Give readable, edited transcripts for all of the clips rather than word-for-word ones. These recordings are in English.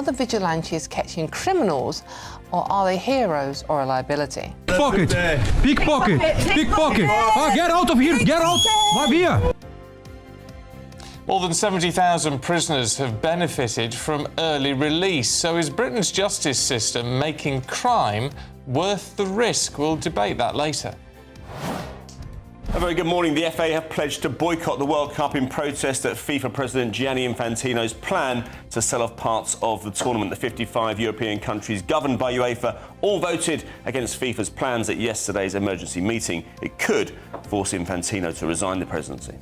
the vigilantes catching criminals, or are they heroes or a liability? Pickpocket! Pickpocket! Pickpocket! Oh, get out of here! Get out! Why here? More than 70,000 prisoners have benefited from early release. So is Britain's justice system making crime worth the risk? We'll debate that later. A very good morning. The FA have pledged to boycott the World Cup in protest at FIFA President Gianni Infantino's plan to sell off parts of the tournament. The 55 European countries governed by UEFA all voted against FIFA's plans at yesterday's emergency meeting. It could force Infantino to resign the presidency.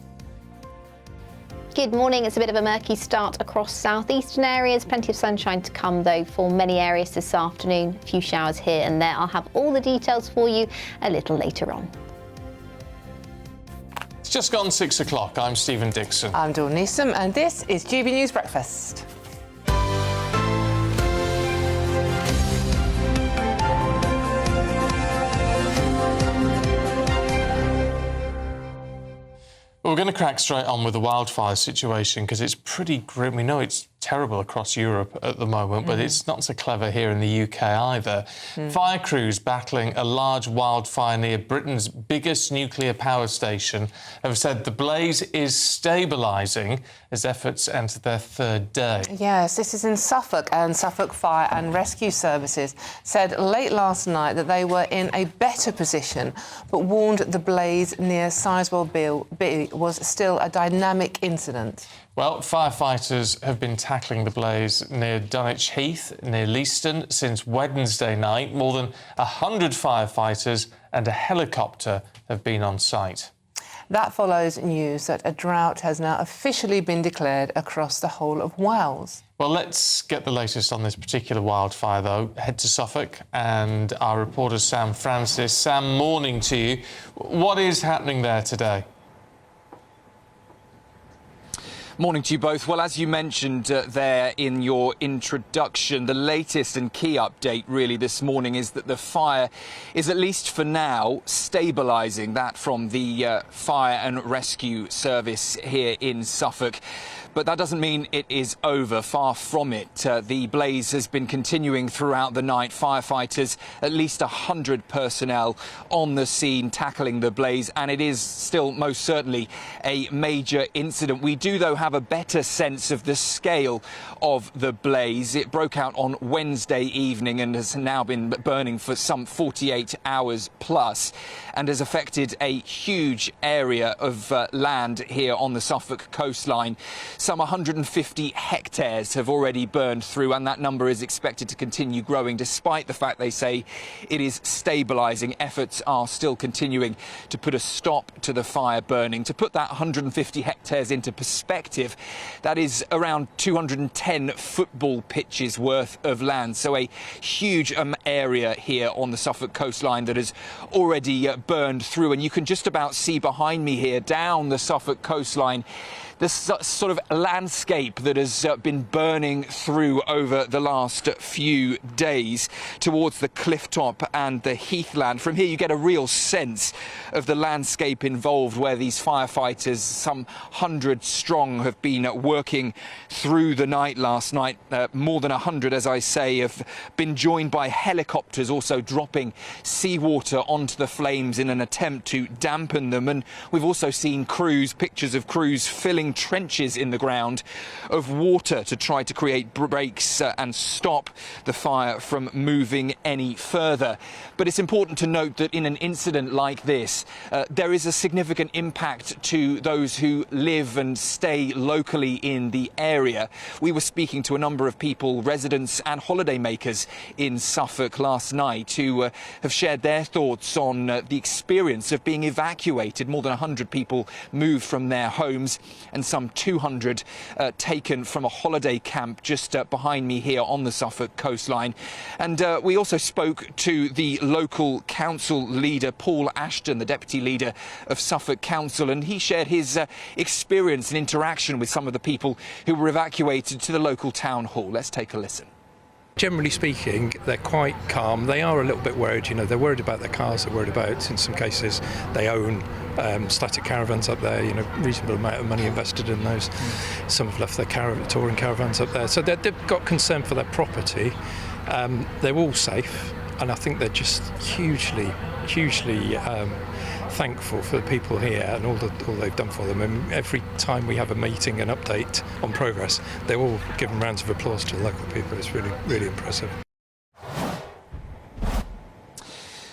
Good morning. It's a bit of a murky start across southeastern areas. Plenty of sunshine to come, though, for many areas this afternoon. A few showers here and there. I'll have all the details for you a little later on. It's just gone 6 o'clock. I'm Stephen Dixon. I'm Dawn Neeson, and this is GB News Breakfast. Well, we're going to crack straight on with the wildfire situation because it's pretty grim. We know it's terrible across Europe at the moment, but it's not so clever here in the UK either. Fire crews battling a large wildfire near Britain's biggest nuclear power station have said the blaze is stabilising as efforts enter their third day. Yes, this is in Suffolk, and Suffolk Fire and Rescue Services said late last night that they were in a better position, but warned the blaze near Sizewell B was still a dynamic incident. Well, firefighters have been tackling the blaze near Dunwich Heath, near Leiston, since Wednesday night. More than 100 firefighters and a helicopter have been on site. That follows news that a drought has now officially been declared across the whole of Wales. Well, let's get the latest on this particular wildfire, though. Head to Suffolk and our reporter Sam Francis. Sam, morning to you. What is happening there today? Morning to you both. Well, as you mentioned there in your introduction, the latest and key update really this morning is that the fire is, at least for now, stabilising. That from the Fire and Rescue Service here in Suffolk. But that doesn't mean it is over. Far from it. The blaze has been continuing throughout the night. Firefighters, at least 100 personnel on the scene tackling the blaze, and it is still most certainly a major incident. We do, though, have a better sense of the scale of the blaze. It broke out on Wednesday evening and has now been burning for some 48 hours plus, and has affected a huge area of land here on the Suffolk coastline. Some 150 hectares have already burned through, and that number is expected to continue growing, despite the fact they say it is stabilising. Efforts are still continuing to put a stop to the fire burning. To put that 150 hectares into perspective, that is around 210 football pitches worth of land. So a huge area here on the Suffolk coastline that has already burned through. And you can just about see behind me here, down the Suffolk coastline, this sort of landscape that has been burning through over the last few days towards the cliff top and the heathland. From here you get a real sense of the landscape involved, where these firefighters, some 100 strong, have been working through the night last night. More than 100, as I say, have been joined by helicopters also dropping seawater onto the flames in an attempt to dampen them. And we've also seen crews, pictures of crews filling trenches in the ground of water to try to create breaks and stop the fire from moving any further. But it's important to note that in an incident like this, there is a significant impact to those who live and stay locally in the area. We were speaking to a number of people, residents and holidaymakers in Suffolk last night, who have shared their thoughts on the experience of being evacuated. More than 100 people moved from their homes, and some 200 taken from a holiday camp just behind me here on the Suffolk coastline. And we also spoke to the local council leader, Paul Ashton, the deputy leader of Suffolk Council, and he shared his experience and interaction with some of the people who were evacuated to the local town hall. Let's take a listen. Generally speaking, they're quite calm. They are a little bit worried, they're worried about their cars, they're worried about, in some cases, they own static caravans up there, reasonable amount of money invested in those. Some have left their touring caravans up there. So they've got concern for their property. They're all safe, and I think they're just hugely thankful for the people here and all they've done for them. And every time we have a meeting and update on progress, they're all giving rounds of applause to the local people. It's really, really impressive.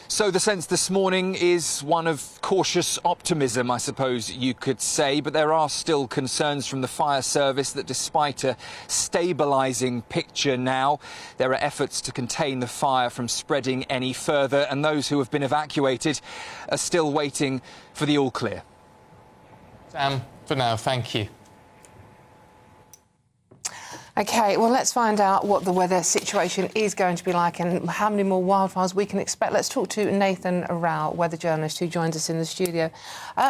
So the sense this morning is one of cautious optimism, I suppose you could say, but there are still concerns from the fire service that despite a stabilising picture now, there are efforts to contain the fire from spreading any further, and those who have been evacuated are still waiting for the all clear. Sam, for now, thank you. OK, well, let's find out what the weather situation is going to be like and how many more wildfires we can expect. Let's talk to Nathan Rao, weather journalist, who joins us in the studio.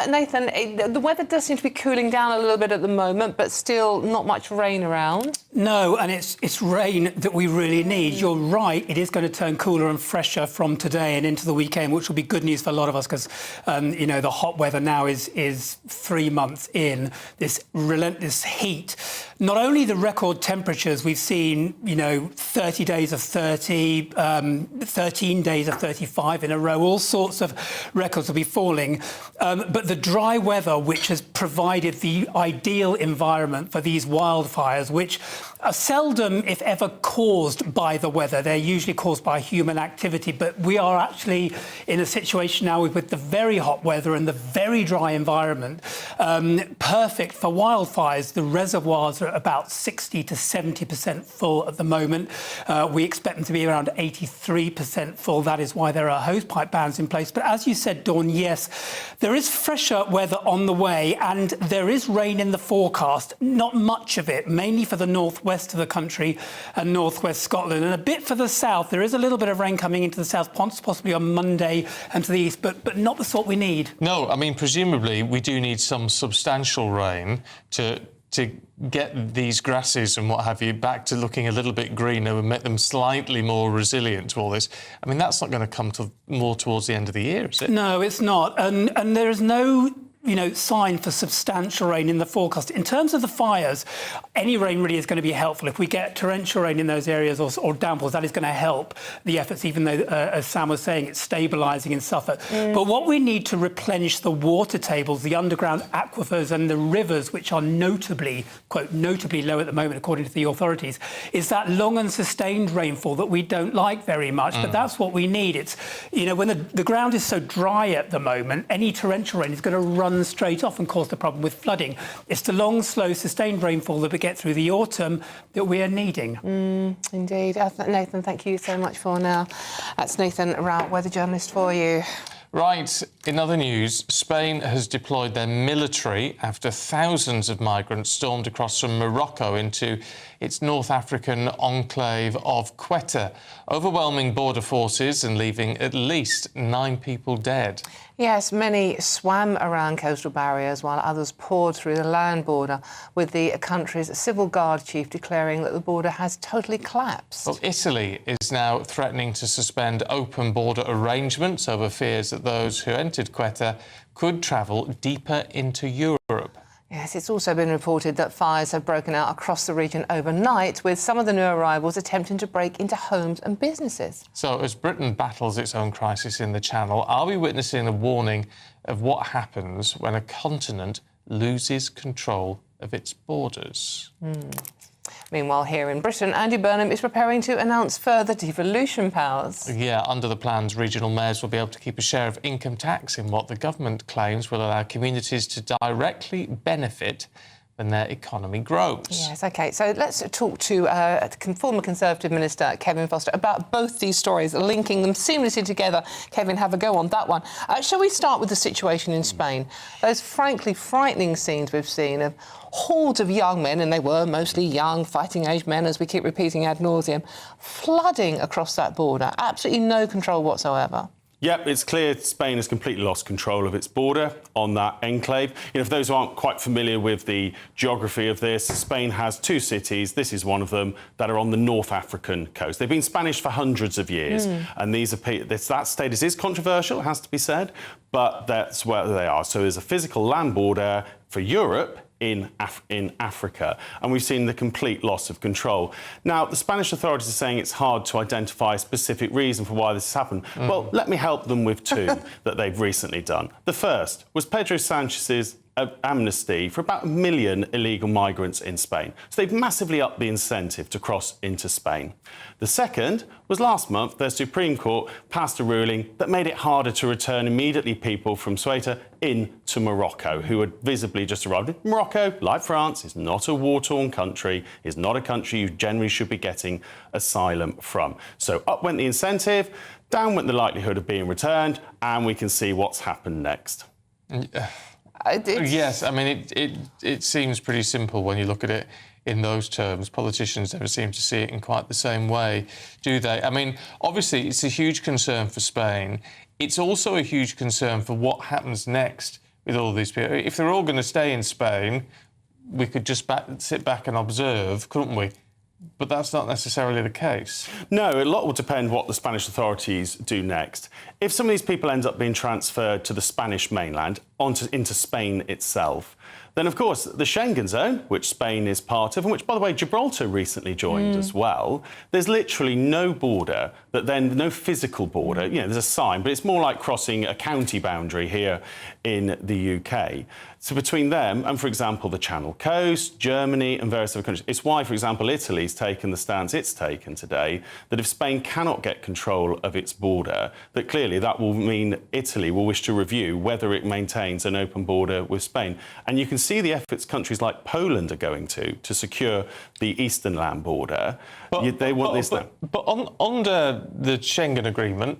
Nathan, the weather does seem to be cooling down a little bit at the moment, but still not much rain around. No, and it's rain that we really need. You're right, it is going to turn cooler and fresher from today and into the weekend, which will be good news for a lot of us because, the hot weather now is 3 months in, this relentless heat. Not only the record temperatures we've seen, 30 days of 30, 13 days of 35 in a row, all sorts of records will be falling. But the dry weather, which has provided the ideal environment for these wildfires, which are seldom, if ever, caused by the weather. They're usually caused by human activity. But we are actually in a situation now with the very hot weather and the very dry environment, perfect for wildfires. The reservoirs are about 60 to 70% full at the moment. We expect them to be around 83% full. That is why there are hosepipe bans in place. But as you said, Dawn, yes, there is fresher weather on the way and there is rain in the forecast. Not much of it, mainly for the northwest of the country and northwest Scotland. And a bit for the south. There is a little bit of rain coming into the south, possibly on Monday and to the east, but not the sort we need. No, I mean, presumably we do need some substantial rain to get these grasses and what have you back to looking a little bit greener and make them slightly more resilient to all this. I mean, that's not going to come to more towards the end of the year, is it? No, it's not. And there is no sign for substantial rain in the forecast. In terms of the fires, any rain really is going to be helpful. If we get torrential rain in those areas or downpours, that is going to help the efforts, even though, as Sam was saying, it's stabilising in Suffolk. But what we need to replenish the water tables, the underground aquifers and the rivers, which are notably, quote, notably low at the moment, according to the authorities, is that long and sustained rainfall that we don't like very much. But that's what we need. It's, when the ground is so dry at the moment, any torrential rain is going to run straight off and cause the problem with flooding. It's the long, slow, sustained rainfall that we get through the autumn that we are needing. Indeed. Nathan, thank you so much for now. That's Nathan Rao, weather journalist for you. Right, in other news, Spain has deployed their military after thousands of migrants stormed across from Morocco into its North African enclave of Quetta, overwhelming border forces and leaving at least 9 people dead. Yes, many swam around coastal barriers while others poured through the land border, with the country's civil guard chief declaring that the border has totally collapsed. Well, Italy is now threatening to suspend open border arrangements over fears that those who entered Quetta could travel deeper into Europe. Yes, it's also been reported that fires have broken out across the region overnight, with some of the new arrivals attempting to break into homes and businesses. So as Britain battles its own crisis in the Channel, are we witnessing a warning of what happens when a continent loses control of its borders? Meanwhile, here in Britain, Andy Burnham is preparing to announce further devolution powers. Yeah, under the plans, regional mayors will be able to keep a share of income tax in what the government claims will allow communities to directly benefit when their economy grows. Yes, OK. So let's talk to former Conservative Minister Kevin Foster about both these stories, linking them seamlessly together. Kevin, have a go on that one. Shall we start with the situation in Spain? Those frankly frightening scenes we've seen of hordes of young men, and they were mostly young, fighting-age men, as we keep repeating ad nauseum, flooding across that border. Absolutely no control whatsoever. Yep, it's clear Spain has completely lost control of its border on that enclave. You know, for those who aren't quite familiar with the geography of this, Spain has 2 cities, this is one of them, that are on the North African coast. They've been Spanish for hundreds of years, and that status is controversial, it has to be said, but that's where they are. So there's a physical land border for Europe in Africa, and we've seen the complete loss of control. Now, the Spanish authorities are saying it's hard to identify a specific reason for why this has happened. Well, let me help them with 2 that they've recently done. The first was Pedro Sanchez's amnesty for about 1 million illegal migrants in Spain. So they've massively upped the incentive to cross into Spain. The second was last month, their Supreme Court passed a ruling that made it harder to return immediately people from Ceuta into Morocco, who had visibly just arrived. Morocco, like France, is not a war-torn country, is not a country you generally should be getting asylum from. So up went the incentive, down went the likelihood of being returned, and we can see what's happened next. Yes, I mean, it seems pretty simple when you look at it in those terms. Politicians never seem to see it in quite the same way, do they? I mean, obviously, it's a huge concern for Spain. It's also a huge concern for what happens next with all these people. If they're all going to stay in Spain, we could just sit back and observe, couldn't we? But that's not necessarily the case. No, a lot will depend what the Spanish authorities do next. If some of these people end up being transferred to the Spanish mainland, into Spain itself, then, of course, the Schengen zone, which Spain is part of, and which, by the way, Gibraltar recently joined as well, there's literally no border, no physical border. You know, there's a sign, but it's more like crossing a county boundary here in the UK. So between them and, for example, the Channel Coast, Germany and various other countries, it's why, for example, Italy's taken the stance it's taken today, that if Spain cannot get control of its border, that clearly that will mean Italy will wish to review whether it maintains an open border with Spain. And you can see the efforts countries like Poland are going to secure the eastern land border. They want this now. But under the Schengen agreement,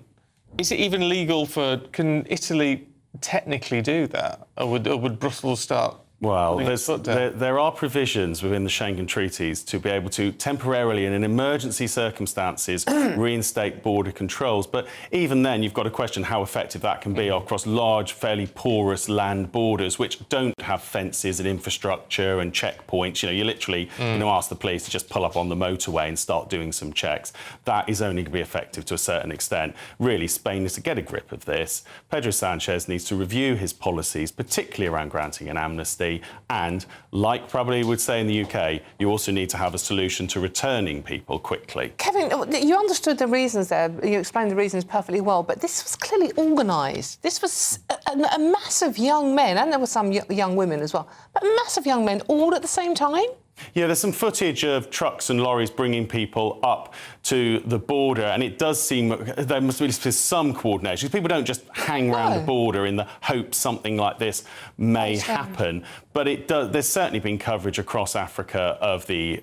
is it even legal can Italy technically do that? Or would Brussels start? Well, there are provisions within the Schengen treaties to be able to temporarily and in emergency circumstances reinstate border controls. But even then, you've got to question how effective that can be across large, fairly porous land borders, which don't have fences and infrastructure and checkpoints. You know, you literally ask the police to just pull up on the motorway and start doing some checks. That is only going to be effective to a certain extent. Really, Spain needs to get a grip of this. Pedro Sanchez needs to review his policies, particularly around granting an amnesty. And, like probably would say in the UK, you also need to have a solution to returning people quickly. Kevin, you understood the reasons there. You explained the reasons perfectly well, but this was clearly organised. This was a massive young men, and there were some young women as well, but massive young men all at the same time? Yeah, there's some footage of trucks and lorries bringing people up to the border, and it does seem there must be some coordination. People don't just hang around the border in the hope something like this may happen. But there's certainly been coverage across Africa of the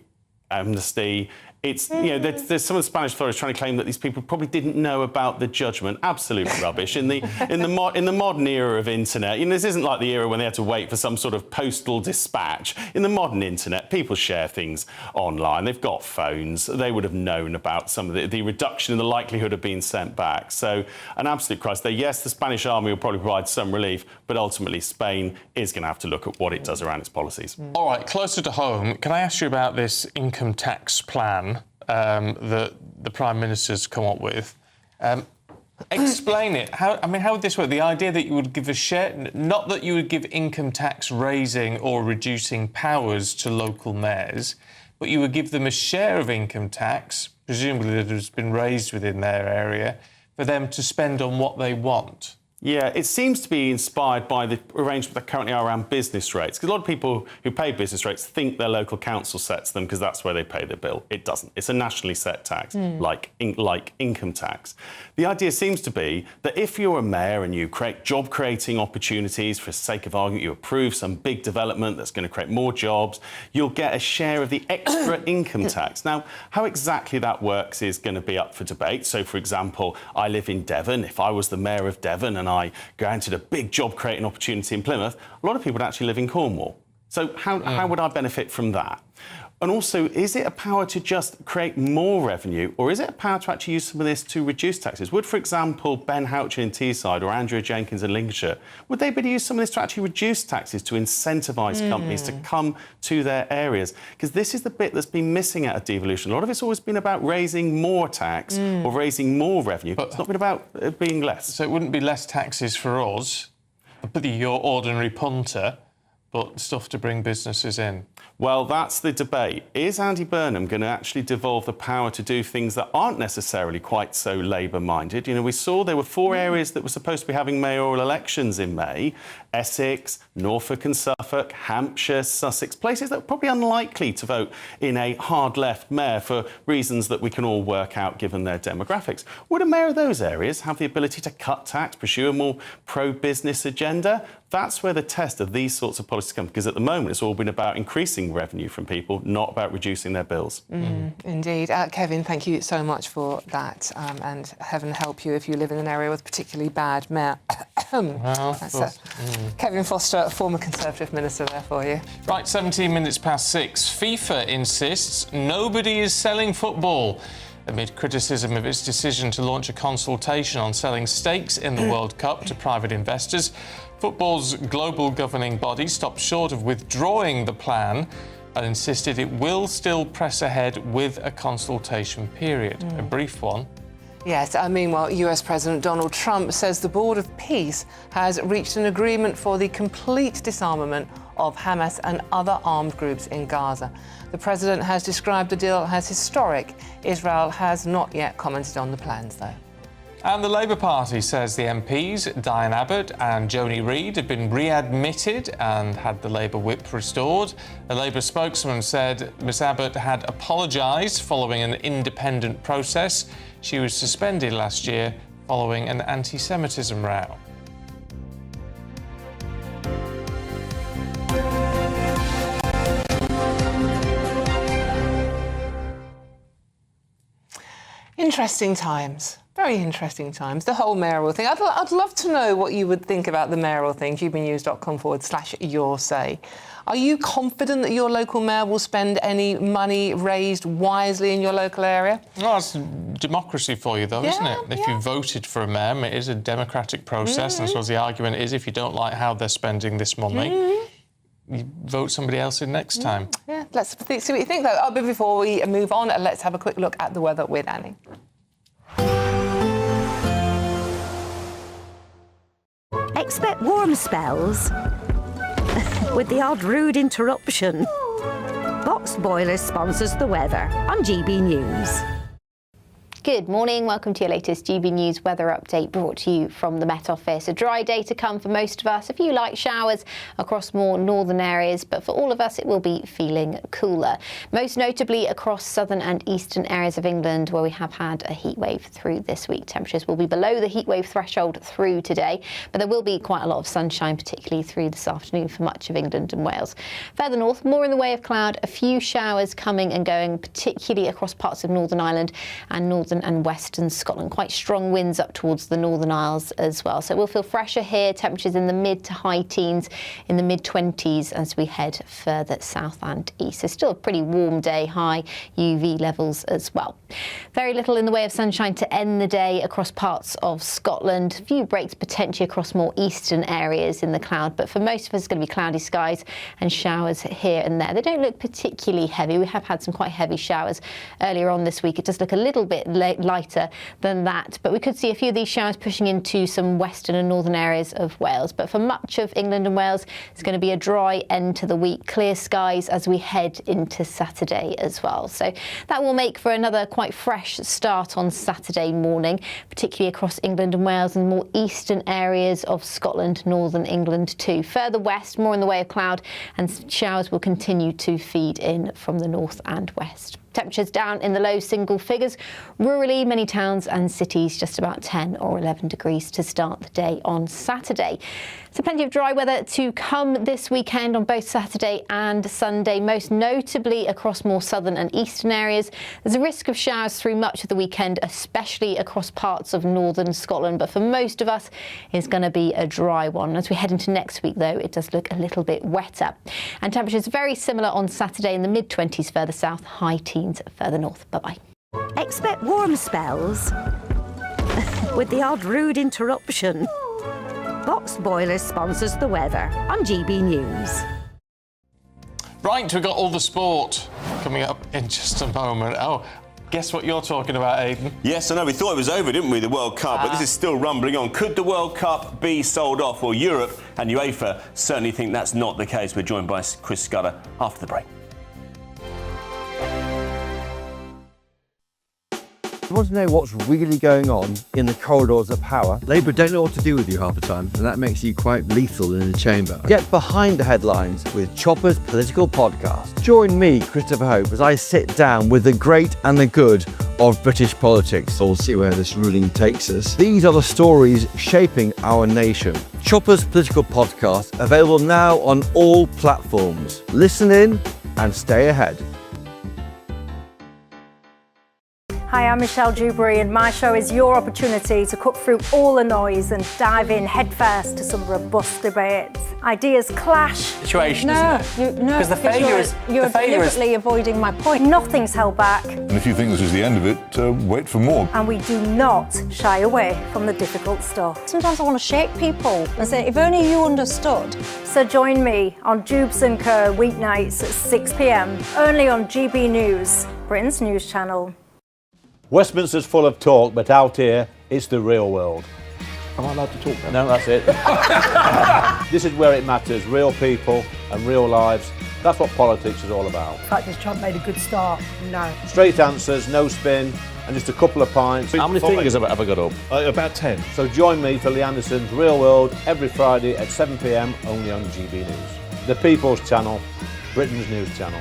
amnesty. It's, you know, there's some of the Spanish authorities trying to claim that these people probably didn't know about the judgment. Absolute rubbish. In the modern era of internet, you know, this isn't like the era when they had to wait for some sort of postal dispatch. In the modern internet, people share things online. They've got phones. They would have known about some of the reduction in the likelihood of being sent back. So, an absolute crisis there. Yes, the Spanish army will probably provide some relief, but ultimately Spain is going to have to look at what it does around its policies. All right, closer to home, can I ask you about this income tax plan that the Prime Minister's come up with? Explain it. How would this work? The idea that you would give a share, not that you would give income tax raising or reducing powers to local mayors, but you would give them a share of income tax, presumably that has been raised within their area, for them to spend on what they want. Yeah, it seems to be inspired by the arrangement that currently are around business rates. Because a lot of people who pay business rates think their local council sets them because that's where they pay their bill. It doesn't. It's a nationally set tax, like income tax. The idea seems to be that if you're a mayor and you create job-creating opportunities, for the sake of argument, you approve some big development that's going to create more jobs, you'll get a share of the extra income tax. Now, how exactly that works is going to be up for debate. So, for example, I live in Devon. If I was the mayor of Devon and I granted a big job-creating opportunity in Plymouth, a lot of people would actually live in Cornwall. So how would I benefit from that? And also, is it a power to just create more revenue, or is it a power to actually use some of this to reduce taxes? Would, for example, Ben Houchen in Teesside or Andrea Jenkins in Lincolnshire, would they be able to use some of this to actually reduce taxes to incentivise companies to come to their areas? Because this is the bit that's been missing out of devolution. A lot of it's always been about raising more tax or raising more revenue. But it's not been about it being less. So it wouldn't be less taxes for us, but your ordinary punter, but stuff to bring businesses in. Well, that's the debate. Is Andy Burnham going to actually devolve the power to do things that aren't necessarily quite so Labour-minded? You know, we saw there were 4 areas that were supposed to be having mayoral elections in May: Essex, Norfolk and Suffolk, Hampshire, Sussex, places that were probably unlikely to vote in a hard-left mayor for reasons that we can all work out given their demographics. Would a mayor of those areas have the ability to cut tax, pursue a more pro-business agenda? That's where the test of these sorts of policies come, because at the moment it's all been about increasing revenue from people, not about reducing their bills. Indeed. Kevin, thank you so much for that, and heaven help you if you live in an area with particularly bad mayor. Kevin Foster, former Conservative minister, there for you. Right, 17 minutes past 6. FIFA insists nobody is selling football amid criticism of its decision to launch a consultation on selling stakes in the World Cup to private investors. Football's global governing body stopped short of withdrawing the plan and insisted it will still press ahead with a consultation period. A brief one. Yes, meanwhile, US President Donald Trump says the Board of Peace has reached an agreement for the complete disarmament of Hamas and other armed groups in Gaza. The president has described the deal as historic. Israel has not yet commented on the plans, though. And the Labour Party says the MPs, Diane Abbott and Joni Reid, have been readmitted and had the Labour whip restored. A Labour spokesman said Ms Abbott had apologised following an independent process. She was suspended last year following an anti-Semitism row. Interesting times. Very interesting times. The whole mayoral thing. I'd love to know what you would think about the mayoral thing. gbnews.com/your say. Are you confident that your local mayor will spend any money raised wisely in your local area? Well, that's democracy for you, though, isn't it? If you voted for a mayor, it is a democratic process. And I suppose the argument is if you don't like how they're spending this money, you vote somebody else in next time. Yeah, let's see what you think, though. But before we move on, let's have a quick look at the weather with Annie. Expect warm spells with the odd rude interruption. Box Boilers sponsors the weather on GB News. Good morning, welcome to your latest GB News weather update brought to you from the Met Office. A dry day to come for most of us, a few light showers across more northern areas, but for all of us it will be feeling cooler. Most notably across southern and eastern areas of England where we have had a heat wave through this week. Temperatures will be below the heat wave threshold through today, but there will be quite a lot of sunshine, particularly through this afternoon for much of England and Wales. Further north, more in the way of cloud, a few showers coming and going, particularly across parts of Northern Ireland and northern and western Scotland. Quite strong winds up towards the Northern Isles as well. So we'll feel fresher here, temperatures in the mid to high teens, in the mid-20s as we head further south and east. So still a pretty warm day, high UV levels as well. Very little in the way of sunshine to end the day across parts of Scotland. A few breaks potentially across more eastern areas in the cloud, but for most of us it's going to be cloudy skies and showers here and there. They don't look particularly heavy. We have had some quite heavy showers earlier on this week. It does look a little bit lighter than that, but we could see a few of these showers pushing into some western and northern areas of Wales. But for much of England and Wales, it's going to be a dry end to the week, clear skies as we head into Saturday as well. So that will make for another quite fresh start on Saturday morning, particularly across England and Wales and more eastern areas of Scotland, northern England too. Further west, more in the way of cloud, and showers will continue to feed in from the north and west. Temperatures down in the low single figures. Rurally, many towns and cities just about 10 or 11 degrees to start the day on Saturday. So plenty of dry weather to come this weekend on both Saturday and Sunday, most notably across more southern and eastern areas. There's a risk of showers through much of the weekend, especially across parts of northern Scotland. But for most of us, it's going to be a dry one. As we head into next week, though, it does look a little bit wetter. And temperatures very similar on Saturday in the mid-20s further south, high teens further north. Bye-bye. Expect warm spells with the odd rude interruption. Boxed Boilers sponsors the weather on GB News. Right, we've got all the sport coming up in just a moment. Oh, guess what you're talking about, Aidan? Yes, I know. We thought it was over, didn't we, the World Cup? But this is still rumbling on. Could the World Cup be sold off? Well, Europe and UEFA certainly think that's not the case. We're joined by Chris Scudder after the break. You want to know what's really going on in the corridors of power? Labour don't know what to do with you half the time, and that makes you quite lethal in the chamber. Get behind the headlines with Chopper's Political Podcast. Join me, Christopher Hope, as I sit down with the great and the good of British politics. We'll see where this ruling takes us. These are the stories shaping our nation. Chopper's Political Podcast, available now on all platforms. Listen in and stay ahead. Hi, I'm Michelle Dewberry, and my show is your opportunity to cut through all the noise and dive in headfirst to some robust debates. Ideas clash. Situation, isn't it? No, because the failure is you're deliberately avoiding my point. Nothing's held back, And if you think this is the end of it, wait for more. and we do not shy away from the difficult stuff. Sometimes I want to shake people and say, if only you understood. So join me on Jubes & Co weeknights at 6 p.m. only on GB News, Britain's news channel. Westminster's full of talk, but out here, it's the real world. Am I allowed to talk then? No, that's it. This is where it matters, real people and real lives. That's what politics is all about. In fact, has Trump made a good start? No. Straight answers, no spin, and just a couple of pints. How many fingers have I got up? About 10. So join me for Lee Anderson's Real World every Friday at 7 p.m. only on GB News. The People's Channel, Britain's news channel.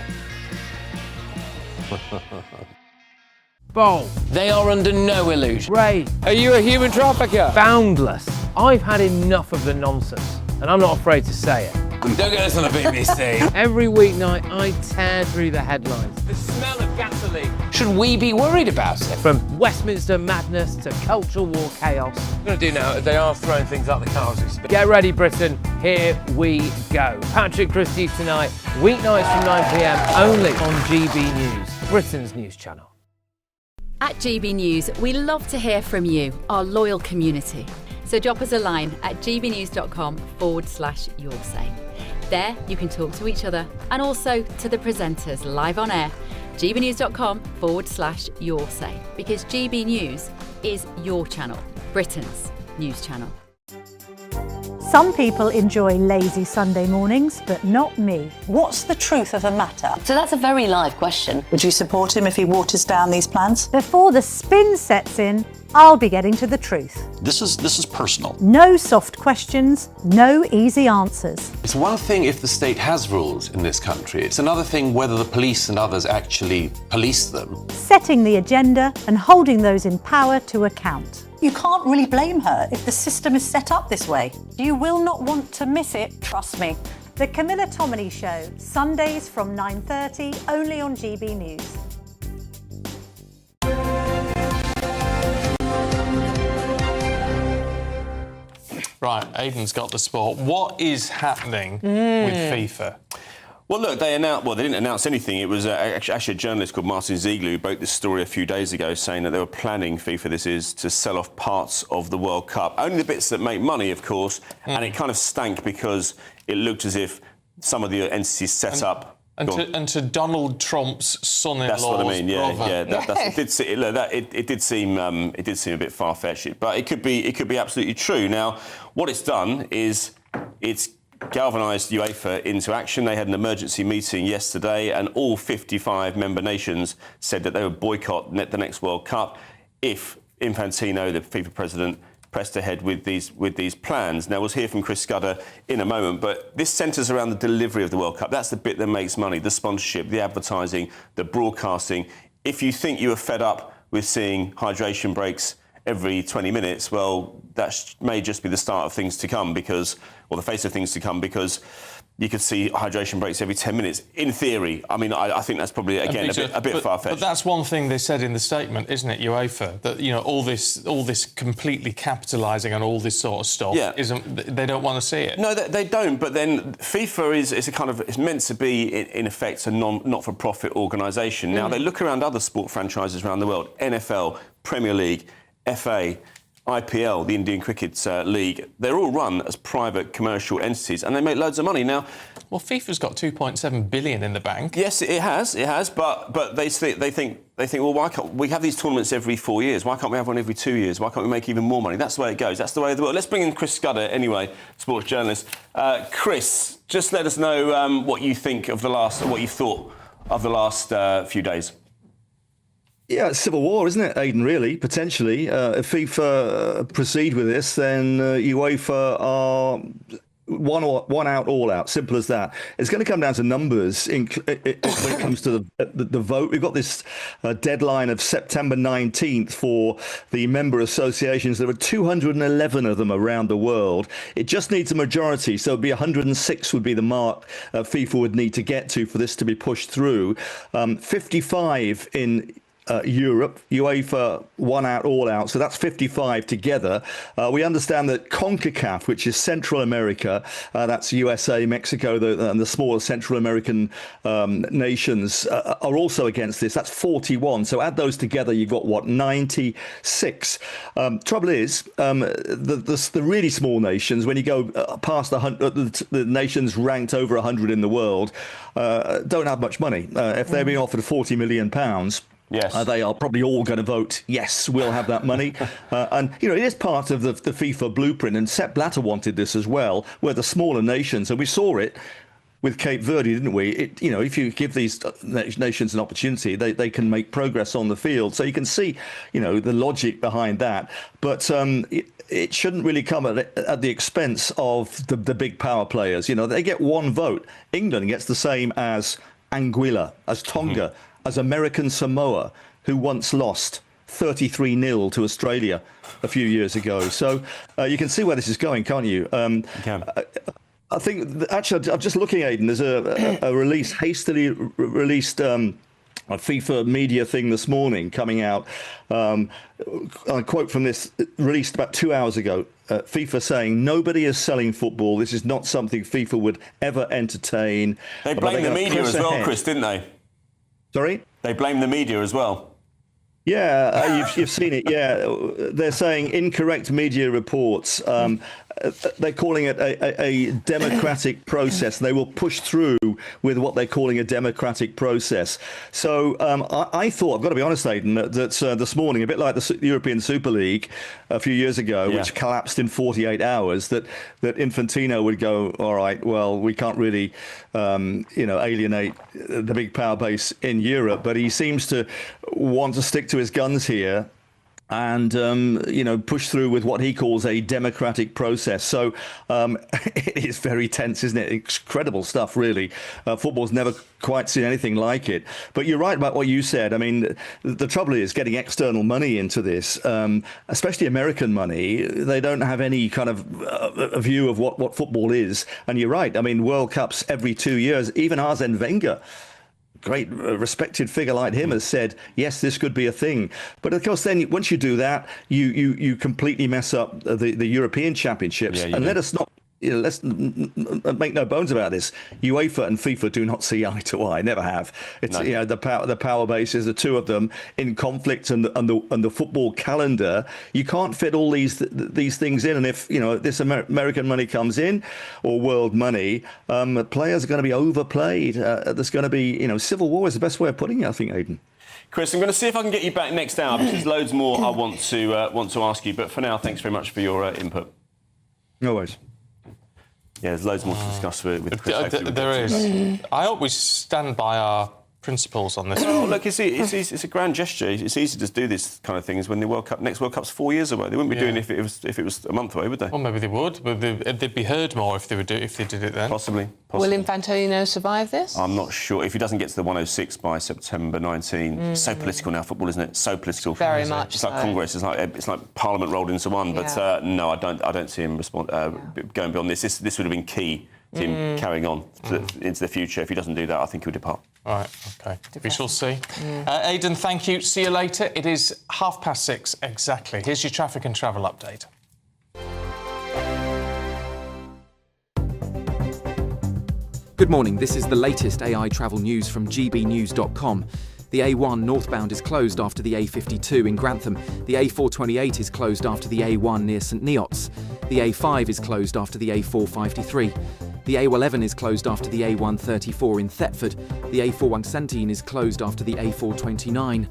Bold. They are under no illusion. Ray. Are you a human trafficker? Boundless. I've had enough of the nonsense, and I'm not afraid to say it. Don't get us on the BBC. Every weeknight, I tear through the headlines. The smell of gasoline. Should we be worried about it? From Westminster madness to cultural war chaos. What I'm going to do now, they are throwing things out the car as we speak. Get ready, Britain. Here we go. Patrick Christie tonight, weeknights from 9 p.m. only on GB News, Britain's news channel. At GB News, we love to hear from you, our loyal community. So drop us a line at gbnews.com/your say. There you can talk to each other and also to the presenters live on air. gbnews.com/your say, because GB News is your channel, Britain's news channel. Some people enjoy lazy Sunday mornings, but not me. What's the truth of the matter? So that's a very live question. Would you support him if he waters down these plans? Before the spin sets in, I'll be getting to the truth. This is personal. No soft questions, no easy answers. It's one thing if the state has rules in this country. It's another thing whether the police and others actually police them. Setting the agenda and holding those in power to account. You can't really blame her if the system is set up this way. You will not want to miss it, trust me. The Camilla Tominey Show, Sundays from 9:30, only on GB News. Right, Aidan's got the sport. What is happening with FIFA? Well, look, they didn't announce anything. It was actually a journalist called Martin Ziegler who broke this story a few days ago, saying that they were planning, FIFA this is, to sell off parts of the World Cup. Only the bits that make money, of course, and it kind of stank because it looked as if some of the entities set up... And to Donald Trump's son-in-law's That's what I mean. Yeah, brother. It did seem a bit far-fetched, but it could be absolutely true. Now, what it's done is it's galvanised UEFA into action. They had an emergency meeting yesterday, and all 55 member nations said that they would boycott the next World Cup if Infantino, the FIFA president, pressed ahead with these plans. Now, we'll hear from Chris Scudder in a moment, but this centres around the delivery of the World Cup. That's the bit that makes money, the sponsorship, the advertising, the broadcasting. If you think you are fed up with seeing hydration breaks every 20 minutes, well, that may just be the start of things to come or the face of things to come, because you could see hydration breaks every 10 minutes. In theory, I mean, I think that's probably, again, a bit far-fetched. But that's one thing they said in the statement, isn't it, UEFA? That, you know, all this completely capitalising on all this sort of stuff, they don't want to see it. No, they don't. But then FIFA is meant to be, in effect, a not-for-profit organisation. Now, they look around other sport franchises around the world, NFL, Premier League, FA, IPL, the Indian Cricket League, they're all run as private commercial entities, and they make loads of money. Now, well, FIFA's got 2.7 billion in the bank. Yes, it has, but they think, well, why can't we have these tournaments every 4 years? Why can't we have one every 2 years? Why can't we make even more money? That's the way it goes. That's the way of the world. Let's bring in Chris Scudder, anyway, sports journalist. Chris, just let us know what you thought of the last few days. Yeah, it's civil war, isn't it, Aidan, really, potentially. If FIFA proceed with this, then UEFA are one out, all out. Simple as that. It's going to come down to numbers when it comes to the vote. We've got this deadline of September 19th for the member associations. There are 211 of them around the world. It just needs a majority, so it'd be 106 would be the mark FIFA would need to get to for this to be pushed through. 55 in Europe, UEFA one out, all out, so that's 55 together. We understand that CONCACAF, which is Central America, that's USA, Mexico, and the smaller Central American nations are also against this. That's 41. So add those together, you've got, what, 96. Trouble is, the really small nations, when you go past the nations ranked over 100 in the world, don't have much money. If they're being offered £40 million, yes, they are probably all going to vote, yes, we'll have that money. And, you know, it is part of the FIFA blueprint, and Sepp Blatter wanted this as well, where the smaller nations, and we saw it with Cape Verde, didn't we? If you give these nations an opportunity, they can make progress on the field. So you can see, the logic behind that. But it shouldn't really come at the expense of the big power players. They get one vote. England gets the same as Anguilla, as Tonga, as American Samoa, who once lost 33-0 to Australia a few years ago. So you can see where this is going, can't you? I think, actually, I'm just looking, Aidan, there's a hastily released a FIFA media thing this morning coming out. A quote from this, released about 2 hours ago. FIFA saying, nobody is selling football. This is not something FIFA would ever entertain. They blamed the media as well, Chris, didn't they? Sorry? They blame the media as well. Yeah, you've seen it, yeah. They're saying incorrect media reports. They're calling it a democratic process. They will push through with what they're calling a democratic process. So I thought, I've got to be honest, Aidan, that this morning, a bit like the European Super League a few years ago, which collapsed in 48 hours, that Infantino would go, all right, well, we can't really, alienate the big power base in Europe, but he seems to want to stick to his guns here and, push through with what he calls a democratic process. So it is very tense, isn't it? Incredible stuff, really. Football's never quite seen anything like it. But you're right about what you said. I mean, the trouble is getting external money into this, especially American money. They don't have any kind of a view of what football is. And you're right. I mean, World Cups every 2 years, even Arsene Wenger, great respected figure like him, has said, yes, this could be a thing. But of course, then once you do that, you completely mess up the European Championships. And let us not, let's make no bones about this. UEFA and FIFA do not see eye to eye, never have. It's the power bases, the two of them in conflict, and the football calendar. You can't fit all these things in. And if this American money comes in, or world money, players are going to be overplayed. There's going to be civil war is the best way of putting it, I think, Aidan. Chris, I'm going to see if I can get you back next hour, because there's loads more I want to ask you. But for now, thanks very much for your input. No worries. Yeah, there's loads more to discuss with Chris. There is. I hope we stand by our principles on this. Oh, look, it's a grand gesture. It's easy to do this kind of things when the next World Cup's 4 years away. They wouldn't be doing it if it was a month away, would they? Well, maybe they would, but they'd be heard more if they did it then. Possibly. Will Infantino survive this? I'm not sure. If he doesn't get to the 106 by September 19, it's so political now, football, isn't it? So political. Very much. It's like Congress. It's like Parliament rolled into one. But no, I don't see him going beyond this. This would have been key to him carrying on into the future. If he doesn't do that, I think he'll depart. All right, OK. We shall see. Aidan, thank you. See you later. It is 6:30 exactly. Here's your traffic and travel update. Good morning. This is the latest AI travel news from gbnews.com. The A1 northbound is closed after the A52 in Grantham. The A428 is closed after the A1 near St Neots. The A5 is closed after the A453. The A11 is closed after the A134 in Thetford. The A4117 is closed after the A429.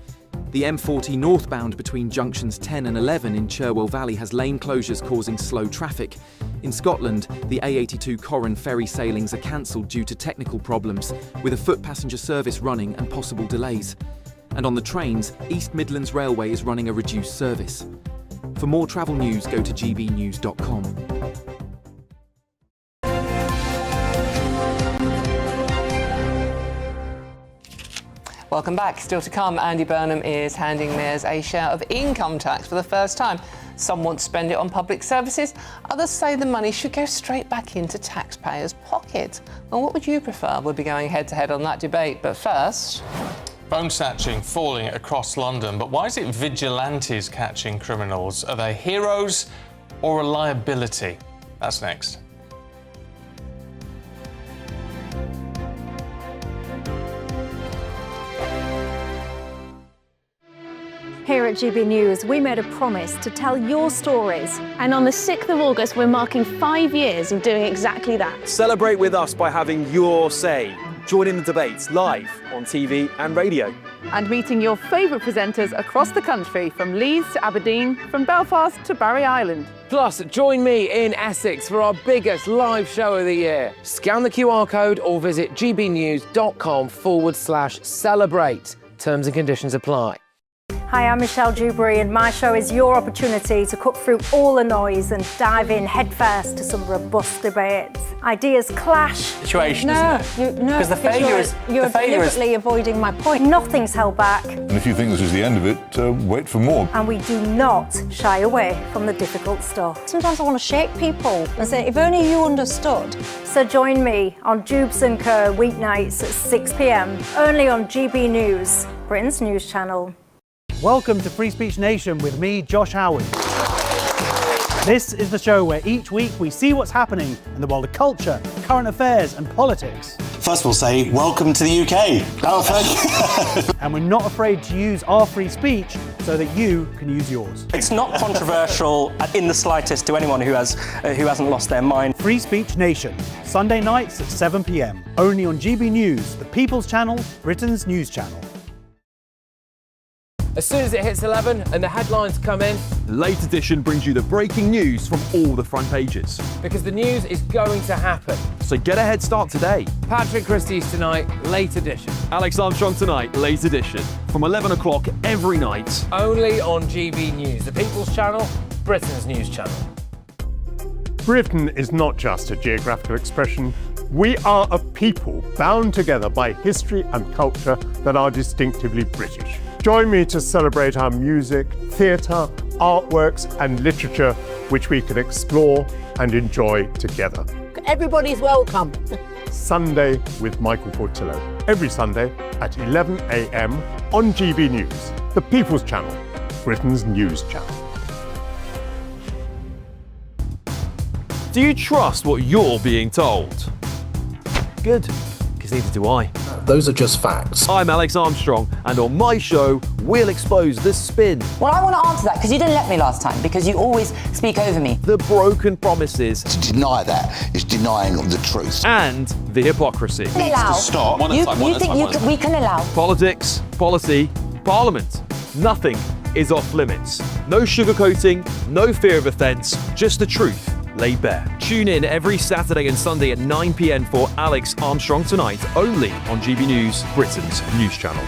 The M40 northbound between junctions 10 and 11 in Cherwell Valley has lane closures causing slow traffic. In Scotland, the A82 Corran ferry sailings are cancelled due to technical problems, with a foot passenger service running and possible delays. And on the trains, East Midlands Railway is running a reduced service. For more travel news, go to gbnews.com. Welcome back. Still to come, Andy Burnham is handing mayors a share of income tax for the first time. Some want to spend it on public services. Others say the money should go straight back into taxpayers' pockets. Well, what would you prefer? We'll be going head-to-head on that debate. But first... Phone snatching falling across London. But why is it vigilantes catching criminals? Are they heroes or a liability? That's next. Here at GB News, we made a promise to tell your stories. And on the 6th of August, we're marking 5 years of doing exactly that. Celebrate with us by having your say. Join in the debates live on TV and radio. And meeting your favourite presenters across the country, from Leeds to Aberdeen, from Belfast to Barry Island. Plus, join me in Essex for our biggest live show of the year. Scan the QR code or visit gbnews.com/celebrate. Terms and conditions apply. Hi, I'm Michelle Dewberry, and my show is your opportunity to cut through all the noise and dive in headfirst to some robust debates. Ideas clash. Situation, isn't it? Because you're deliberately avoiding my point. Nothing's held back. And if you think this is the end of it, wait for more. And we do not shy away from the difficult stuff. Sometimes I want to shake people and say, if only you understood. So join me on Dubes & Co weeknights at 6 p.m, only on GB News, Britain's news channel. Welcome to Free Speech Nation with me, Josh Howard. This is the show where each week we see what's happening in the world of culture, current affairs and politics. First we'll say, welcome to the UK. Oh, thank you. And we're not afraid to use our free speech so that you can use yours. It's not controversial in the slightest to anyone who hasn't lost their mind. Free Speech Nation, Sunday nights at 7 p.m, only on GB News, the People's Channel, Britain's news channel. As soon as it hits 11 and the headlines come in, the Late Edition brings you the breaking news from all the front pages. Because the news is going to happen. So get a head start today. Patrick Christie's tonight, Late Edition. Alex Armstrong tonight, Late Edition. From 11 o'clock every night. Only on GB News, the People's Channel, Britain's news channel. Britain is not just a geographical expression. We are a people bound together by history and culture that are distinctively British. Join me to celebrate our music, theatre, artworks and literature, which we can explore and enjoy together. Everybody's welcome. Sunday with Michael Portillo. Every Sunday at 11 a.m. on GB News, the People's Channel, Britain's news channel. Do you trust what you're being told? Good, because neither do I. Those are just facts. I'm Alex Armstrong, and on my show, we'll expose the spin. Well, I want to answer that because you didn't let me last time, because you always speak over me. The broken promises. To deny that is denying the truth. And the hypocrisy. Needs to stop. You think we can allow? Politics, policy, parliament. Nothing is off limits. No sugarcoating, no fear of offence, just the truth laid bare. Tune in every Saturday and Sunday at 9 p.m. for Alex Armstrong Tonight, only on GB News, Britain's news channel.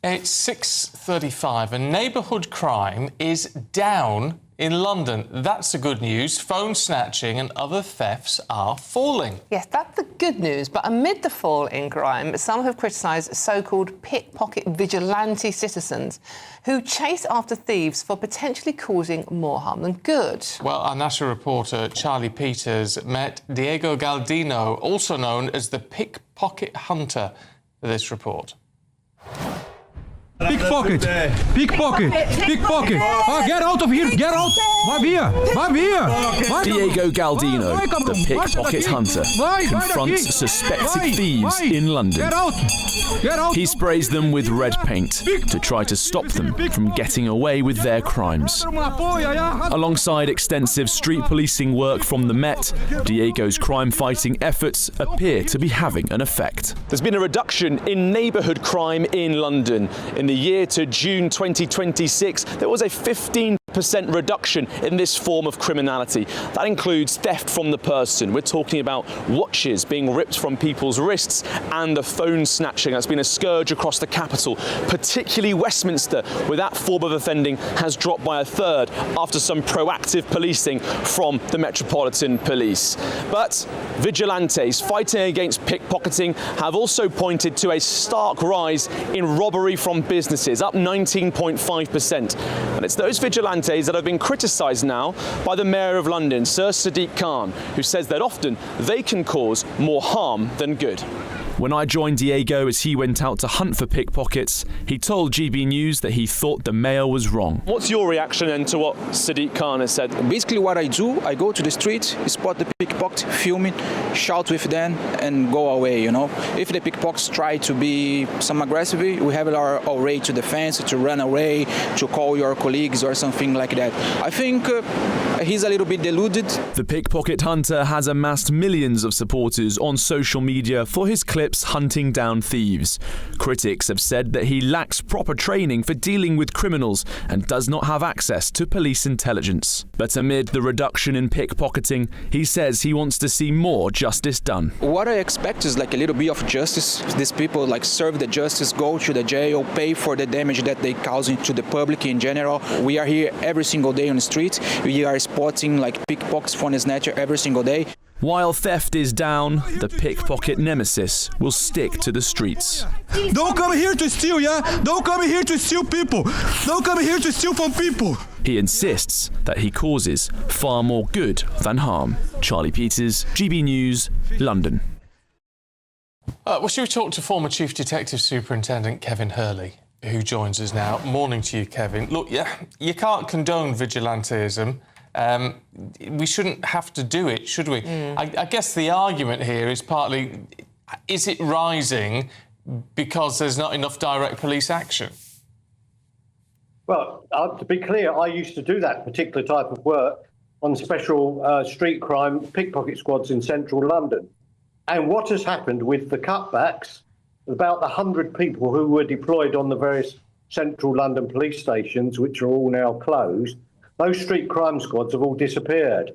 It's 6:35 and neighbourhood crime is down in London. That's the good news. Phone snatching and other thefts are falling. Yes, that's the good news. But amid the fall in crime, some have criticised so-called pickpocket vigilante citizens who chase after thieves for potentially causing more harm than good. Well, our national reporter Charlie Peters met Diego Galdino, also known as the pickpocket hunter, for this report. Pickpocket! Pickpocket! Pickpocket! Get out of here! Get out! Diego Galdino, the pickpocket hunter, confronts suspected thieves in London. Get out! Get out! He sprays them with red paint to try to stop them from getting away with their crimes. Alongside extensive street policing work from the Met, Diego's crime-fighting efforts appear to be having an effect. There's been a reduction in neighbourhood crime in London. In the year to June 2026, there was a 15% reduction in this form of criminality. That includes theft from the person. We're talking about watches being ripped from people's wrists and the phone snatching. That's been a scourge across the capital, particularly Westminster, where that form of offending has dropped by a third after some proactive policing from the Metropolitan Police. But vigilantes fighting against pickpocketing have also pointed to a stark rise in robbery from businesses, up 19.5%. And it's those vigilantes that have been criticised now by the Mayor of London, Sir Sadiq Khan, who says that often they can cause more harm than good. When I joined Diego as he went out to hunt for pickpockets, he told GB News that he thought the mayor was wrong. What's your reaction then to what Sadiq Khan has said? Basically what I do, I go to the street, spot the pickpocket, film it, shout with them and go away, you know. If the pickpockets try to be some aggressive, we have our way to defense, to run away, to call your colleagues or something like that. I think he's a little bit deluded. The pickpocket hunter has amassed millions of supporters on social media for his clips hunting down thieves. Critics have said that he lacks proper training for dealing with criminals and does not have access to police intelligence. But amid the reduction in pickpocketing, he says he wants to see more justice done. What I expect is like a little bit of justice. These people like serve the justice, go to the jail, pay for the damage that they causing to the public in general. We are here every single day on the street. We are spotting like pickpockets, phone snatcher every single day. While theft is down, the pickpocket nemesis will stick to the streets. Don't come here to steal, yeah? Don't come here to steal people. Don't come here to steal from people. He insists that he causes far more good than harm. Charlie Peters, GB News, London. Well, should we talk to former Chief Detective Superintendent Kevin Hurley, who joins us now? Morning to you, Kevin. Look, you can't condone vigilantism. We shouldn't have to do it, should we? I guess the argument here is partly, is it rising because there's not enough direct police action? Well, to be clear, I used to do that particular type of work on special street crime pickpocket squads in central London. And what has happened with the cutbacks, about the 100 people who were deployed on the various central London police stations, which are all now closed, those street crime squads have all disappeared.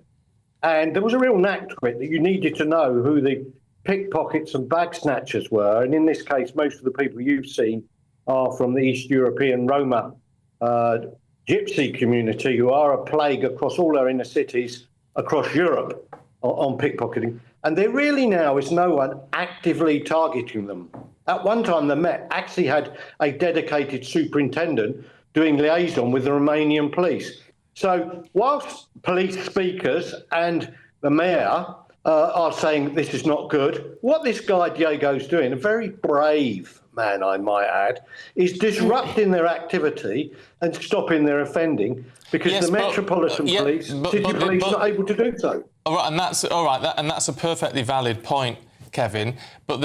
And there was a real knack to it that you needed to know who the pickpockets and bag snatchers were. And in this case, most of the people you've seen are from the East European Roma gypsy community, who are a plague across all our inner cities across Europe on pickpocketing. And there really now is no one actively targeting them. At one time, the Met actually had a dedicated superintendent doing liaison with the Romanian police. So whilst police speakers and the mayor are saying this is not good, what this guy Diego's doing, a very brave man, I might add, is disrupting their activity and stopping their offending because the Metropolitan Police, City Police, are not able to do so. All right, and that's a perfectly valid point, Kevin. But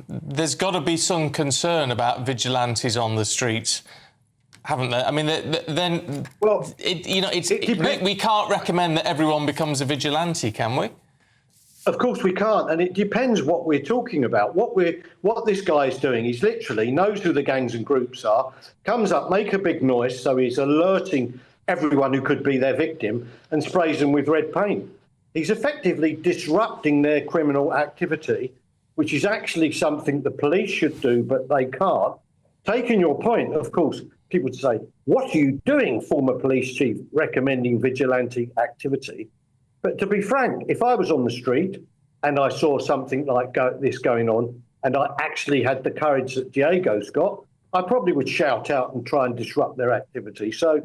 there's got to be some concern about vigilantes on the streets, haven't there? I mean, then we can't recommend that everyone becomes a vigilante, can we? Of course we can't, and it depends what we're talking about. What this guy is doing, he's literally knows who the gangs and groups are, comes up, make a big noise, so he's alerting everyone who could be their victim, and sprays them with red paint. He's effectively disrupting their criminal activity, which is actually something the police should do, but they can't. Taking your point, of course, people would say, what are you doing, former police chief, recommending vigilante activity? But to be frank, if I was on the street and I saw something like this going on, and I actually had the courage that Diego's got, I probably would shout out and try and disrupt their activity. So,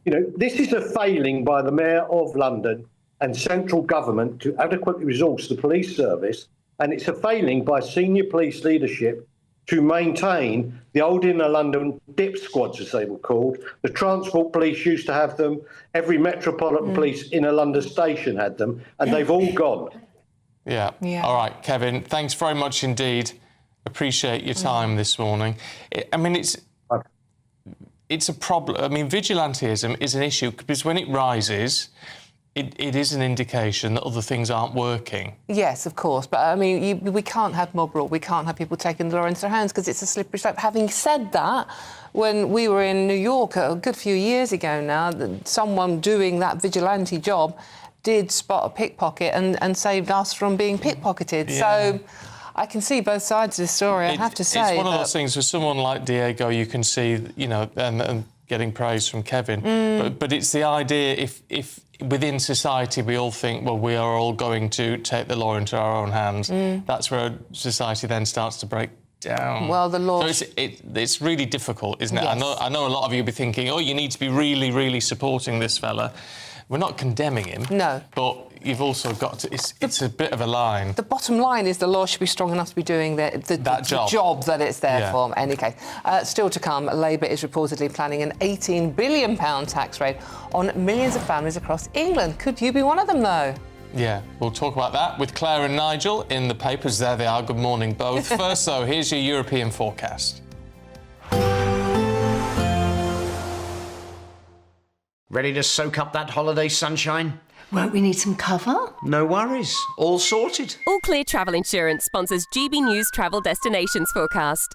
this is a failing by the Mayor of London and central government to adequately resource the police service, and it's a failing by senior police leadership to maintain the old inner London dip squads, as they were called. The transport police used to have them. Every metropolitan police inner London station had them, and they've all gone. Yeah. All right, Kevin, thanks very much indeed. Appreciate your time this morning. It's a problem. I mean, vigilantism is an issue because when it rises, it is an indication that other things aren't working. Yes, of course. But, I mean, we can't have mob rule. We can't have people taking the law into their hands because it's a slippery slope. Having said that, when we were in New York a good few years ago now, someone doing that vigilante job did spot a pickpocket and saved us from being pickpocketed. Yeah. So I can see both sides of the story, I have to say. It's one of those things with someone like Diego, you can see, and getting praise from Kevin. But it's the idea if within society we all think, well, we are all going to take the law into our own hands, that's where society then starts to break down. Well, the law... So it's really difficult, isn't it? Yes. I know a lot of you will be thinking, oh, you need to be really, really supporting this fella. We're not condemning him. No. But you've also got to... It's a bit of a line. The bottom line is the law should be strong enough to be doing the job that it's there for. In any case. Still to come, Labour is reportedly planning an £18 billion tax rate on millions of families across England. Could you be one of them, though? Yeah, we'll talk about that with Claire and Nigel in the papers. There they are. Good morning, both. First, though, here's your European forecast. Ready to soak up that holiday sunshine? Won't we need some cover? No worries. All sorted. All Clear Travel Insurance sponsors GB News Travel Destinations Forecast.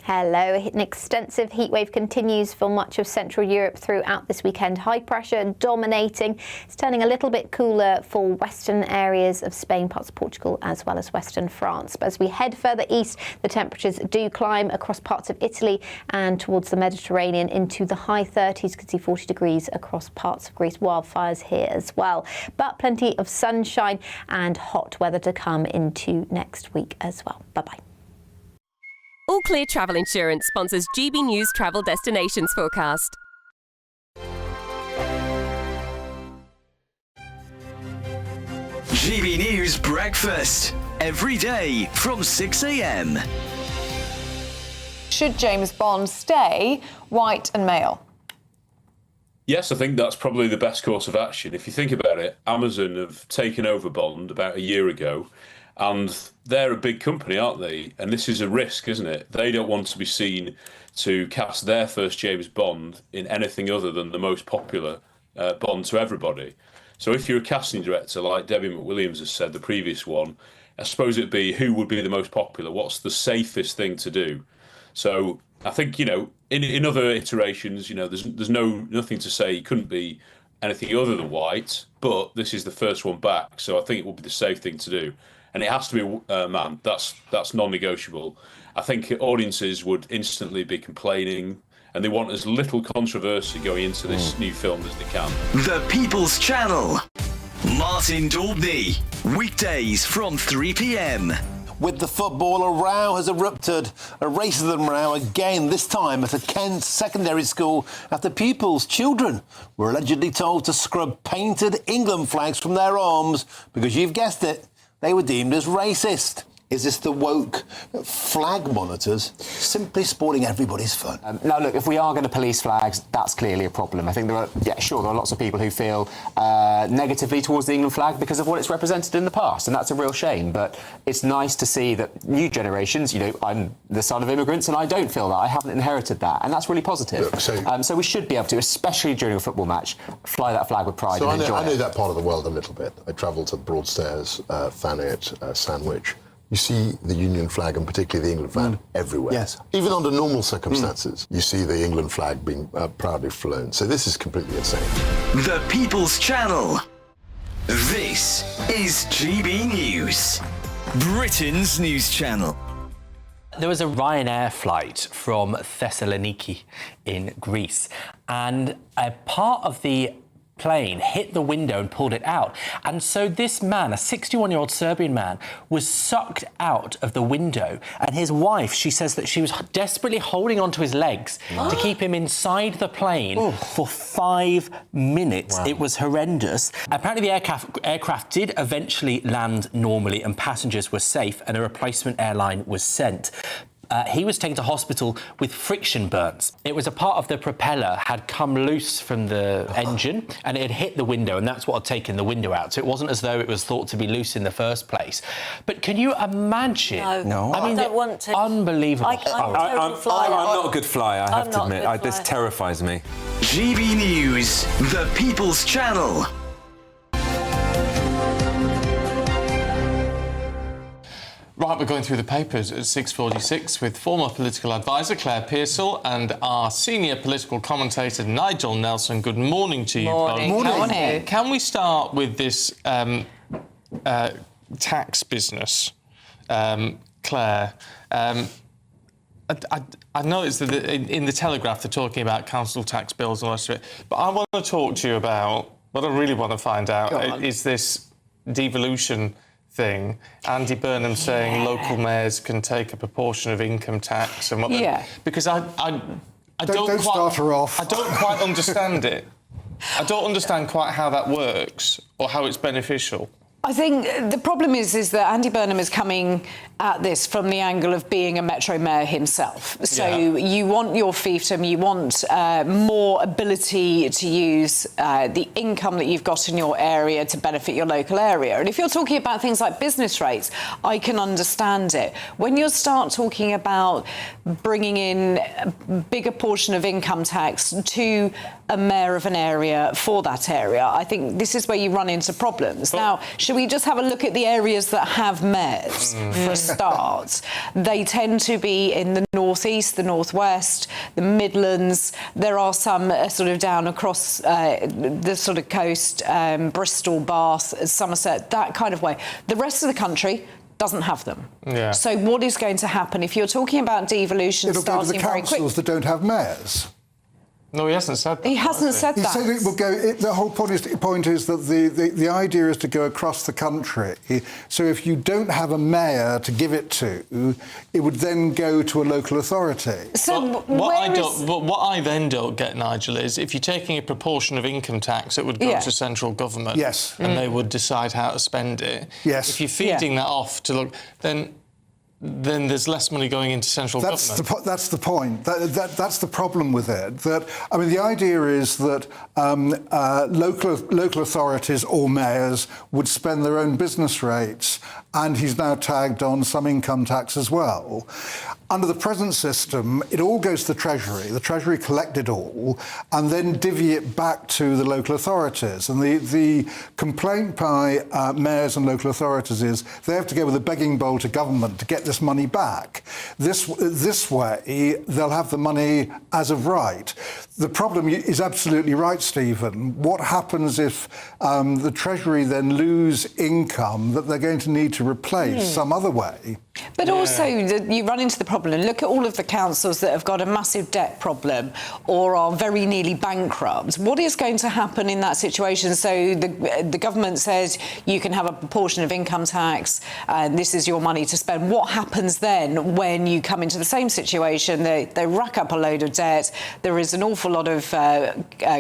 Hello. An extensive heatwave continues for much of Central Europe throughout this weekend. High pressure dominating. It's turning a little bit cooler for western areas of Spain, parts of Portugal, as well as western France. But as we head further east, the temperatures do climb across parts of Italy and towards the Mediterranean into the high 30s. You can see 40 degrees across parts of Greece. Wildfires here as well. But plenty of sunshine and hot weather to come into next week as well. Bye-bye. All Clear Travel Insurance sponsors GB News Travel Destinations Forecast. GB News Breakfast. Every day from 6 a.m. Should James Bond stay white and male? Yes, I think that's probably the best course of action. If you think about it, Amazon have taken over Bond about a year ago. And they're a big company, aren't they? And this is a risk, isn't it? They don't want to be seen to cast their first James Bond in anything other than the most popular Bond to everybody. So if you're a casting director, like Debbie McWilliams has said, the previous one, I suppose it'd be who would be the most popular? What's the safest thing to do? So I think, in other iterations, there's nothing to say he couldn't be anything other than white, but this is the first one back. So I think it would be the safe thing to do. And it has to be a man. That's non-negotiable. I think audiences would instantly be complaining, and they want as little controversy going into this new film as they can. The People's Channel. Martin Daubney. Weekdays from 3 p.m. With the football, a row has erupted. A racism row again, this time at a Kent secondary school after pupils' children were allegedly told to scrub painted England flags from their arms because, you've guessed it, they were deemed as racist. Is this the woke flag monitors simply spoiling everybody's fun? Now, look, if we are going to police flags, that's clearly a problem. I think there are lots of people who feel negatively towards the England flag because of what it's represented in the past, and that's a real shame. But it's nice to see that new generations, I'm the son of immigrants, and I don't feel that. I haven't inherited that, and that's really positive. Look, so we should be able to, especially during a football match, fly that flag with pride and enjoy it. I know that part of the world a little bit. I travelled to Broadstairs, Thanet, Sandwich. You see the Union flag, and particularly the England flag, everywhere. Yes. Even under normal circumstances, you see the England flag being proudly flown. So this is completely insane. The People's Channel. This is GB News, Britain's news channel. There was a Ryanair flight from Thessaloniki in Greece, and a part of the plane hit the window and pulled it out. And so this man, a 61-year-old Serbian man, was sucked out of the window. And his wife, she says that she was desperately holding onto his legs to keep him inside the plane for 5 minutes. Wow. It was horrendous. Apparently the aircraft did eventually land normally and passengers were safe and a replacement airline was sent. He was taken to hospital with friction burns. It was a part of the propeller had come loose from the engine and it had hit the window, and that's what had taken the window out. So it wasn't as though it was thought to be loose in the first place. But can you imagine? No. I mean, I don't want to. Unbelievable. I'm not a good flyer, I have to admit. This terrifies me. GB News, the People's Channel. Right, we're going through the papers at 6:46 with former political advisor Claire Pearsall and our senior political commentator Nigel Nelson. Good morning to you both. Morning. Can we start with this tax business, Claire? I noticed that in the Telegraph they're talking about council tax bills and all the rest of it, but I want to talk to you about what I really want to find out is this devolution thing. Andy Burnham saying local mayors can take a proportion of income tax and what because I don't quite start her off. I don't quite understand it. I don't understand quite how that works or how it's beneficial. I think the problem is that Andy Burnham is coming at this from the angle of being a Metro Mayor himself. So you want your fiefdom, you want more ability to use the income that you've got in your area to benefit your local area. And if you're talking about things like business rates, I can understand it. When you start talking about bringing in a bigger portion of income tax to a mayor of an area for that area, I think this is where you run into problems. Now, should we just have a look at the areas that have mayors for a start? They tend to be in the northeast, the northwest, the Midlands. There are some sort of down across the sort of coast, Bristol, Bath, Somerset, that kind of way. The rest of the country doesn't have them. Yeah. So what is going to happen if you're talking about devolution It'll go to the very quick? councils that don't have mayors. No, he hasn't said that. He hasn't said that. He said it will go. The whole point is that the idea is to go across the country. So if you don't have a mayor to give it to, it would then go to a local authority. So what I then don't get, Nigel, is if you're taking a proportion of income tax, it would go to central government. Yes. And they would decide how to spend it. Yes. If you're feeding that off to look, then there's less money going into central government. That's the point. That's the problem with it. That I mean, the idea is that local authorities or mayors would spend their own business rates, and he's now tagged on some income tax as well. Under the present system, it all goes to the Treasury. The Treasury collect it all and then divvy it back to the local authorities. And the complaint by mayors and local authorities is they have to go with a begging bowl to government to get this money back. This way, they'll have the money as of right. The problem is absolutely right, Stephen. What happens if the Treasury then lose income that they're going to need to replace some other way? But also, you run into the problem, and look at all of the councils that have got a massive debt problem or are very nearly bankrupt. What is going to happen in that situation? So the government says you can have a proportion of income tax, and this is your money to spend. What happens then when you come into the same situation? They rack up a load of debt. There is an awful lot of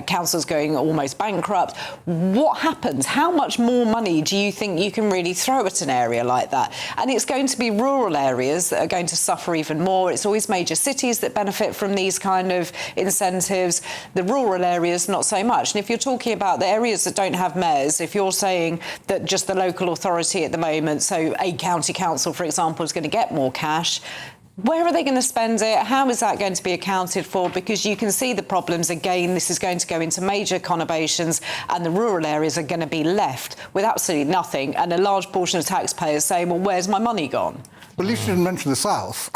councils going almost bankrupt. What happens? How much more money do you think you can really throw at an area like that? And it's going to be rural areas that are going to suffer even more. It's always major cities that benefit from these kind of incentives. The rural areas, not so much. And if you're talking about the areas that don't have mayors, if you're saying that just the local authority at the moment, so a county council, for example, is going to get more cash, where are they going to spend it? How is that going to be accounted for? Because you can see the problems. Again, this is going to go into major conurbations, and the rural areas are going to be left with absolutely nothing, and a large portion of taxpayers saying, well, where's my money gone? Well, at least you didn't mention the South.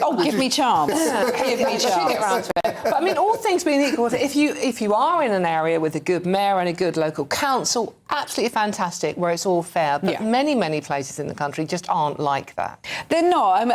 Oh, give me chance. Give me chance. Get round to it. But I mean, all things being equal, if you are in an area with a good mayor and a good local council, absolutely fantastic, where it's all fair. But many places in the country just aren't like that. They're not.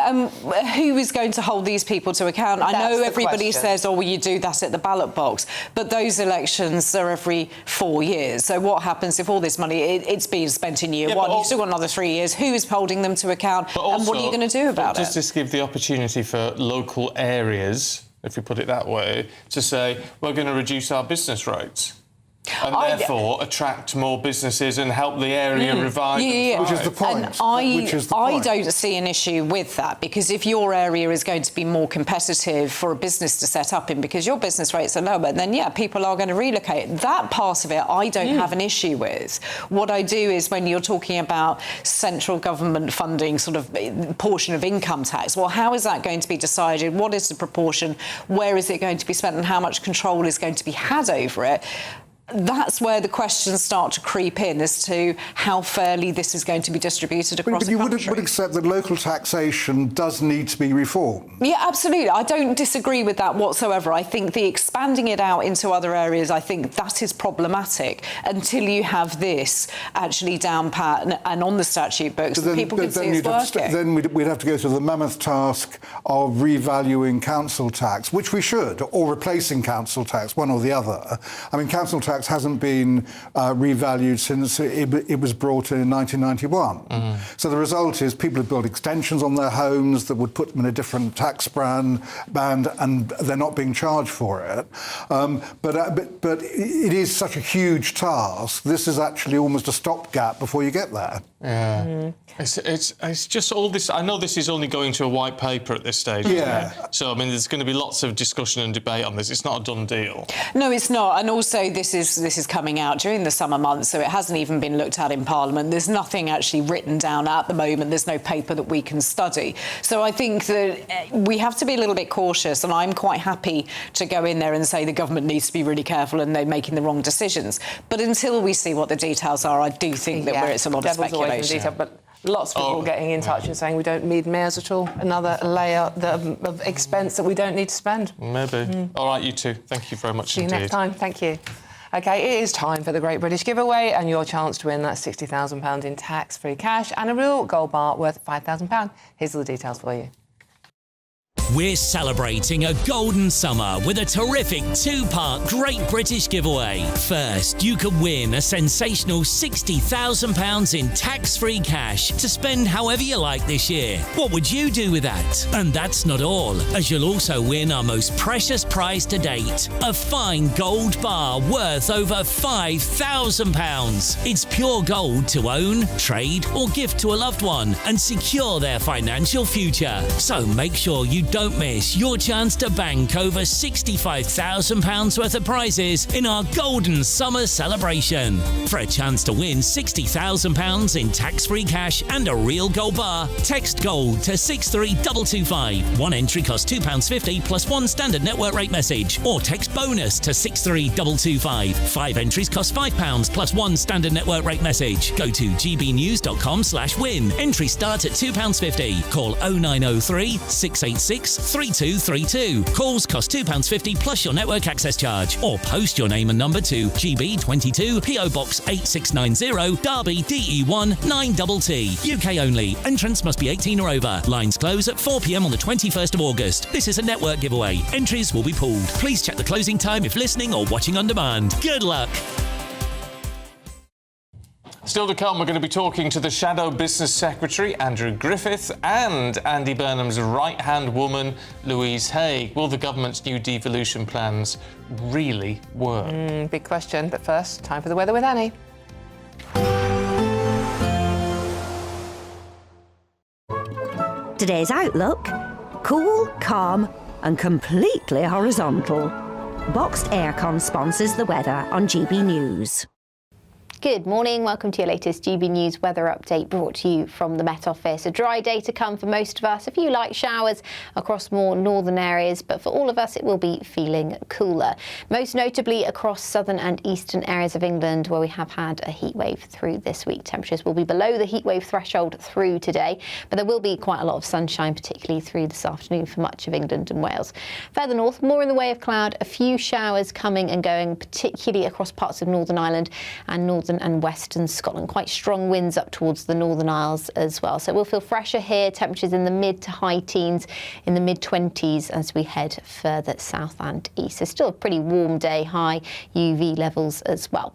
Who is going to hold these people to account? I know everybody says, oh, well, you do that at the ballot box, but those elections are every 4 years. So what happens if all this money, it's being spent in year one, you've still got another 3 years, who is holding them to account, and what are you going to do about it? Just to give the opportunity for local areas, if we put it that way, to say, we're going to reduce our business rates. And therefore attract more businesses and help the area revive. Which is the point. And I don't see an issue with that, because if your area is going to be more competitive for a business to set up in because your business rates are lower, then people are going to relocate. That part of it I don't have an issue with. What I do is when you're talking about central government funding, sort of portion of income tax, well, how is that going to be decided? What is the proportion? Where is it going to be spent, and how much control is going to be had over it? That's where the questions start to creep in as to how fairly this is going to be distributed across the country. But you would accept that local taxation does need to be reformed? Yeah, absolutely. I don't disagree with that whatsoever. I think the expanding it out into other areas, I think that is problematic until you have this actually down pat and on the statute books, so people can see it's working. Then we'd have to go through the mammoth task of revaluing council tax, which we should, or replacing council tax, one or the other. I mean, council tax hasn't been revalued since it was brought in 1991. So the result is people have built extensions on their homes that would put them in a different tax band, and they're not being charged for it. But it is such a huge task. This is actually almost a stopgap before you get there. Yeah. It's just all this. I know this is only going to a white paper at this stage. So I mean, there's going to be lots of discussion and debate on this. It's not a done deal. No, it's not. And also, this is coming out during the summer months, so it hasn't even been looked at in Parliament. There's nothing actually written down at the moment. There's no paper that we can study. So I think that we have to be a little bit cautious, and I'm quite happy to go in there and say the government needs to be really careful and they're making the wrong decisions. But until we see what the details are, I do think that it's a lot of speculation. But lots of people getting in touch and saying we don't need mayors at all. Another layer of expense that we don't need to spend. Maybe. All right, you two. Thank you very much indeed. See you next time. Thank you. OK, it is time for the Great British Giveaway and your chance to win that £60,000 in tax-free cash and a real gold bar worth £5,000. Here's all the details for you. We're celebrating a golden summer with a terrific two-part Great British Giveaway. First, you could win a sensational £60,000 in tax-free cash to spend however you like this year. What would you do with that? And that's not all, as you'll also win our most precious prize to date, a fine gold bar worth over £5,000. It's pure gold to own, trade or gift to a loved one and secure their financial future. So make sure you don't miss your chance to bank over £65,000 worth of prizes in our golden summer celebration. For a chance to win £60,000 in tax-free cash and a real gold bar, text GOLD to 63225. One entry costs £2.50 plus one standard network rate message, or text BONUS to 63225. 5 entries cost £5 plus one standard network rate message. Go to gbnews.com/win. Entries start at £2.50. Call 0903 686 086 3232. Calls cost £2.50 plus your network access charge. Or post your name and number to GB22 PO Box 8690 Derby DE1 9TT. UK only. Entrance must be 18 or over. Lines close at 4 p.m. on the 21st of August. This is a network giveaway. Entries will be pulled. Please check the closing time if listening or watching on demand. Good luck. Still to come, we're going to be talking to the Shadow Business Secretary, Andrew Griffith, and Andy Burnham's right-hand woman, Louise Haigh. Will the government's new devolution plans really work? Big question, but first, time for the weather with Annie. Today's outlook: cool, calm and completely horizontal. Boxed Aircon sponsors the weather on GB News. Good morning, welcome to your latest GB News weather update brought to you from the Met Office. A dry day to come for most of us, a few light showers across more northern areas, but for all of us it will be feeling cooler. Most notably across southern and eastern areas of England where we have had a heat wave through this week. Temperatures will be below the heat wave threshold through today, but there will be quite a lot of sunshine, particularly through this afternoon for much of England and Wales. Further north, more in the way of cloud, a few showers coming and going, particularly across parts of Northern Ireland and northern and western Scotland. Quite strong winds up towards the Northern Isles as well. So we'll feel fresher here, temperatures in the mid to high teens, in the mid-20s as we head further south and east. So still a pretty warm day, high UV levels as well.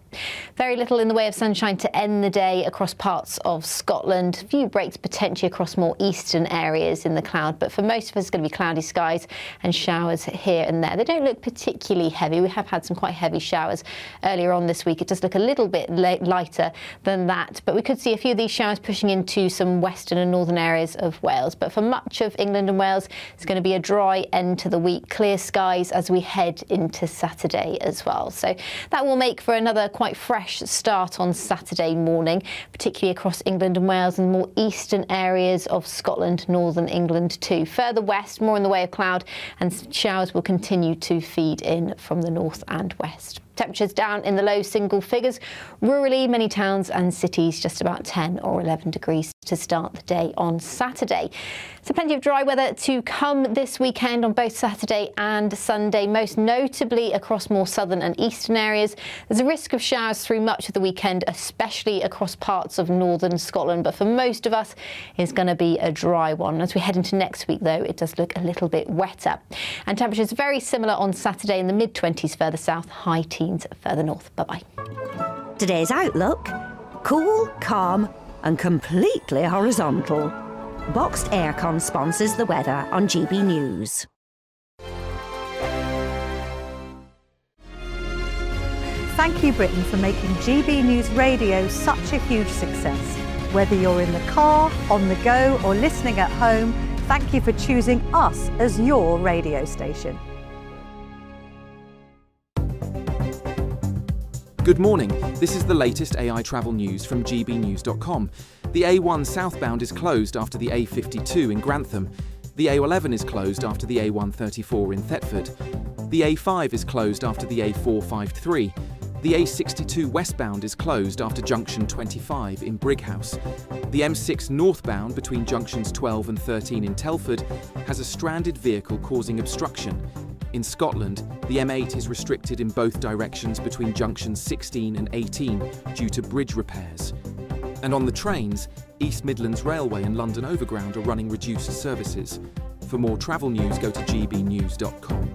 Very little in the way of sunshine to end the day across parts of Scotland. A few breaks potentially across more eastern areas in the cloud, but for most of us it's going to be cloudy skies and showers here and there. They don't look particularly heavy. We have had some quite heavy showers earlier on this week. It does look a little bit lighter than that, but we could see a few of these showers pushing into some western and northern areas of Wales. But for much of England and Wales, it's going to be a dry end to the week, clear skies as we head into Saturday as well. So that will make for another quite fresh start on Saturday morning, particularly across England and Wales and more eastern areas of Scotland, northern England too. Further west, more in the way of cloud, and showers will continue to feed in from the north and west. Temperatures down in the low single figures. Rurally, many towns and cities just about 10 or 11 degrees to start the day on Saturday. So plenty of dry weather to come this weekend on both Saturday and Sunday, most notably across more southern and eastern areas. There's a risk of showers through much of the weekend, especially across parts of northern Scotland, but for most of us it's going to be a dry one. As we head into next week though, it does look a little bit wetter. And temperatures very similar on Saturday in the mid-20s further south, high teens further north. Bye-bye. Today's outlook: cool, calm and completely horizontal. Boxed Aircon sponsors the weather on GB News. Thank you, Britain, for making GB News Radio such a huge success. Whether you're in the car, on the go or listening at home, thank you for choosing us as your radio station. Good morning. This is the latest AI travel news from gbnews.com. The A1 southbound is closed after the A52 in Grantham. The A11 is closed after the A134 in Thetford. The A5 is closed after the A453. The A62 westbound is closed after junction 25 in Brighouse. The M6 northbound between junctions 12 and 13 in Telford has a stranded vehicle causing obstruction. In Scotland, the M8 is restricted in both directions between junctions 16 and 18 due to bridge repairs. And on the trains, East Midlands Railway and London Overground are running reduced services. For more travel news, go to gbnews.com.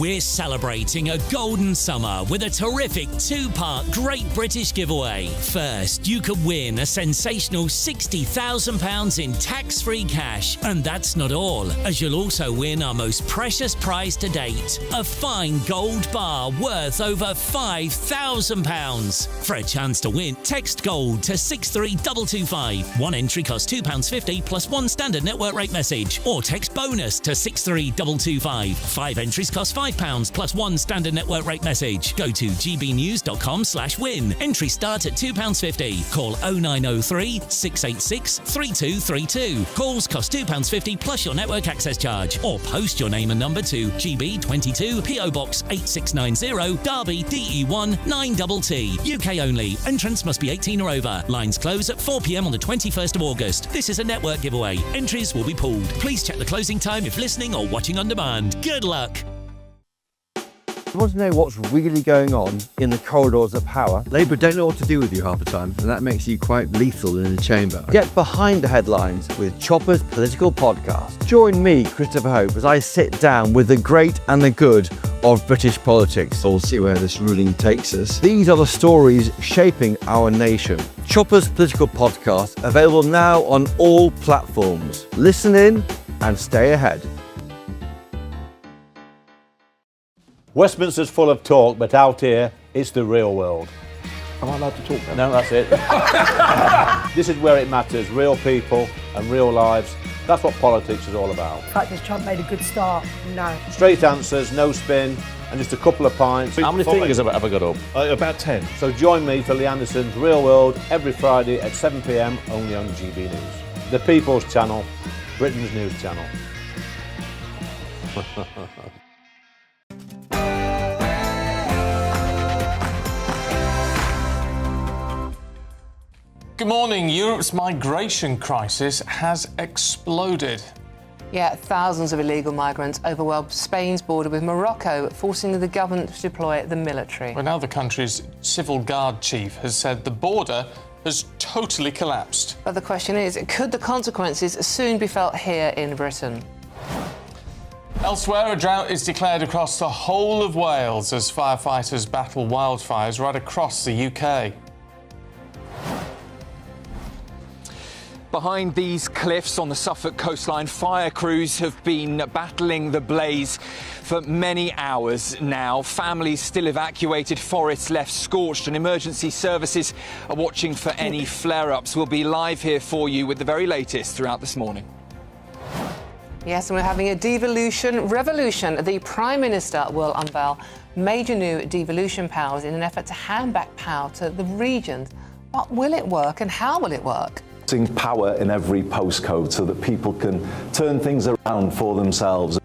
We're celebrating a golden summer with a terrific two-part Great British giveaway. First, you could win a sensational £60,000 in tax-free cash. And that's not all, as you'll also win our most precious prize to date, a fine gold bar worth over £5,000. For a chance to win, text GOLD to 63225. One entry costs £2.50 plus one standard network rate message. Or text BONUS to 63225. 5 entries cost £5 £5 plus one standard network rate message. Go to gbnews.com/win. Entries start at £2.50. Call 0903 686 3232. Calls cost £2.50 plus your network access charge. Or post your name and number to GB22 PO Box 8690 Derby DE1 9TT. UK only. Entrance must be 18 or over. Lines close at 4 p.m. on the 21st of August. This is a network giveaway. Entries will be pooled. Please check the closing time if listening or watching on demand. Good luck. You want to know what's really going on in the corridors of power? Labour don't know what to do with you half the time, and that makes you quite lethal in the chamber. Get behind the headlines with Chopper's Political Podcast. Join me, Christopher Hope, as I sit down with the great and the good of British politics. We'll see where this ruling takes us. These are the stories shaping our nation. Chopper's Political Podcast, available now on all platforms. Listen in and stay ahead. Westminster's full of talk, but out here, it's the real world. Am I allowed to talk then? No, that's it. This is where it matters, real people and real lives. That's what politics is all about. The fact is Trump made a good start, no. Straight answers, no spin, and just a couple of pints. How many fingers have I got up? About 10. So join me for Lee Anderson's Real World every Friday at 7 p.m, only on GB News. The People's Channel, Britain's news channel. Good morning. Europe's migration crisis has exploded. Yeah, thousands of illegal migrants overwhelmed Spain's border with Morocco, forcing the government to deploy the military. Well, now the country's civil guard chief has said the border has totally collapsed. But the question is, could the consequences soon be felt here in Britain? Elsewhere, a drought is declared across the whole of Wales as firefighters battle wildfires right across the UK. Behind these cliffs on the Suffolk coastline, fire crews have been battling the blaze for many hours now. Families still evacuated, forests left scorched, and emergency services are watching for any flare-ups. We'll be live here for you with the very latest throughout this morning. Yes, and we're having a devolution revolution. The Prime Minister will unveil major new devolution powers in an effort to hand back power to the regions. But will it work, and how will it work? Power in every postcode so that people can turn things around for themselves.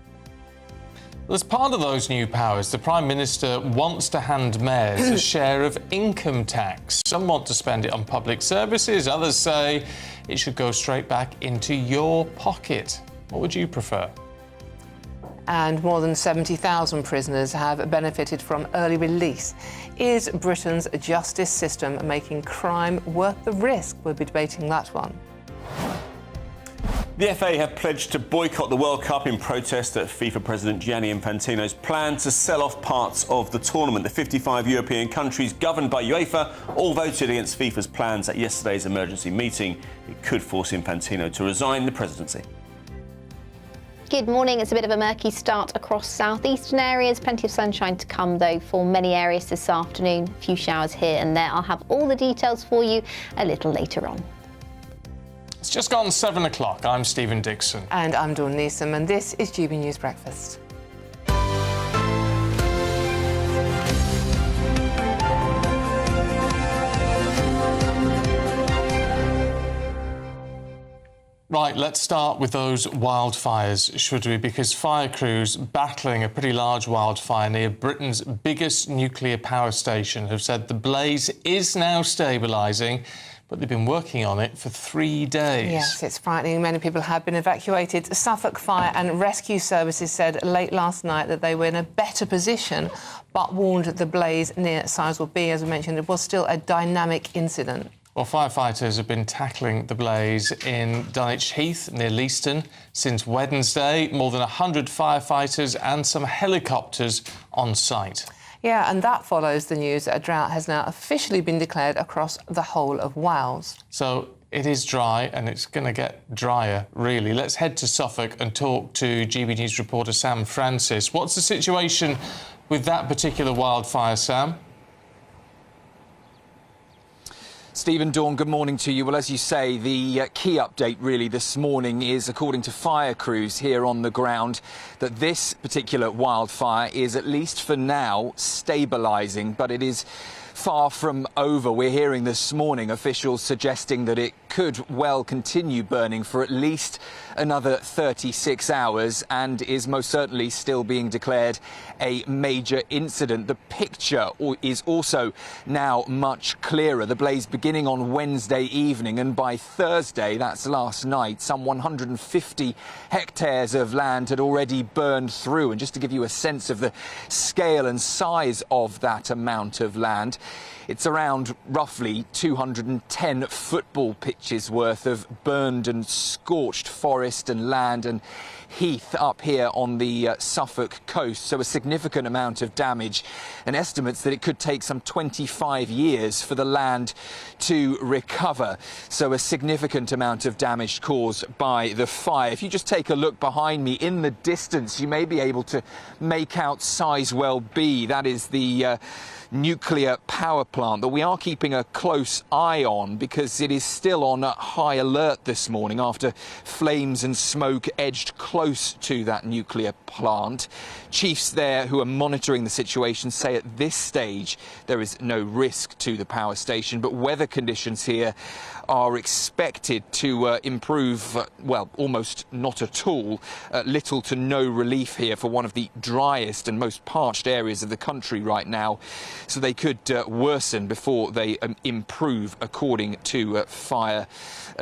As part of those new powers, the Prime Minister wants to hand mayors a share of income tax. Some want to spend it on public services, others say it should go straight back into your pocket. What would you prefer? And more than 70,000 prisoners have benefited from early release. Is Britain's justice system making crime worth the risk? We'll be debating that one. The FA have pledged to boycott the World Cup in protest at FIFA President Gianni Infantino's plan to sell off parts of the tournament. The 55 European countries governed by UEFA all voted against FIFA's plans at yesterday's emergency meeting. It could force Infantino to resign the presidency. Good morning. It's a bit of a murky start across southeastern areas. Plenty of sunshine to come, though, for many areas this afternoon. A few showers here and there. I'll have all the details for you a little later on. It's just gone 7 o'clock. I'm Stephen Dixon. And I'm Dawn Neeson, and this is GB News Breakfast. Right, let's start with those wildfires, should we? Because fire crews battling a pretty large wildfire near Britain's biggest nuclear power station have said the blaze is now stabilising, but they've been working on it for 3 days. Yes, it's frightening. Many people have been evacuated. Suffolk Fire and Rescue Services said late last night that they were in a better position, but warned the blaze near Sizewell B, as we mentioned, it was still a dynamic incident. Well, firefighters have been tackling the blaze in Dunwich Heath near Leiston since Wednesday. More than 100 firefighters and some helicopters on site. Yeah, and that follows the news that a drought has now officially been declared across the whole of Wales. So it is dry, and it's going to get drier, really. Let's head to Suffolk and talk to GB News reporter Sam Francis. What's the situation with that particular wildfire, Sam? Stephen, Dawn, good morning to you. Well, as you say, the key update really this morning is, according to fire crews here on the ground, that this particular wildfire is, at least for now, stabilising, but it is far from over. We're hearing this morning officials suggesting that it could well continue burning for at least another 36 hours and is most certainly still being declared a major incident. The picture is also now much clearer. The blaze beginning on Wednesday evening, and by Thursday, that's last night, some 150 hectares of land had already burned through. And just to give you a sense of the scale and size of that amount of land, it's around roughly 210 football pitches worth of burned and scorched forest and land and heath up here on the Suffolk coast. So a significant amount of damage, and estimates that it could take some 25 years for the land to recover. So a significant amount of damage caused by the fire. If you just take a look behind me in the distance, you may be able to make out Sizewell B. That is the nuclear power plant that we are keeping a close eye on, because it is still on high alert this morning after flames and smoke edged close to that nuclear plant. Chiefs there who are monitoring the situation say at this stage there is no risk to the power station, but weather conditions here are expected to improve, well, almost not at all. Little to no relief here for one of the driest and most parched areas of the country right now. So they could worsen before they improve, according to fire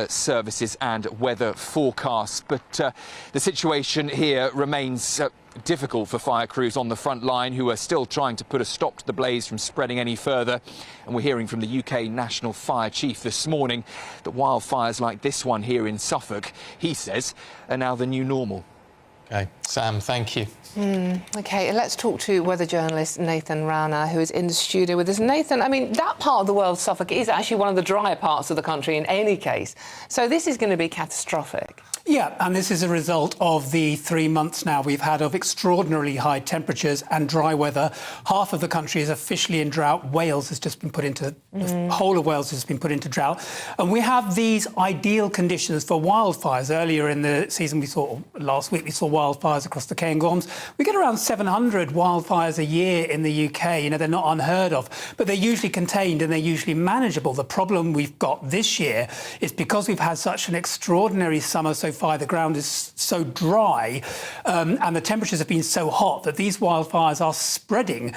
services and weather forecasts. But the situation here remains difficult for fire crews on the front line, who are still trying to put a stop to the blaze from spreading any further. And we're hearing from the UK National Fire Chief this morning that wildfires like this one here in Suffolk, he says, are now the new normal. OK, Sam, thank you. OK, let's talk to weather journalist Nathan Rana, who is in the studio with us. Nathan, I mean, that part of the world, Suffolk, is actually one of the drier parts of the country in any case. So this is going to be catastrophic. Yeah, and this is a result of the 3 months now we've had of extraordinarily high temperatures and dry weather. Half of the country is officially in drought. Wales has just been put into, the whole of Wales has been put into drought. And we have these ideal conditions for wildfires. Earlier in the season, last week, we saw wildfires across the Cairngorms. We get around 700 wildfires a year in the UK. You know, they're not unheard of, but they're usually contained and they're usually manageable. The problem we've got this year is because we've had such an extraordinary summer so far, the ground is so dry and the temperatures have been so hot that these wildfires are spreading.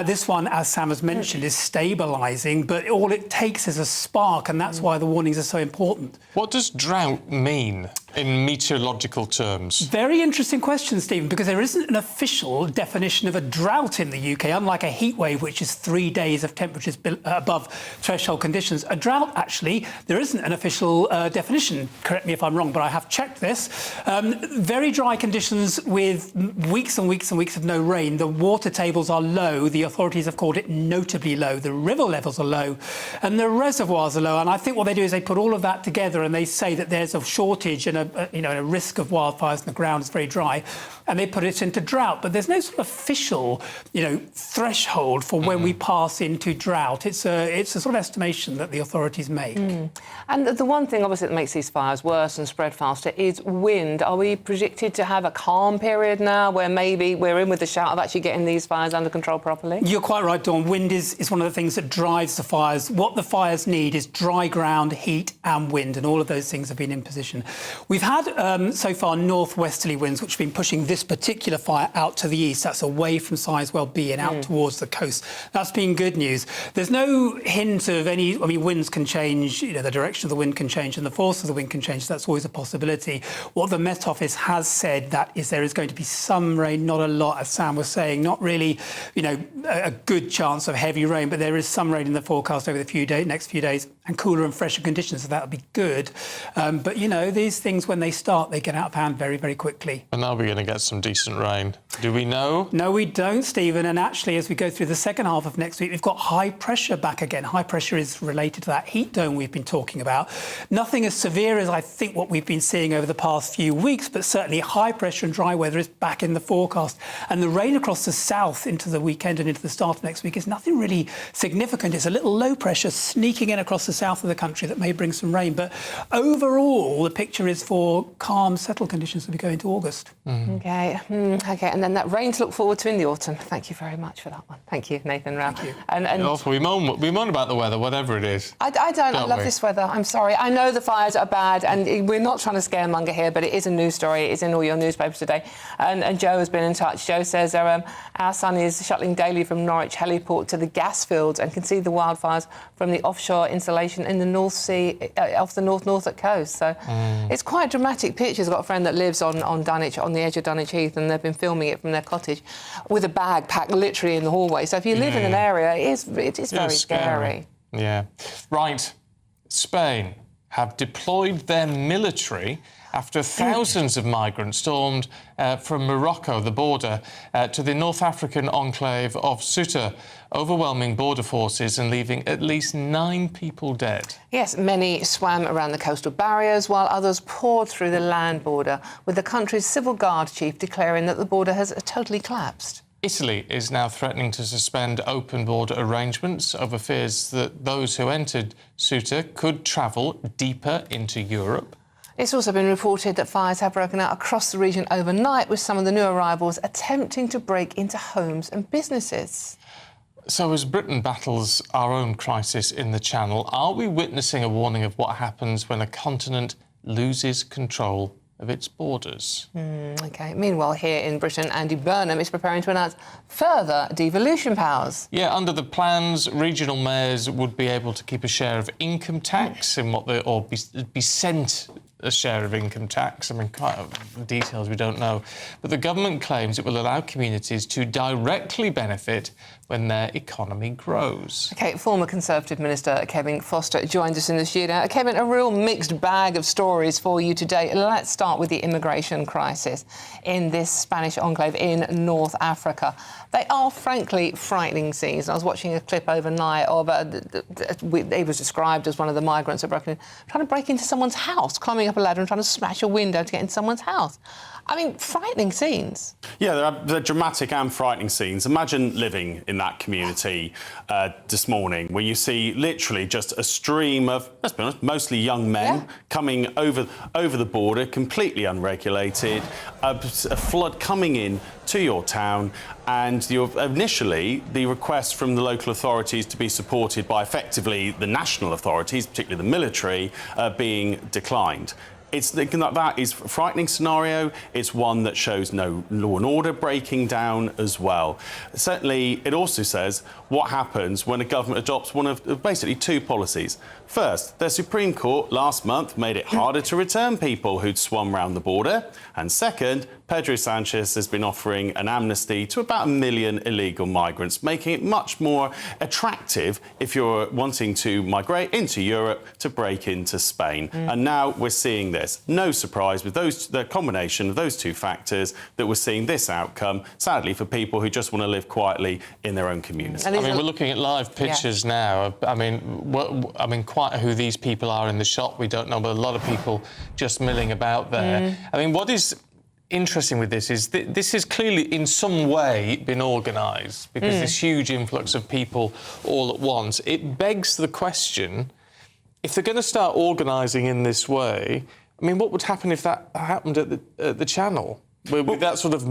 This one, as Sam has mentioned, is stabilising, but all it takes is a spark, and that's why the warnings are so important. What does drought mean in meteorological terms? Very interesting question, Stephen, because there isn't an official definition of a drought in the UK, unlike a heat wave, which is 3 days of temperatures above threshold conditions. A drought, actually, there isn't an official definition. Correct me if I'm wrong, but I have checked this. Very dry conditions with weeks and weeks and weeks of no rain. The water tables are low. The authorities have called it notably low. The river levels are low and the reservoirs are low. And I think what they do is they put all of that together and they say that there's a shortage and a risk of wildfires and the ground is very dry, and they put it into drought. But there's no sort of official, threshold for when we pass into drought. It's a sort of estimation that the authorities make. And the one thing, obviously, that makes these fires worse and spread faster is wind. Are we predicted to have a calm period now where maybe we're in with the shout of actually getting these fires under control properly? You're quite right, Dawn. Wind is one of the things that drives the fires. What the fires need is dry ground, heat and wind, and all of those things have been in position. We've had, so far, northwesterly winds, which have been pushing this particular fire out to the east. That's away from Sizewell B and out towards the coast. That's been good news. There's no hint of any... I mean, winds can change, the direction of the wind can change and the force of the wind can change. That's always a possibility. What the Met Office has said that is there is going to be some rain, not a lot, as Sam was saying, not really, a good chance of heavy rain, but there is some rain in the forecast over the next few days, and cooler and fresher conditions, so that would be good. But, these things, when they start, they get out of hand very, very quickly. And now we're going to get some decent rain. Do we know? No, we don't, Stephen. And actually, as we go through the second half of next week, we've got high pressure back again. High pressure is related to that heat dome we've been talking about. Nothing as severe as I think what we've been seeing over the past few weeks, but certainly high pressure and dry weather is back in the forecast. And the rain across the south into the weekend and into the start of next week is nothing really significant. It's a little low pressure sneaking in across the south of the country that may bring some rain. But overall, the picture is for calm, settled conditions as we go into August. OK, and then that rain to look forward to in the autumn. Thank you very much for that one. Thank you, Nathan Rao. Thank you. And Also, we moan about the weather, whatever it is. I don't. I love we? this weather. I'm sorry. I know the fires are bad, and we're not trying to scaremonger here, but it is a news story. It's in all your newspapers today. And Joe has been in touch. Joe says our son is shuttling daily from Norwich heliport to the gas fields and can see the wildfires from the offshore installation in the North Sea, off the Norfolk coast. So it's quite dramatic pictures. I've got a friend that lives on Dunwich, on the edge of Dunwich Heath, and they've been filming it from their cottage with a bag packed literally in the hallway. So if you live in an area, it is very scary. Yeah. Right. Spain have deployed their military after thousands of migrants stormed from Morocco, the border, to the North African enclave of Ceuta, overwhelming border forces and leaving at least 9 people dead. Yes, many swam around the coastal barriers while others poured through the land border, with the country's civil guard chief declaring that the border has totally collapsed. Italy is now threatening to suspend open border arrangements over fears that those who entered Ceuta could travel deeper into Europe. It's also been reported that fires have broken out across the region overnight, with some of the new arrivals attempting to break into homes and businesses. So as Britain battles our own crisis in the Channel, are we witnessing a warning of what happens when a continent loses control of its borders? OK. Meanwhile, here in Britain, Andy Burnham is preparing to announce further devolution powers. Yeah, under the plans, regional mayors would be able to keep a share of income tax in what they, or be sent a share of income tax. I mean, quite details we don't know. But the government claims it will allow communities to directly benefit when their economy grows. OK, former Conservative Minister Kevin Foster joins us in the studio. Kevin, a real mixed bag of stories for you today. Let's start with the immigration crisis in this Spanish enclave in North Africa. They are, frankly, frightening scenes. I was watching a clip overnight of he was described as one of the migrants who trying to break into someone's house, climbing up a ladder and trying to smash a window to get into someone's house. I mean, frightening scenes. Yeah, they're dramatic and frightening scenes. Imagine living in that community this morning, where you see literally just a stream of, let's be honest, mostly young men coming over the border, completely unregulated, a flood coming in to your town, and initially the request from the local authorities to be supported by effectively the national authorities, particularly the military, being declined. That is a frightening scenario. It's one that shows no law and order breaking down as well. Certainly, it also says what happens when a government adopts one of basically 2 policies. First, the Supreme Court last month made it harder to return people who'd swum round the border. And second, Pedro Sanchez has been offering an amnesty to about 1 million illegal migrants, making it much more attractive if you're wanting to migrate into Europe to break into Spain. And now we're seeing this. No surprise with the combination of those 2 factors that we're seeing this outcome, sadly, for people who just want to live quietly in their own community. I mean, we're looking at live pictures now. I mean, quite who these people are in the shop, we don't know, but a lot of people just milling about there. I mean, what is interesting with this is this has clearly in some way been organised, because this huge influx of people all at once, it begs the question, if they're going to start organising in this way, I mean, what would happen if that happened at the Channel? With that sort of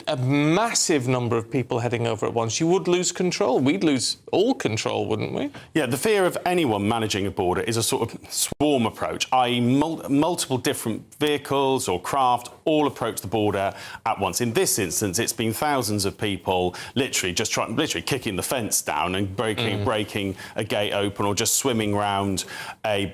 a massive number of people heading over at once, you would lose control. We'd lose all control, wouldn't we? Yeah, the fear of anyone managing a border is a sort of swarm approach, i.e. multiple different vehicles or craft all approach the border at once. In this instance, it's been thousands of people literally kicking the fence down and breaking a gate open, or just swimming round a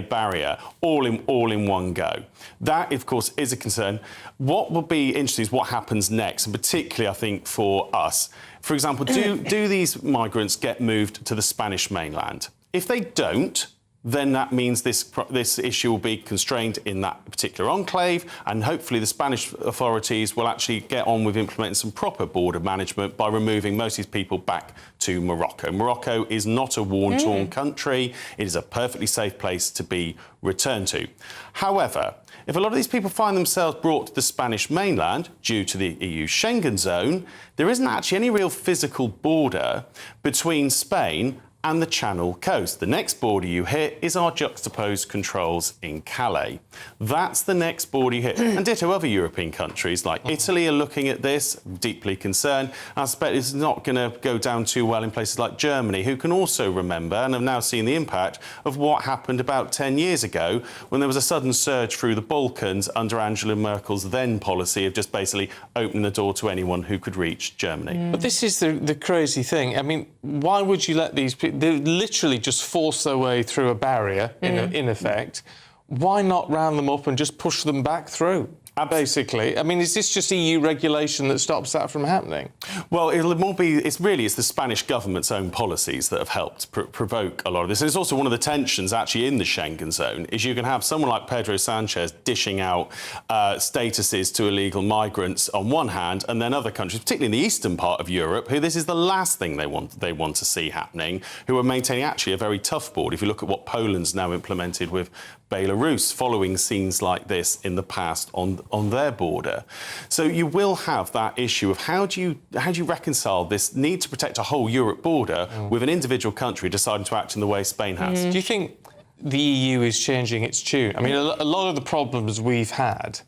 barrier, all in one go. That, of course, is a concern. What will be interesting is what happens next, and particularly, I think, for us. For example, do these migrants get moved to the Spanish mainland? If they don't, then that means this issue will be constrained in that particular enclave, and hopefully the Spanish authorities will actually get on with implementing some proper border management by removing most of these people back to Morocco. Morocco is not a war-torn country. It is a perfectly safe place to be returned to. However, if a lot of these people find themselves brought to the Spanish mainland due to the EU Schengen zone, there isn't actually any real physical border between Spain and the Channel coast. The next border you hit is our juxtaposed controls in Calais. That's the next border you hit. And ditto other European countries like Italy are looking at this, deeply concerned. I suspect it's not going to go down too well in places like Germany, who can also remember and have now seen the impact of what happened about 10 years ago when there was a sudden surge through the Balkans under Angela Merkel's then policy of just basically opening the door to anyone who could reach Germany. But this is the crazy thing. I mean, why would you let these people... They literally just force their way through a barrier, in effect. Why not round them up and just push them back through? Basically, I mean, is this just EU regulation that stops that from happening? Well, it'll more be. It's the Spanish government's own policies that have helped provoke a lot of this. And it's also one of the tensions actually in the Schengen zone is you can have someone like Pedro Sanchez dishing out statuses to illegal migrants on one hand, and then other countries, particularly in the eastern part of Europe, who this is the last thing they want to see happening, who are maintaining actually a very tough border. If you look at what Poland's now implemented with Belarus, following scenes like this in the past on their border. So you will have that issue of how do you reconcile this need to protect a whole Europe border with an individual country deciding to act in the way Spain has. Do you think the EU is changing its tune? I mean, a lot of the problems we've had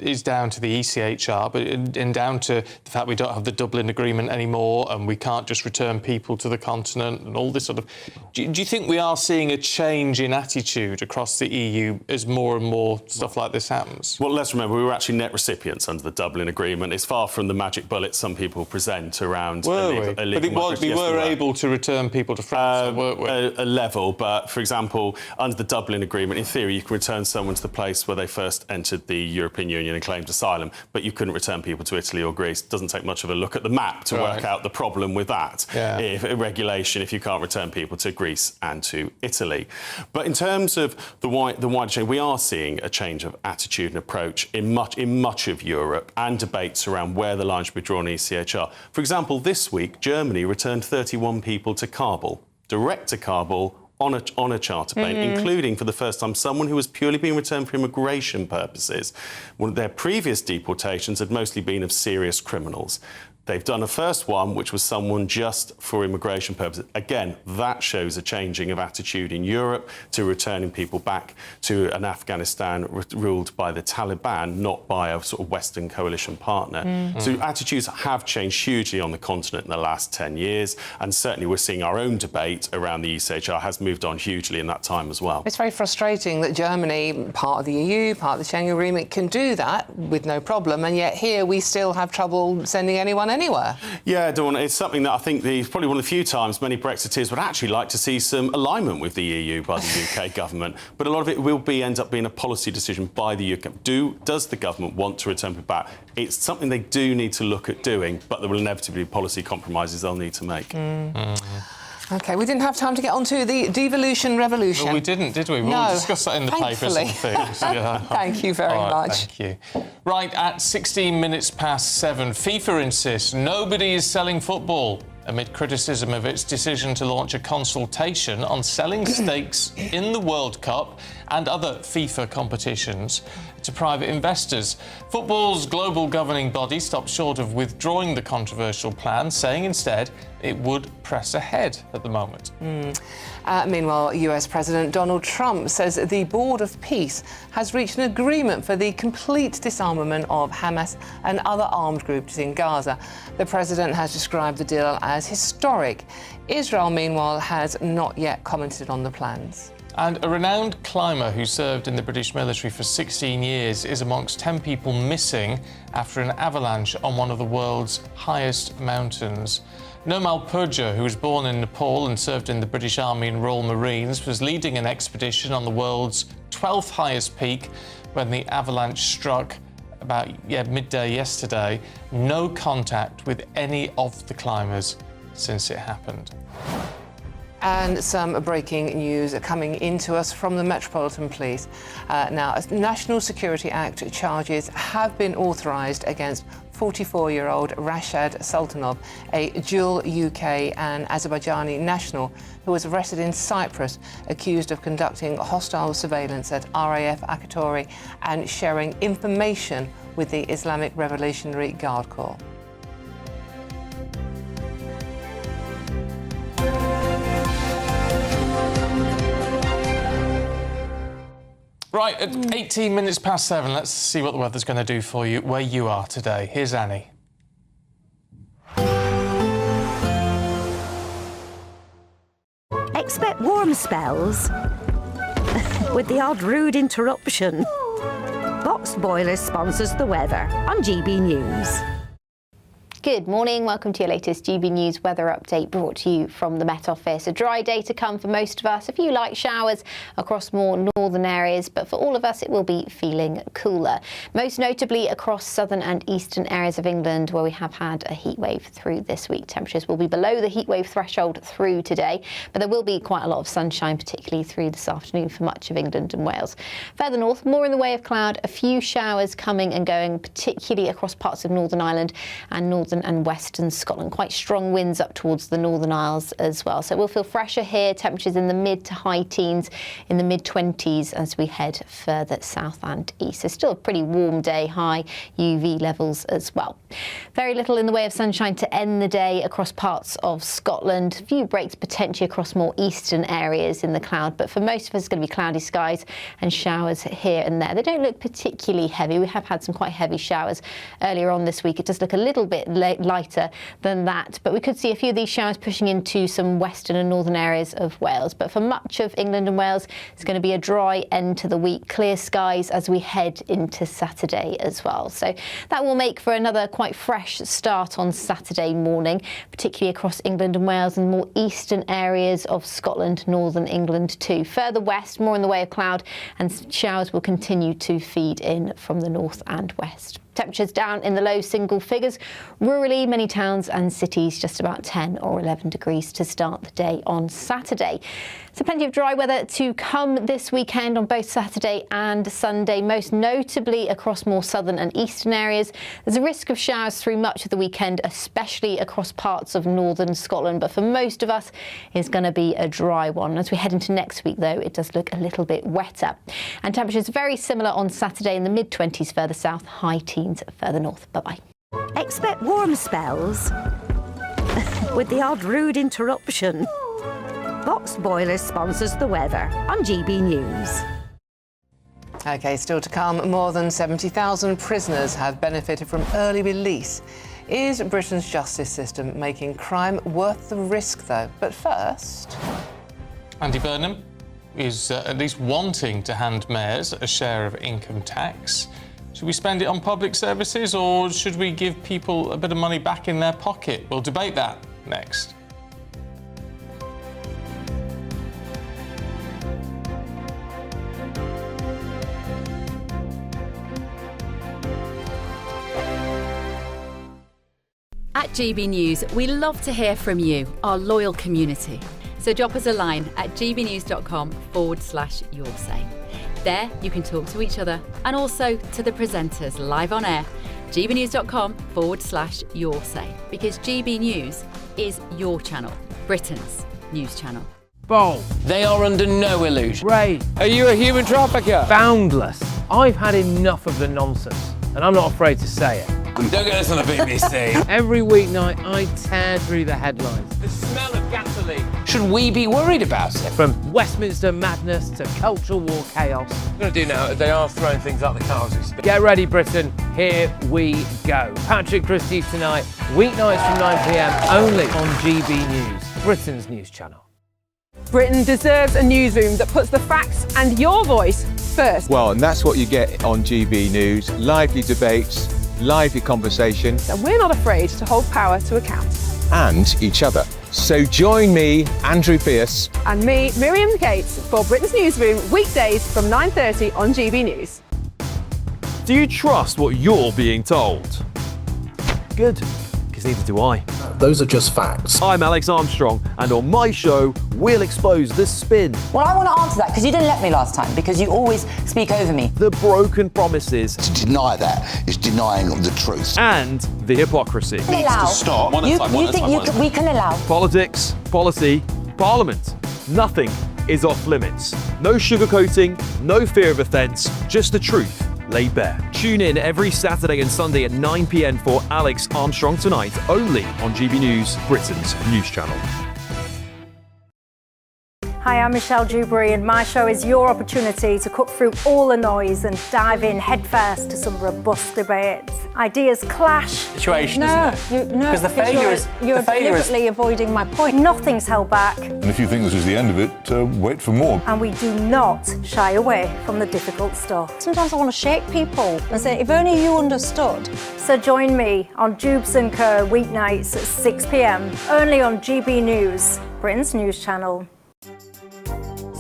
is down to the ECHR, and down to the fact we don't have the Dublin Agreement anymore and we can't just return people to the continent and all this sort of... Do you think we are seeing a change in attitude across the EU as more and more stuff like this happens? Well, let's remember, we were actually net recipients under the Dublin Agreement. It's far from the magic bullet some people present around illegal But we were able to return people to France, weren't we? A level, but, for example, under the Dublin Agreement, in theory, you can return someone to the place where they first entered the European Union and claimed asylum, but you couldn't return people to Italy or Greece. It doesn't take much of a look at the map to work out the problem with that. If you can't return people to Greece and to Italy. But in terms of the wider change, we are seeing a change of attitude and approach in much of Europe, and debates around where the line should be drawn in ECHR. For example, this week, Germany returned 31 people to Kabul, direct to Kabul, on a charter plane, including, for the first time, someone who was purely being returned for immigration purposes. One of their previous deportations had mostly been of serious criminals. They've done a first one, which was someone just for immigration purposes. Again, that shows a changing of attitude in Europe to returning people back to an Afghanistan ruled by the Taliban, not by a sort of Western coalition partner. So attitudes have changed hugely on the continent in the last 10 years, and certainly we're seeing our own debate around the ECHR has moved on hugely in that time as well. It's very frustrating that Germany, part of the EU, part of the Schengen Agreement, can do that with no problem, and yet here we still have trouble sending anyone anywhere. Yeah, Dawn, it's something that I think it's probably one of the few times many Brexiteers would actually like to see some alignment with the EU by the UK government. But a lot of it will end up being a policy decision by the UK. Does the government want to return people back? It's something they do need to look at doing, but there will inevitably be policy compromises they'll need to make. OK, we didn't have time to get onto the devolution revolution. Well, we didn't, did we? We'll discuss that in the papers and things. Yeah. Thank you very much. Thank you. Right, at 16 minutes past 7, FIFA insists nobody is selling football amid criticism of its decision to launch a consultation on selling stakes in the World Cup and other FIFA competitions to private investors. Football's global governing body stopped short of withdrawing the controversial plan, saying instead it would press ahead at the moment. Meanwhile, US President Donald Trump says the Board of Peace has reached an agreement for the complete disarmament of Hamas and other armed groups in Gaza. The president has described the deal as historic. Israel, meanwhile, has not yet commented on the plans. And a renowned climber who served in the British military for 16 years is amongst 10 people missing after an avalanche on one of the world's highest mountains. Nirmal Purja, who was born in Nepal and served in the British Army and Royal Marines, was leading an expedition on the world's 12th highest peak when the avalanche struck about midday yesterday. No contact with any of the climbers since it happened. And some breaking news coming into us from the Metropolitan Police. Now, National Security Act charges have been authorised against 44-year-old Rashad Sultanov, a dual UK and Azerbaijani national who was arrested in Cyprus, accused of conducting hostile surveillance at RAF Akatori and sharing information with the Islamic Revolutionary Guard Corps. Right, at 18 minutes past 7, let's see what the weather's going to do for you where you are today. Here's Annie. Expect warm spells with the odd rude interruption. Boxed Boilers sponsors the weather on GB News. Good morning, welcome to your latest GB News weather update brought to you from the Met Office. A dry day to come for most of us, a few light showers across more northern areas, but for all of us it will be feeling cooler. Most notably across southern and eastern areas of England where we have had a heat wave through this week. Temperatures will be below the heat wave threshold through today, but there will be quite a lot of sunshine, particularly through this afternoon for much of England and Wales. Further north, more in the way of cloud, a few showers coming and going, particularly across parts of Northern Ireland and northern and western Scotland. Quite strong winds up towards the Northern Isles as well. So we'll feel fresher here, temperatures in the mid to high teens, in the mid-20s as we head further south and east. So still a pretty warm day, high UV levels as well. Very little in the way of sunshine to end the day across parts of Scotland. A few breaks potentially across more eastern areas in the cloud, but for most of us it's going to be cloudy skies and showers here and there. They don't look particularly heavy. We have had some quite heavy showers earlier on this week. It does look a little bit lighter than that, but we could see a few of these showers pushing into some western and northern areas of Wales. But for much of England and Wales, it's going to be a dry end to the week, clear skies as we head into Saturday as well. So that will make for another quite fresh start on Saturday morning, particularly across England and Wales and more eastern areas of Scotland, northern England too. Further west, more in the way of cloud, and showers will continue to feed in from the north and west. Temperatures down in the low single figures. Rurally, many towns and cities just about 10 or 11 degrees to start the day on Saturday. So plenty of dry weather to come this weekend on both Saturday and Sunday, most notably across more southern and eastern areas. There's a risk of showers through much of the weekend, especially across parts of northern Scotland. But for most of us, it's going to be a dry one. As we head into next week, though, it does look a little bit wetter. And temperatures very similar on Saturday in the mid-20s further south, high teens further north. Bye-bye. Expect warm spells with the odd rude interruption. Boxed Boilers sponsors the weather on GB News. OK, still to come, more than 70,000 prisoners have benefited from early release. Is Britain's justice system making crime worth the risk, though? But first... Andy Burnham is at least wanting to hand mayors a share of income tax. Should we spend it on public services or should we give people a bit of money back in their pocket? We'll debate that next. At GB News, we love to hear from you, our loyal community. So drop us a line at gbnews.com/yoursay. There you can talk to each other and also to the presenters live on air. gbnews.com/yoursay, because GB News is your channel, Britain's news channel. Bold. They are under no illusion. Brave. Are you a human trafficker? Boundless. I've had enough of the nonsense, and I'm not afraid to say it. Don't get this on the BBC. Every weeknight, I tear through the headlines. The smell of gasoline. Should we be worried about it? From Westminster madness to cultural war chaos. What I'm going to do now is they are throwing things out the car as we speak. Get ready, Britain. Here we go. Patrick Christie's tonight, weeknights from 9 p.m, only on GB News, Britain's news channel. Britain deserves a newsroom that puts the facts and your voice first. Well, and that's what you get on GB News. Lively debates, lively conversation. And we're not afraid to hold power to account. And each other. So join me, Andrew Pearce. And me, Miriam Gates, for Britain's Newsroom, weekdays from 9:30 on GB News. Do you trust what you're being told? Good, because neither do I. Those are just facts. I'm Alex Armstrong, and on my show, we'll expose the spin. Well, I want to answer that because you didn't let me last time, because you always speak over me. The broken promises. To deny that is denying the truth. And the hypocrisy. We can allow. Politics, policy, parliament. Nothing is off limits. No sugarcoating, no fear of offence, just the truth laid bare. Tune in every Saturday and Sunday at 9 p.m. for Alex Armstrong Tonight, only on GB News, Britain's news channel. Hi, I'm Michelle Dewberry, and my show is your opportunity to cut through all the noise and dive in headfirst to some robust debates. Ideas clash. Situation, isn't it? Because the failure is you're deliberately avoiding my point. Nothing's held back, And if you think this is the end of it, wait for more. and we do not shy away from the difficult stuff. Sometimes I want to shake people and say, if only you understood. So join me on Jubes & Co. weeknights at 6 p.m. only on GB News, Britain's news channel.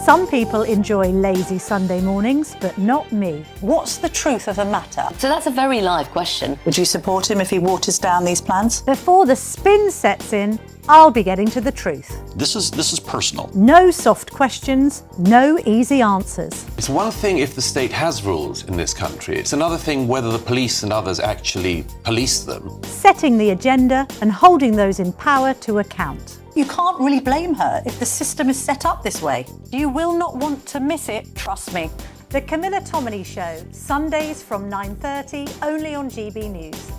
Some people enjoy lazy Sunday mornings, but not me. What's the truth of the matter? So that's a very live question. Would you support him if he waters down these plans? Before the spin sets in, I'll be getting to the truth. This is personal. No soft questions, no easy answers. It's one thing if the state has rules in this country. It's another thing whether the police and others actually police them. Setting the agenda and holding those in power to account. You can't really blame her if the system is set up this way. You will not want to miss it, trust me. The Camilla Tominey Show, Sundays from 9:30, only on GB News.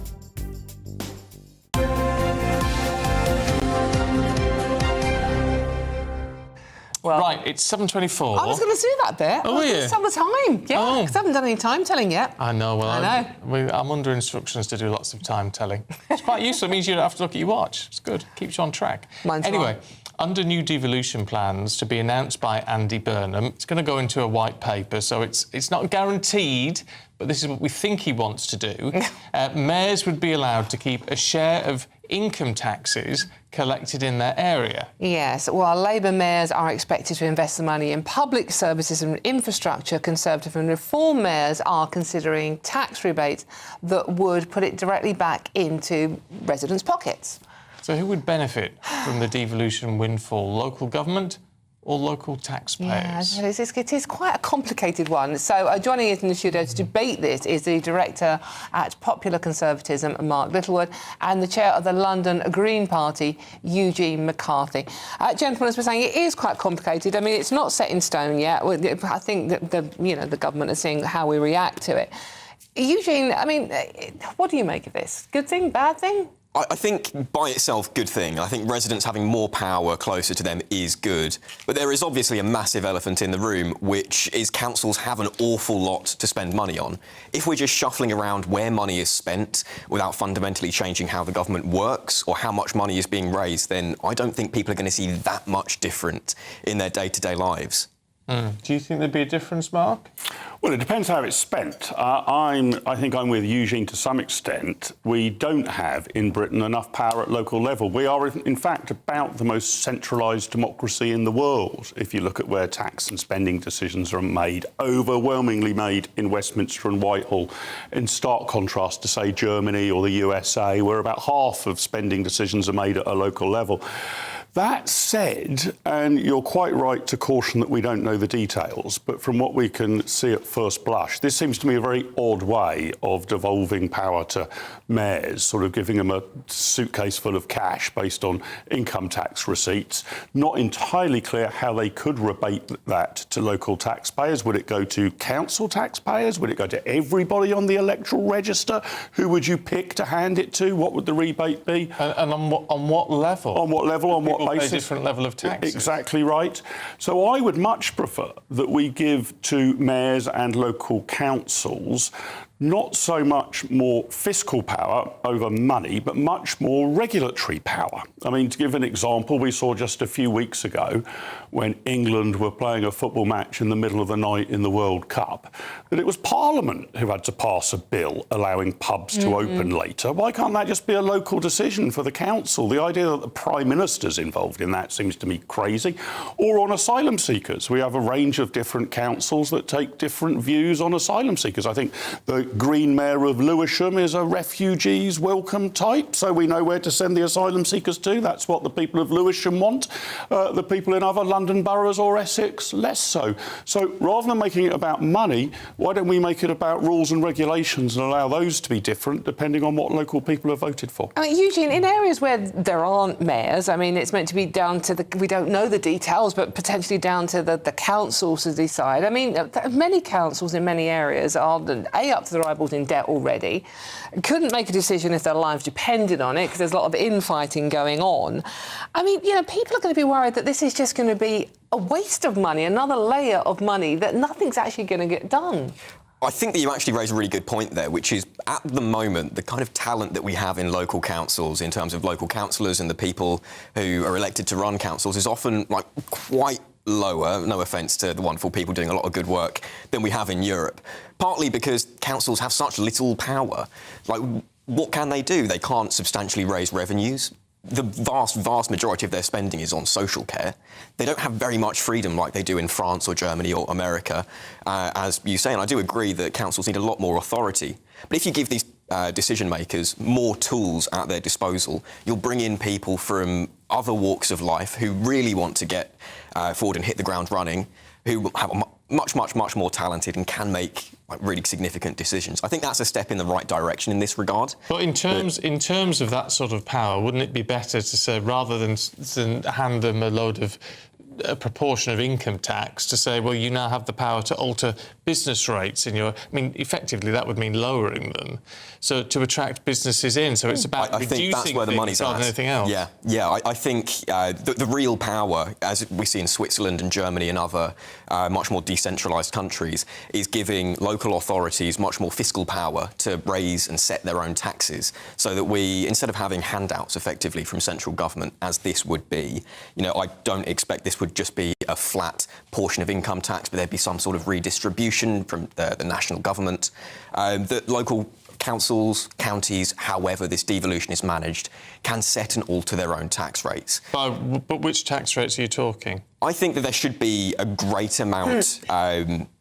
Well, right, it's 7:24. I was going to do that bit. Oh, were you? Summertime. Yeah, because I haven't done any time telling yet. I know. Well, I know. I'm under instructions to do lots of time telling. It's quite useful. It means you don't have to look at your watch. It's good. Keeps you on track. Mine's anyway, wrong. Under new devolution plans to be announced by Andy Burnham, it's going to go into a white paper, so it's not guaranteed, but this is what we think he wants to do. Mayors would be allowed to keep a share of income taxes collected in their area. Yes, while Labour mayors are expected to invest the money in public services and infrastructure, Conservative and Reform mayors are considering tax rebates that would put it directly back into residents' pockets. So who would benefit from the devolution windfall? Local government or local taxpayers? Yeah, it is quite a complicated one. So joining us in the studio to debate this is the Director at Popular Conservatism, Mark Littlewood, and the Chair of the London Green Party, Eugene McCarthy. Gentlemen, as we're saying, it is quite complicated. I mean, it's not set in stone yet. I think that the government is seeing how we react to it. Eugene, I mean, what do you make of this? Good thing, bad thing? I think by itself, good thing. I think residents having more power closer to them is good. But there is obviously a massive elephant in the room, which is councils have an awful lot to spend money on. If we're just shuffling around where money is spent without fundamentally changing how the government works or how much money is being raised, then I don't think people are going to see that much different in their day-to-day lives. Do you think there'd be a difference, Mark? Well, it depends how it's spent. I think I'm with Eugene to some extent. We don't have in Britain enough power at local level. We are, in fact, about the most centralised democracy in the world. If you look at where tax and spending decisions are made, overwhelmingly made in Westminster and Whitehall, in stark contrast to, say, Germany or the USA, where about half of spending decisions are made at a local level. That said, and you're quite right to caution that we don't know the details, but from what we can see at first blush, this seems to me a very odd way of devolving power to mayors, sort of giving them a suitcase full of cash based on income tax receipts. Not entirely clear how they could rebate that to local taxpayers. Would it go to council taxpayers? Would it go to everybody on the electoral register? Who would you pick to hand it to? What would the rebate be? And on what level? On what level? On what basis? Pay a different level of taxes. Exactly right. So I would much prefer that we give to mayors and local councils not so much more fiscal power over money, but much more regulatory power. I mean, to give an example, we saw just a few weeks ago when England were playing a football match in the middle of the night in the World Cup, that it was Parliament who had to pass a bill allowing pubs to open later. Why can't that just be a local decision for the council? The idea that the Prime Minister's involved in that seems to me crazy. Or on asylum seekers. We have a range of different councils that take different views on asylum seekers. I think the Green Mayor of Lewisham is a refugees welcome type, so we know where to send the asylum seekers to. That's what the people of Lewisham want. The people in other London boroughs or Essex, less so. So rather than making it about money, why don't we make it about rules and regulations and allow those to be different depending on what local people have voted for? I mean, Eugene, in areas where there aren't mayors, I mean, it's meant to be down to we don't know the details, but potentially down to the councils to decide. I mean, many councils in many areas are, A, up to their eyeballs in debt already, couldn't make a decision if their lives depended on it because there's a lot of infighting going on. I mean, you know, people are going to be worried that this is just going to be a waste of money, another layer of money, that nothing's actually going to get done. I think that you actually raise a really good point there, which is, at the moment, the kind of talent that we have in local councils, in terms of local councillors and the people who are elected to run councils, is often, like, quite lower, no offence to the wonderful people doing a lot of good work, than we have in Europe. Partly because councils have such little power. Like, what can they do? They can't substantially raise revenues. The vast majority of their spending is on social care. They don't have very much freedom like they do in France or Germany or America, as you say, and I do agree that councils need a lot more authority. But if you give these decision makers more tools at their disposal, you'll bring in people from other walks of life who really want to get forward and hit the ground running, who have much more talented and can make really significant decisions. I think that's a step in the right direction in this regard. But in terms of that sort of power, wouldn't it be better to say, rather than hand them a proportion of income tax, to say, well, you now have the power to alter business rates in your... I mean, effectively, that would mean lowering them, so to attract businesses in. So it's about I reducing think that's where the money's rather than anything else. Yeah. I think the real power, as we see in Switzerland and Germany and other much more decentralised countries, is giving local authorities much more fiscal power to raise and set their own taxes, so that we, instead of having handouts effectively from central government, as this would be, you know, I don't expect this would just be a flat portion of income tax, but there'd be some sort of redistribution from the national government, that local councils, counties, however this devolution is managed, can set and alter their own tax rates. But which tax rates are you talking? I think that there should be a great amount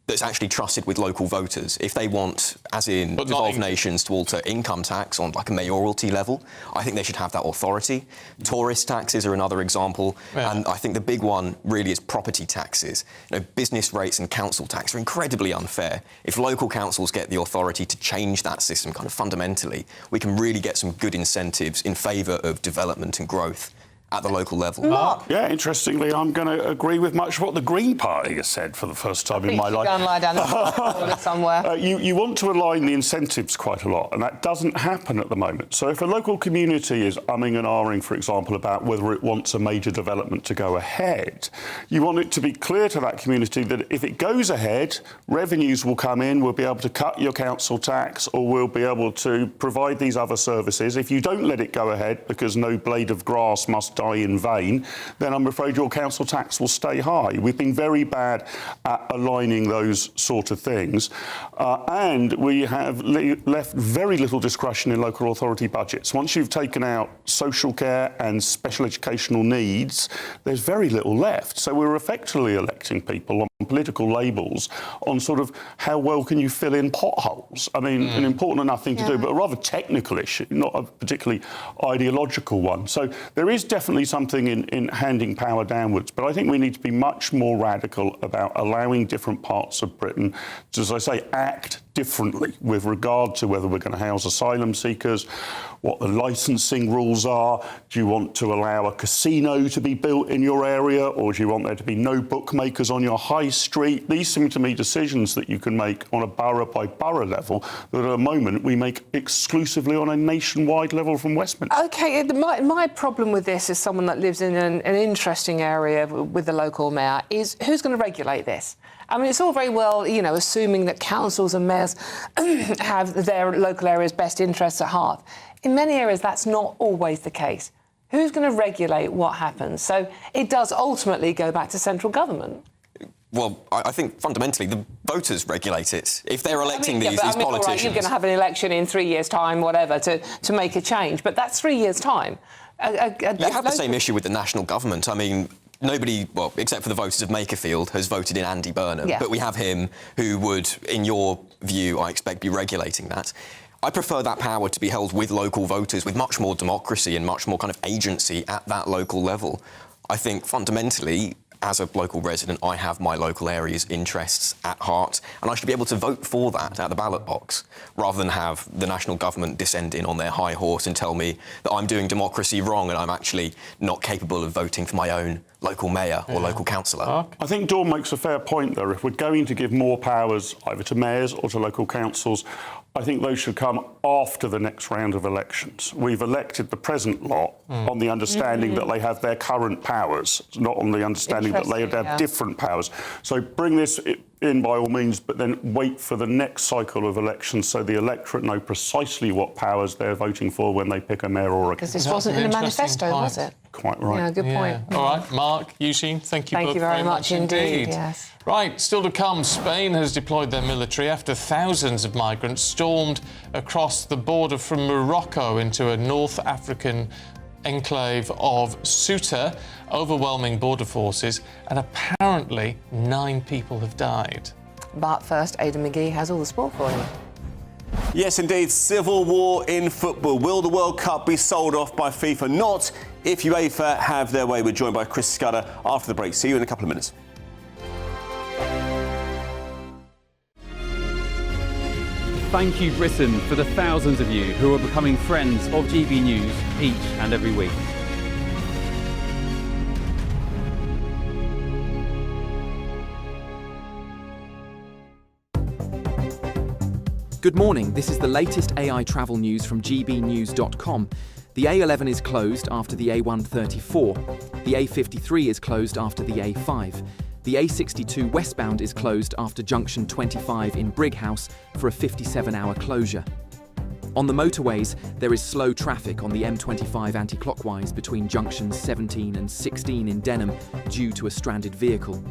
that's actually trusted with local voters. If they want, as in devolved nations, to alter income tax on like a mayoralty level, I think they should have that authority. Tourist taxes are another example, and I think the big one really is property taxes. You know, business rates and council tax are incredibly unfair. If local councils get the authority to change that system kind of fundamentally, we can really get some good incentives in favour of development and growth at the local level. Yeah, interestingly, I'm going to agree with much of what the Green Party has said for the first time in my life. Go and lie down the somewhere. You want to align the incentives quite a lot, and that doesn't happen at the moment. So if a local community is umming and ahhing, for example, about whether it wants a major development to go ahead, you want it to be clear to that community that if it goes ahead, revenues will come in, we'll be able to cut your council tax, or we'll be able to provide these other services. If you don't let it go ahead because no blade of grass must die in vain, then I'm afraid your council tax will stay high. We've been very bad at aligning those sort of things, and we have left very little discretion in local authority budgets. Once you've taken out social care and special educational needs, there's very little left. So we're effectively electing people on political labels on sort of how well can you fill in potholes. I mean, an important enough thing to do, but a rather technical issue, not a particularly ideological one. So there is definitely something in handing power downwards, but I think we need to be much more radical about allowing different parts of Britain to, as I say, act differently with regard to whether we're going to house asylum seekers, what the licensing rules are. Do you want to allow a casino to be built in your area, or do you want there to be no bookmakers on your high street? These seem to me decisions that you can make on a borough-by-borough level that at the moment we make exclusively on a nationwide level from Westminster. OK, my problem with this, as someone that lives in an interesting area with the local mayor, is who's going to regulate this? I mean, it's all very well, you know, assuming that councils and mayors have their local area's best interests at heart. In many areas, that's not always the case. Who's going to regulate what happens? So it does ultimately go back to central government. Well, I think fundamentally the voters regulate it. If they're electing these politicians... All right, you're going to have an election in 3 years' time, whatever, to make a change, but that's 3 years' time. You have the same issue with the national government. I mean, nobody, well, except for the voters of Makerfield, has voted in Andy Burnham. Yeah. But we have him who would, in your view, I expect, be regulating that. I prefer that power to be held with local voters, with much more democracy and much more kind of agency at that local level. I think fundamentally, as a local resident, I have my local area's interests at heart, and I should be able to vote for that at the ballot box, rather than have the national government descend in on their high horse and tell me that I'm doing democracy wrong and I'm actually not capable of voting for my own local mayor or local councillor. I think Dawn makes a fair point there. If we're going to give more powers either to mayors or to local councils, I think those should come after the next round of elections. We've elected the present lot on the understanding that they have their current powers, not on the understanding that they have different powers. So bring this in by all means, but then wait for the next cycle of elections so the electorate know precisely what powers they're voting for when they pick a mayor or a... Because this wasn't in the manifesto, was it? Quite right. Yeah, good point. All right, Mark, Eugene, thank you both very much indeed. Yes. Right, still to come, Spain has deployed their military after thousands of migrants stormed across the border from Morocco into a North African enclave of Ceuta, overwhelming border forces, and apparently 9 people have died. But first, Aidan McGee has all the sport for you. Yes, indeed, civil war in football. Will the World Cup be sold off by FIFA? Not if UEFA have their way. We're joined by Chris Scudder after the break. See you in a couple of minutes. Thank you, Britain, for the thousands of you who are becoming friends of GB News each and every week. Good morning, this is the latest AI travel news from gbnews.com. The A11 is closed after the A134. The A53 is closed after the A5. The A62 westbound is closed after junction 25 in Brighouse for a 57-hour closure. On the motorways, there is slow traffic on the M25 anti-clockwise between junctions 17 and 16 in Denham due to a stranded vehicle.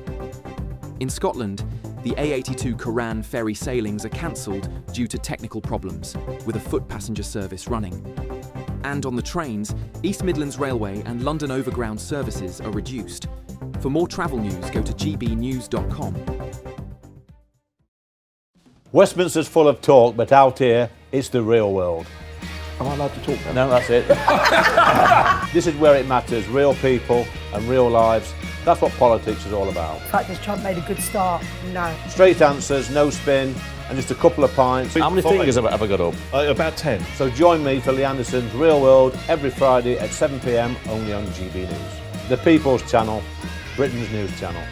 In Scotland, the A82 Coran ferry sailings are cancelled due to technical problems, with a foot passenger service running. And on the trains, East Midlands Railway and London Overground services are reduced. For more travel news, go to gbnews.com. Westminster's full of talk, but out here, it's the real world. Am I allowed to talk now? No, that's it. This is where it matters, real people and real lives. That's what politics is all about. The fact has Trump made a good start? No. Straight answers, no spin, and just a couple of pints. How many fingers have I got up? About 10. So join me for Lee Anderson's Real World every Friday at 7 p.m, only on GB News. The People's Channel, Britain's news channel.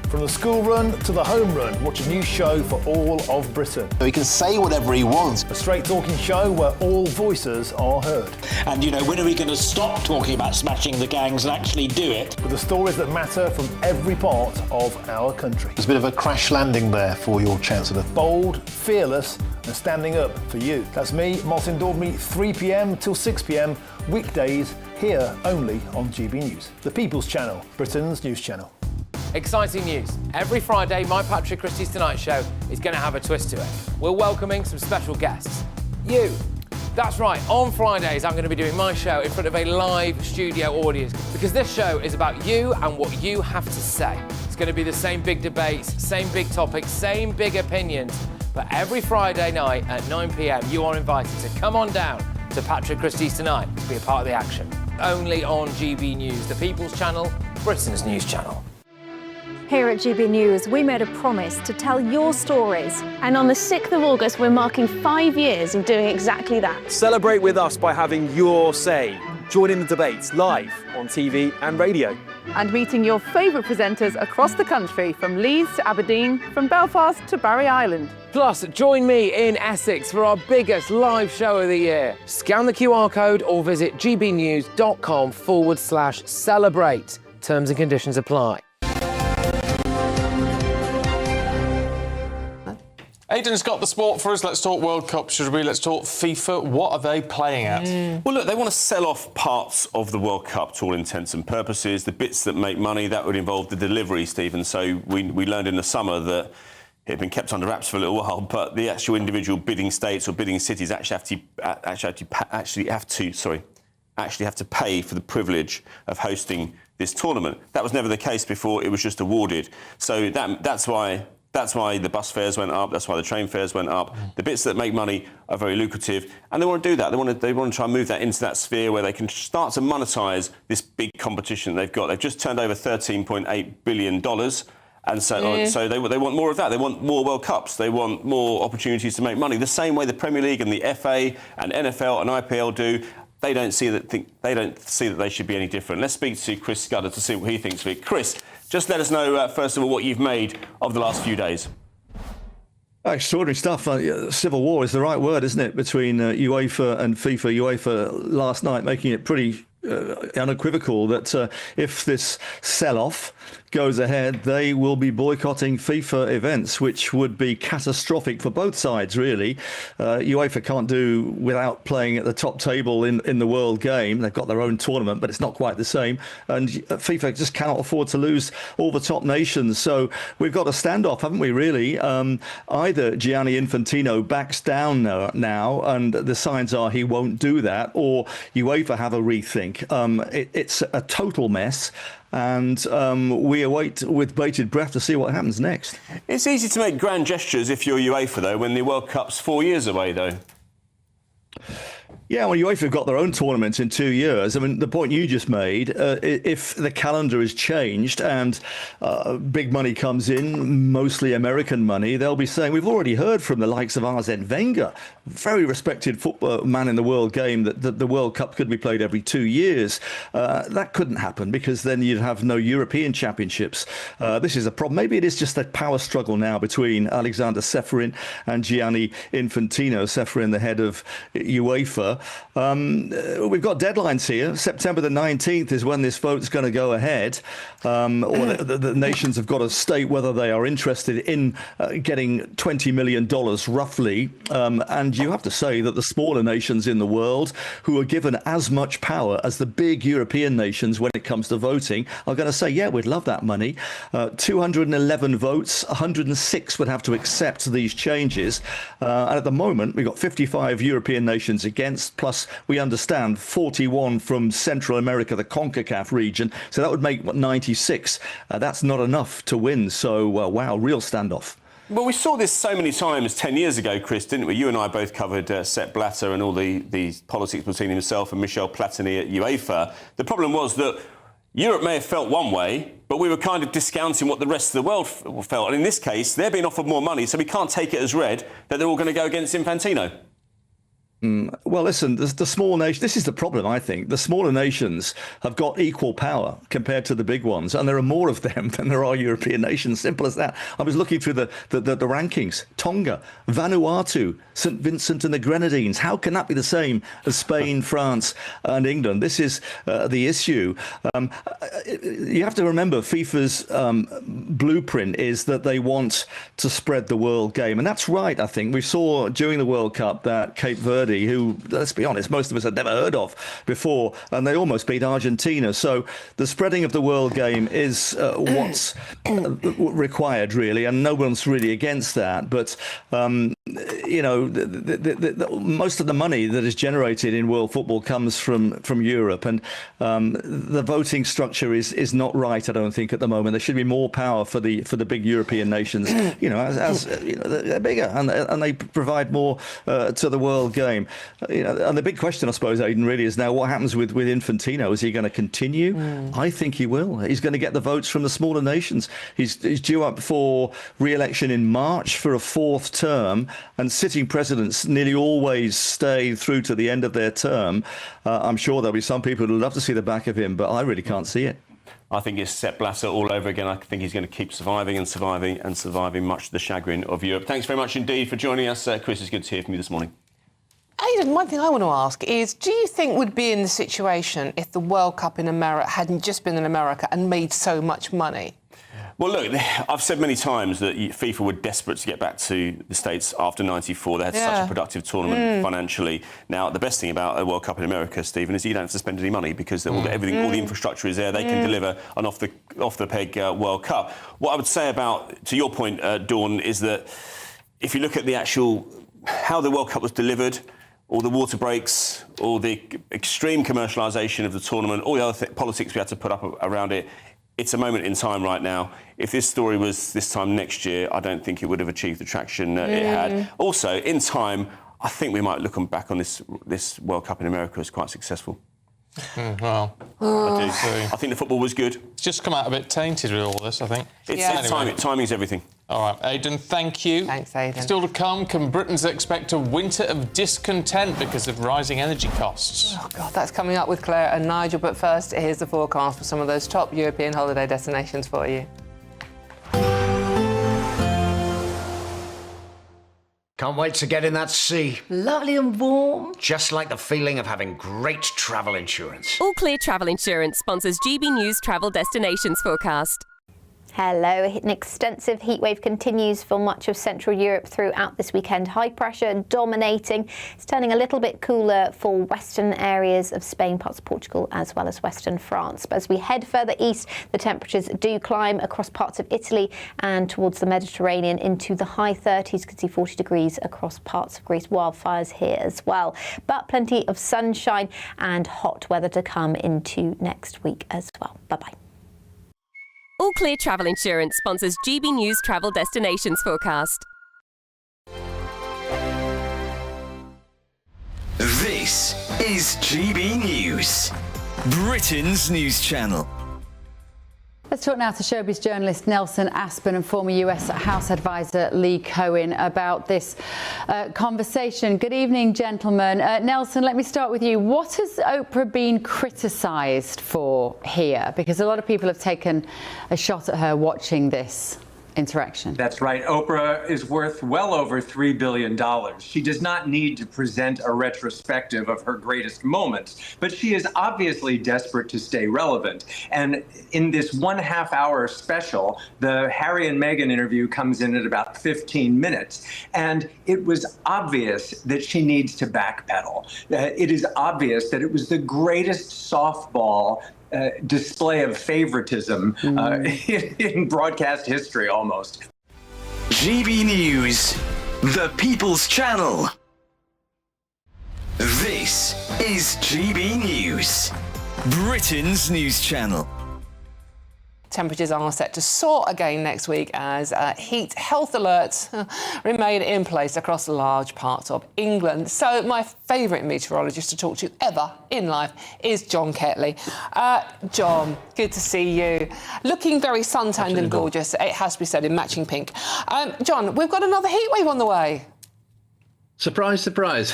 From the school run to the home run, watch a new show for all of Britain. He can say whatever he wants. A straight talking show where all voices are heard. And, you know, when are we going to stop talking about smashing the gangs and actually do it? With the stories that matter from every part of our country. There's a bit of a crash landing there for your Chancellor. Bold, fearless and standing up for you. That's me, Martin Dawdney, 3 p.m. till 6 p.m, weekdays, here only on GB News. The People's Channel, Britain's news channel. Exciting news. Every Friday, my Patrick Christie's Tonight Show is going to have a twist to it. We're welcoming some special guests. You. That's right, on Fridays I'm going to be doing my show in front of a live studio audience because this show is about you and what you have to say. It's going to be the same big debates, same big topics, same big opinions, but every Friday night at 9 p.m. you are invited to come on down to Patrick Christie's Tonight to be a part of the action. Only on GB News, the People's Channel, Britain's news channel. Here at GB News, we made a promise to tell your stories. And on the 6th of August, we're marking 5 years of doing exactly that. Celebrate with us by having your say. Join in the debates live on TV and radio. And meeting your favourite presenters across the country, from Leeds to Aberdeen, from Belfast to Barry Island. Plus, join me in Essex for our biggest live show of the year. Scan the QR code or visit gbnews.com/celebrate. Terms and conditions apply. Aidan's got the sport for us. Let's talk World Cup, should we? Let's talk FIFA. What are they playing at? Well, look, they want to sell off parts of the World Cup to all intents and purposes. The bits that make money, that would involve the delivery, Stephen. So we learned in the summer that it had been kept under wraps for a little while, but the actual individual bidding states or bidding cities actually have to actually have to pay for the privilege of hosting this tournament. That was never the case before. It was just awarded. So that's why the bus fares went up. That's why the train fares went up. The bits that make money are very lucrative, and they want to do that. They want to try and move that into that sphere where they can start to monetize this big competition they've got. They've just turned over $13.8 billion. And so they want more of that. They want more World Cups. They want more opportunities to make money. The same way the Premier League and the FA and NFL and IPL do. They don't see that they should be any different. Let's speak to Chris Scudder to see what he thinks of it. Chris, just let us know first of all what you've made of the last few days. Extraordinary stuff. Civil war is the right word, isn't it, between UEFA and FIFA. UEFA last night making it pretty unequivocal that if this sell-off goes ahead, they will be boycotting FIFA events, which would be catastrophic for both sides, really. UEFA can't do without playing at the top table in the world game. They've got their own tournament, but it's not quite the same. And FIFA just cannot afford to lose all the top nations. So we've got a standoff, haven't we, really? Either Gianni Infantino backs down now, and the signs are he won't do that, or UEFA have a rethink. It's a total mess. And we await with bated breath to see what happens next. It's easy to make grand gestures if you're UEFA, though, when the World Cup's 4 years away, though. Yeah, well, UEFA have got their own tournament in 2 years. I mean, the point you just made, if the calendar is changed and big money comes in, mostly American money, they'll be saying, we've already heard from the likes of Arsene Wenger, very respected football man in the world game, that the World Cup could be played every 2 years. That couldn't happen because then you'd have no European championships. This is a problem. Maybe it is just a power struggle now between Alexander Ceferin and Gianni Infantino. Ceferin, the head of UEFA. We've got deadlines here. September the 19th is when this vote's going to go ahead. Or the nations have got to state whether they are interested in getting $20 million roughly. And you have to say that the smaller nations in the world, who are given as much power as the big European nations when it comes to voting, are going to say, yeah, we'd love that money. 211 votes, 106 would have to accept these changes. And at the moment, we've got 55 European nations against, plus we understand 41 from Central America, the CONCACAF region. So that would make 96. That's not enough to win. So, wow, real standoff. Well, we saw this so many times 10 years ago, Chris, didn't we? You and I both covered Sepp Blatter and all the politics between himself and Michel Platini at UEFA. The problem was that Europe may have felt one way, but we were kind of discounting what the rest of the world felt. And in this case, they're being offered more money, so we can't take it as read that they're all going to go against Infantino. Well, listen, the small nation, this is the problem, I think. The smaller nations have got equal power compared to the big ones, and there are more of them than there are European nations. Simple as that. I was looking through the rankings. Tonga, Vanuatu, St. Vincent and the Grenadines. How can that be the same as Spain, France and England? This is the issue. You have to remember FIFA's blueprint is that they want to spread the world game. And that's right, I think. We saw during the World Cup that Cape Verde, who, let's be honest, most of us had never heard of before, and they almost beat Argentina. So the spreading of the world game is what's required, really, and no one's really against that. But, you know, most of the money that is generated in world football comes from Europe, and the voting structure is not right, I don't think, at the moment. There should be more power for the big European nations, you know, as you know, they're bigger and they provide more to the world game. You know, and the big question, I suppose, Aidan, really is now what happens with Infantino? Is he going to continue? I think he will. He's going to get the votes from the smaller nations. He's due up for re-election in March for a fourth term, and sitting presidents nearly always stay through to the end of their term. I'm sure there'll be some people who'd love to see the back of him, but I really can't see it. I think it's Sepp Blatter all over again. I think he's going to keep surviving and surviving and surviving, much to the chagrin of Europe. Thanks very much indeed for joining us. Chris, it's good to hear from you this morning. Aidan, one thing I want to ask is, do you think we'd be in the situation if the World Cup in America hadn't just been in America and made so much money? Well, look, I've said many times that FIFA were desperate to get back to the States after '94. They had such a productive tournament financially. Now, the best thing about a World Cup in America, Stephen, is you don't have to spend any money because all the infrastructure is there. They can deliver an off-the-peg World Cup. What I would say about, to your point, Dawn, is that if you look at the actual how the World Cup was delivered, all the water breaks, all the extreme commercialisation of the tournament, all the other politics we had to put up around it, it's a moment in time right now. If this story was this time next year, I don't think it would have achieved the traction it had. Also, in time, I think we might look back on this World Cup in America as quite successful. Well, I do. I think the football was good. It's just come out a bit tainted with all this, I think. Timing's everything. All right, Aidan, thank you. Thanks, Aidan. Still to come, can Britons expect a winter of discontent because of rising energy costs? Oh, God, that's coming up with Claire and Nigel. But first, here's the forecast for some of those top European holiday destinations for you. Can't wait to get in that sea. Lovely and warm. Just like the feeling of having great travel insurance. All Clear Travel Insurance sponsors GB News Travel Destinations Forecast. Hello. An extensive heatwave continues for much of Central Europe throughout this weekend. High pressure dominating. It's turning a little bit cooler for western areas of Spain, parts of Portugal, as well as western France. But as we head further east, the temperatures do climb across parts of Italy and towards the Mediterranean into the high 30s. You can see 40 degrees across parts of Greece. Wildfires here as well. But plenty of sunshine and hot weather to come into next week as well. Bye-bye. All Clear Travel Insurance sponsors GB News Travel Destinations Forecast. This is GB News, Britain's news channel. Let's talk now to showbiz journalist Nelson Aspen and former US House Advisor Lee Cohen about this conversation. Good evening, gentlemen. Nelson, let me start with you. What has Oprah been criticised for here? Because a lot of people have taken a shot at her watching this interaction. That's right. Oprah is worth well over $3 billion. She does not need to present a retrospective of her greatest moments, but she is obviously desperate to stay relevant. And in this 1.5 hour special, the Harry and Meghan interview comes in at about 15 minutes. And it was obvious that she needs to backpedal. It is obvious that it was the greatest softball display of favoritism in broadcast history, almost. GB News, the People's Channel. This is GB News, Britain's news channel. Temperatures are set to soar again next week as heat health alerts remain in place across large parts of England. So my favourite meteorologist to talk to ever in life is John Ketley. John, good to see you. Looking very suntanned and gorgeous, it has to be said, in matching pink. John, we've got another heatwave on the way. Surprise, surprise.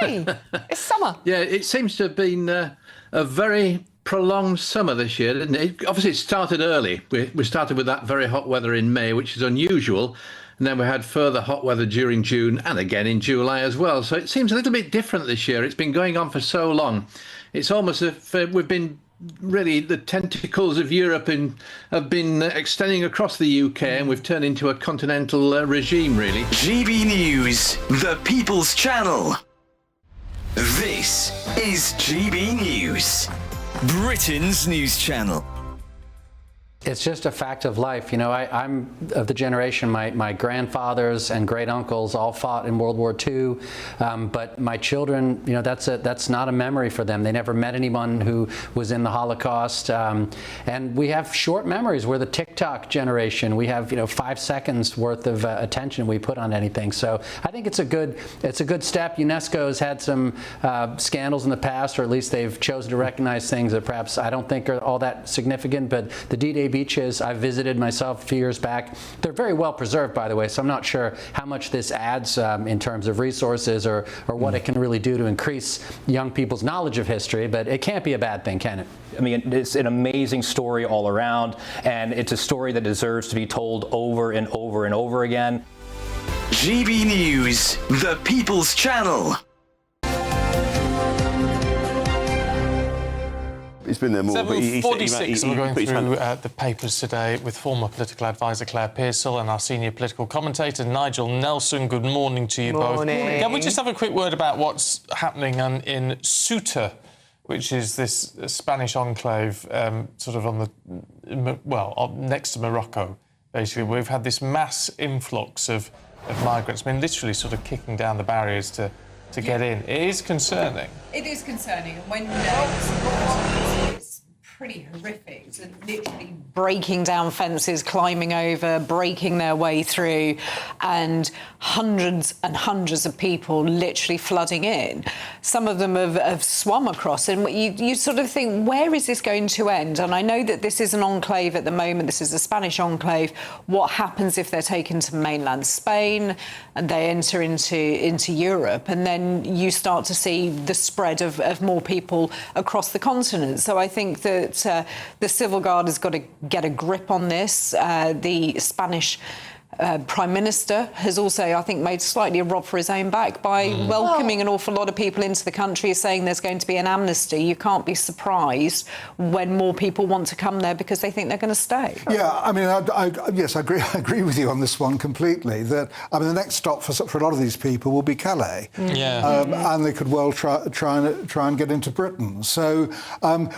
Hey, it's summer. Yeah, it seems to have been a very prolonged summer this year, didn't it? Obviously, it started early. We started with that very hot weather in May, which is unusual. And then we had further hot weather during June and again in July as well. So it seems a little bit different this year. It's been going on for so long. It's almost as if we've been really, the tentacles of Europe have been extending across the UK, and we've turned into a continental regime, really. GB News, the People's Channel. This is GB News, Britain's news channel. It's just a fact of life. You know, I'm of the generation, my grandfathers and great uncles all fought in World War II, but my children, you know, that's not a memory for them. They never met anyone who was in the Holocaust, and we have short memories. We're the TikTok generation. We have, you know, 5 seconds worth of attention we put on anything. So I think it's a good step. UNESCO has had some scandals in the past, or at least they've chosen to recognize things that perhaps I don't think are all that significant. But the D-Day beaches I visited myself a few years back, they're very well preserved, by the way, so I'm not sure how much this adds in terms of resources or what it can really do to increase young people's knowledge of history, but it can't be a bad thing, can it? I mean, it's an amazing story all around, and it's a story that deserves to be told over and over and over again. GB News, the People's Channel. He's been there more. 7:46, we're going through the papers today with former political advisor Claire Pearsall and our senior political commentator Nigel Nelson. Good morning to you both. Can we just have a quick word about what's happening in Ceuta, which is this Spanish enclave sort of on the, next to Morocco, basically. We've had this mass influx of migrants, I mean, literally sort of kicking down the barriers to to get in. It is concerning. It is concerning, and when it's pretty horrific. So literally breaking down fences, climbing over, breaking their way through, and hundreds of people literally flooding in. Some of them have swum across, and you sort of think, where is this going to end? And I know that this is an enclave at the moment. This is a Spanish enclave. What happens if they're taken to mainland Spain and they enter into Europe? And then you start to see the spread of more people across the continent. So I think that the Civil Guard has got to get a grip on this. The Spanish Prime Minister has also, I think, made slightly a rob for his own back by welcoming an awful lot of people into the country, saying there's going to be an amnesty. You can't be surprised when more people want to come there because they think they're going to stay. Yeah, I mean, yes, I agree with you on this one completely. That I mean, the next stop for a lot of these people will be Calais, and they could well try and get into Britain. So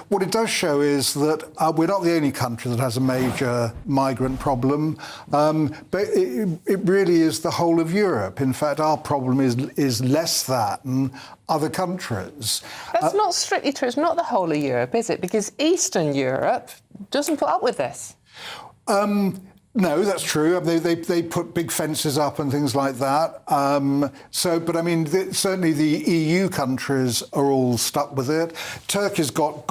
what it does show is that we're not the only country that has a major migrant problem, but it really is the whole of Europe. In fact, our problem is less than other countries. That's not strictly true. It's not the whole of Europe, is it? Because Eastern Europe doesn't put up with this. No, that's true. They put big fences up and things like that. But I mean, certainly the EU countries are all stuck with it. Turkey's got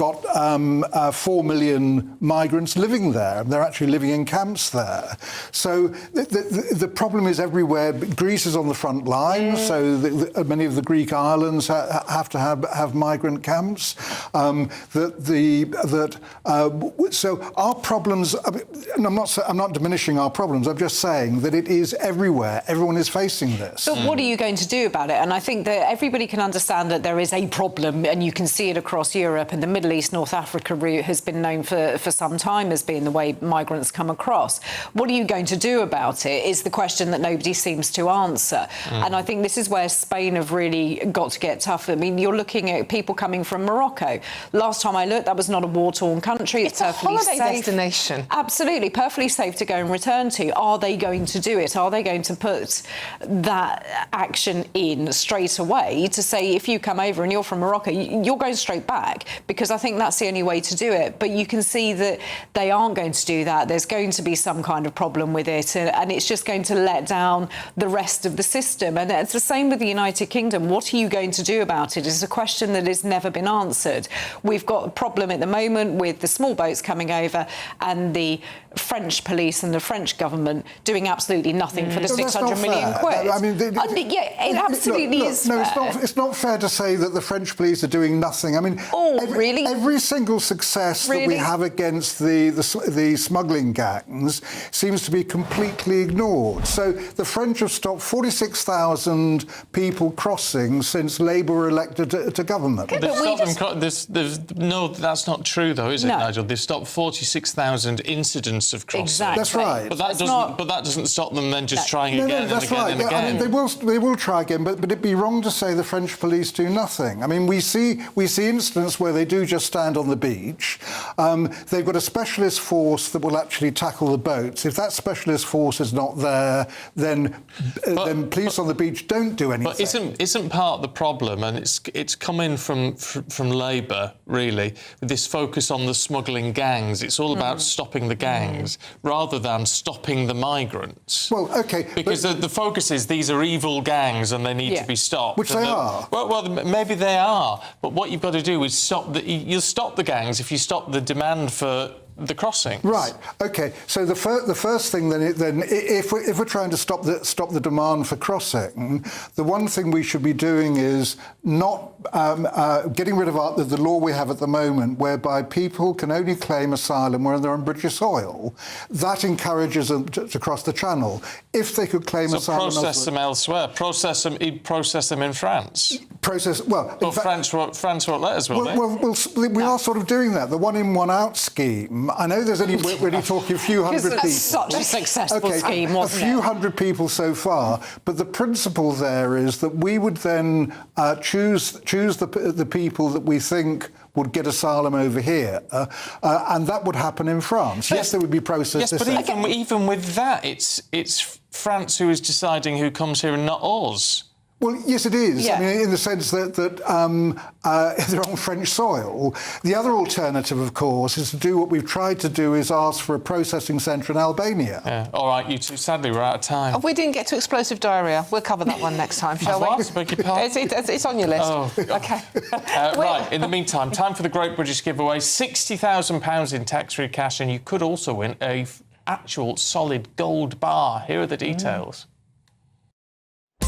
4 million migrants living there. They're actually living in camps there. So the problem is everywhere. Greece is on the front line, so many of the Greek islands have to have migrant camps. So our problems. And I'm not diminishing our problems. I'm just saying that it is everywhere. Everyone is facing this. But what are you going to do about it? And I think that everybody can understand that there is a problem, and you can see it across Europe, and the Middle East, North Africa route has been known for some time as being the way migrants come across. What are you going to do about it is the question that nobody seems to answer. And I think this is where Spain have really got to get tough. I mean, you're looking at people coming from Morocco. Last time I looked, that was not a war-torn country. It's perfectly a holiday safe. Destination. Absolutely, perfectly safe to go and return to. Are they going to do it? Are they going to put that action in straight away to say, if you come over and you're from Morocco, you're going straight back? Because I think that's the only way to do it. But you can see that they aren't going to do that. There's going to be some kind of problem with it, and it's just going to let down the rest of the system. And it's the same with the United Kingdom. What are you going to do about it? It's a question that has never been answered. We've got a problem at the moment with the small boats coming over and the French police and the French government doing absolutely nothing for the 600 million quid. I mean, it absolutely is. No, it's not fair to say that the French police are doing nothing. I mean, every single success that we have against the smuggling gangs seems to be completely ignored. So the French have stopped 46,000 people crossing since Labour were elected to government. No, that's not true, though, is it, Nigel? They've stopped 46,000 incidents of crossing. Exactly. That's right. But that doesn't stop them then just trying again and again and again. I mean, they will try again, but it'd be wrong to say the French police do nothing. I mean, we see incidents where they do just stand on the beach. They've got a specialist force that will actually tackle the boats. If that specialist force is not there, then police on the beach don't do anything. But isn't part of the problem, and it's coming from Labour, really, with this focus on the smuggling gangs. It's all about stopping the gangs rather than stopping the migrants. Well, OK. Because the focus is these are evil gangs and they need to be stopped. Which they are. Well, maybe they are. But what you've got to do is you'll stop the gangs if you stop the demand for the crossings. Right. OK. So the first thing then, if we're trying to stop the demand for crossing, the one thing we should be doing is not getting rid of the law we have at the moment, whereby people can only claim asylum when they're on British soil. That encourages them to cross the Channel. If they could claim asylum, process them elsewhere. Process them in France. Well, France won't let us, will they? We are sort of doing that. The one in, one out scheme. I know there's only we're only talking a few hundred people. It's such a successful scheme, wasn't it? A few hundred people so far, but the principle there is that we would then choose the people that we think would get asylum over here, and that would happen in France. Yes, there would be processes. Yes, but even with that, it's France who is deciding who comes here and not us. Well, yes, it is. Yeah. I mean, in the sense that they're on French soil. The other alternative, of course, is to do what we've tried to do, is ask for a processing centre in Albania. Yeah. All right, you two. Sadly, we're out of time. Oh, we didn't get to explosive diarrhea. We'll cover that one next time, shall we? What? Beg your pardon? It's on your list. Oh, OK. Right, in the meantime, time for the Great British Giveaway. £60,000 in tax-free cash, and you could also win a actual solid gold bar. Here are the details.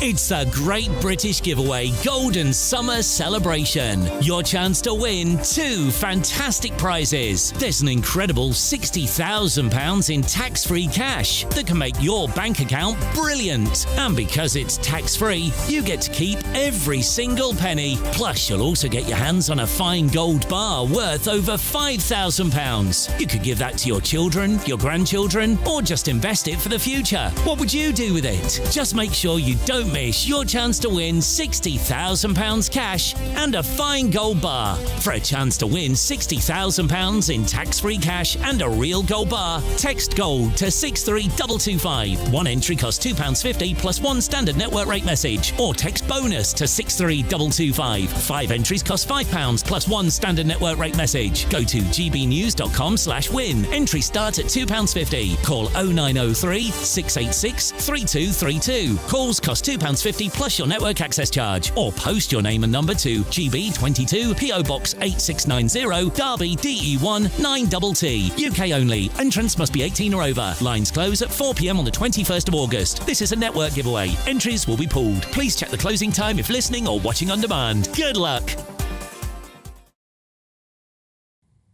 It's the Great British Giveaway Golden Summer Celebration. Your chance to win 2 fantastic prizes. There's an incredible £60,000 in tax-free cash that can make your bank account brilliant. And because it's tax-free, you get to keep every single penny. Plus, you'll also get your hands on a fine gold bar worth over £5,000. You could give that to your children, your grandchildren, or just invest it for the future. What would you do with it? Just make sure you don't miss your chance to win £60,000 cash and a fine gold bar. For a chance to win £60,000 in tax-free cash and a real gold bar, text GOLD to 63225. One entry costs £2.50 plus one standard network rate message, or text BONUS to 63225. 5 entries cost £5 plus one standard network rate message. Go to gbnews.com/win. Entries start at £2.50. Call 0903 686 3232. Calls cost £2.50 plus your network access charge, or post your name and number to GB22 PO Box 8690 Derby DE1 9TT. UK only. Entrance must be 18 or over. Lines close at 4 p.m. on the 21st of August. This is a network giveaway. Entries will be pooled. Please check the closing time if listening or watching on demand. Good luck.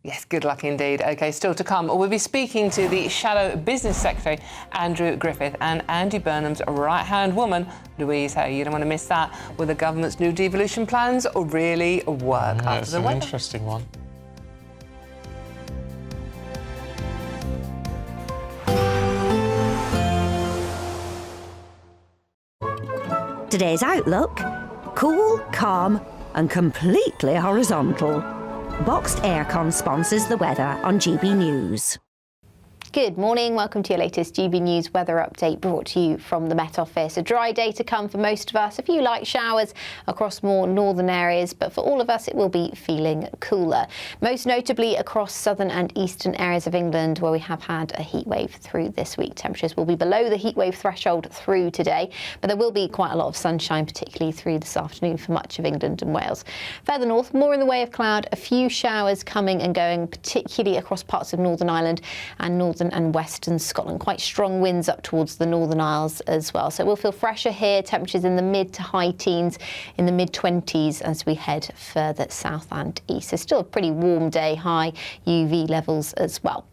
Yes, good luck indeed. OK, still to come, we'll be speaking to the Shadow Business Secretary, Andrew Griffith, and Andy Burnham's right-hand woman, Louise Hay. You don't want to miss that. Will the government's new devolution plans really work? Yeah, After it's the an weather. interesting one. Today's outlook: cool, calm and completely horizontal. Boxed Aircon sponsors the weather on GB News. Good morning. Welcome to your latest GB News weather update, brought to you from the Met Office. A dry day to come for most of us. A few light showers across more northern areas, but for all of us it will be feeling cooler. Most notably across southern and eastern areas of England, where we have had a heat wave through this week. Temperatures will be below the heat wave threshold through today, but there will be quite a lot of sunshine, particularly through this afternoon for much of England and Wales. Further north, more in the way of cloud, a few showers coming and going, particularly across parts of Northern Ireland and northern and western Scotland. Quite strong winds up towards the Northern Isles as well. So we'll feel fresher here, temperatures in the mid to high teens, in the mid-20s as we head further south and east. So still a pretty warm day, high UV levels as well.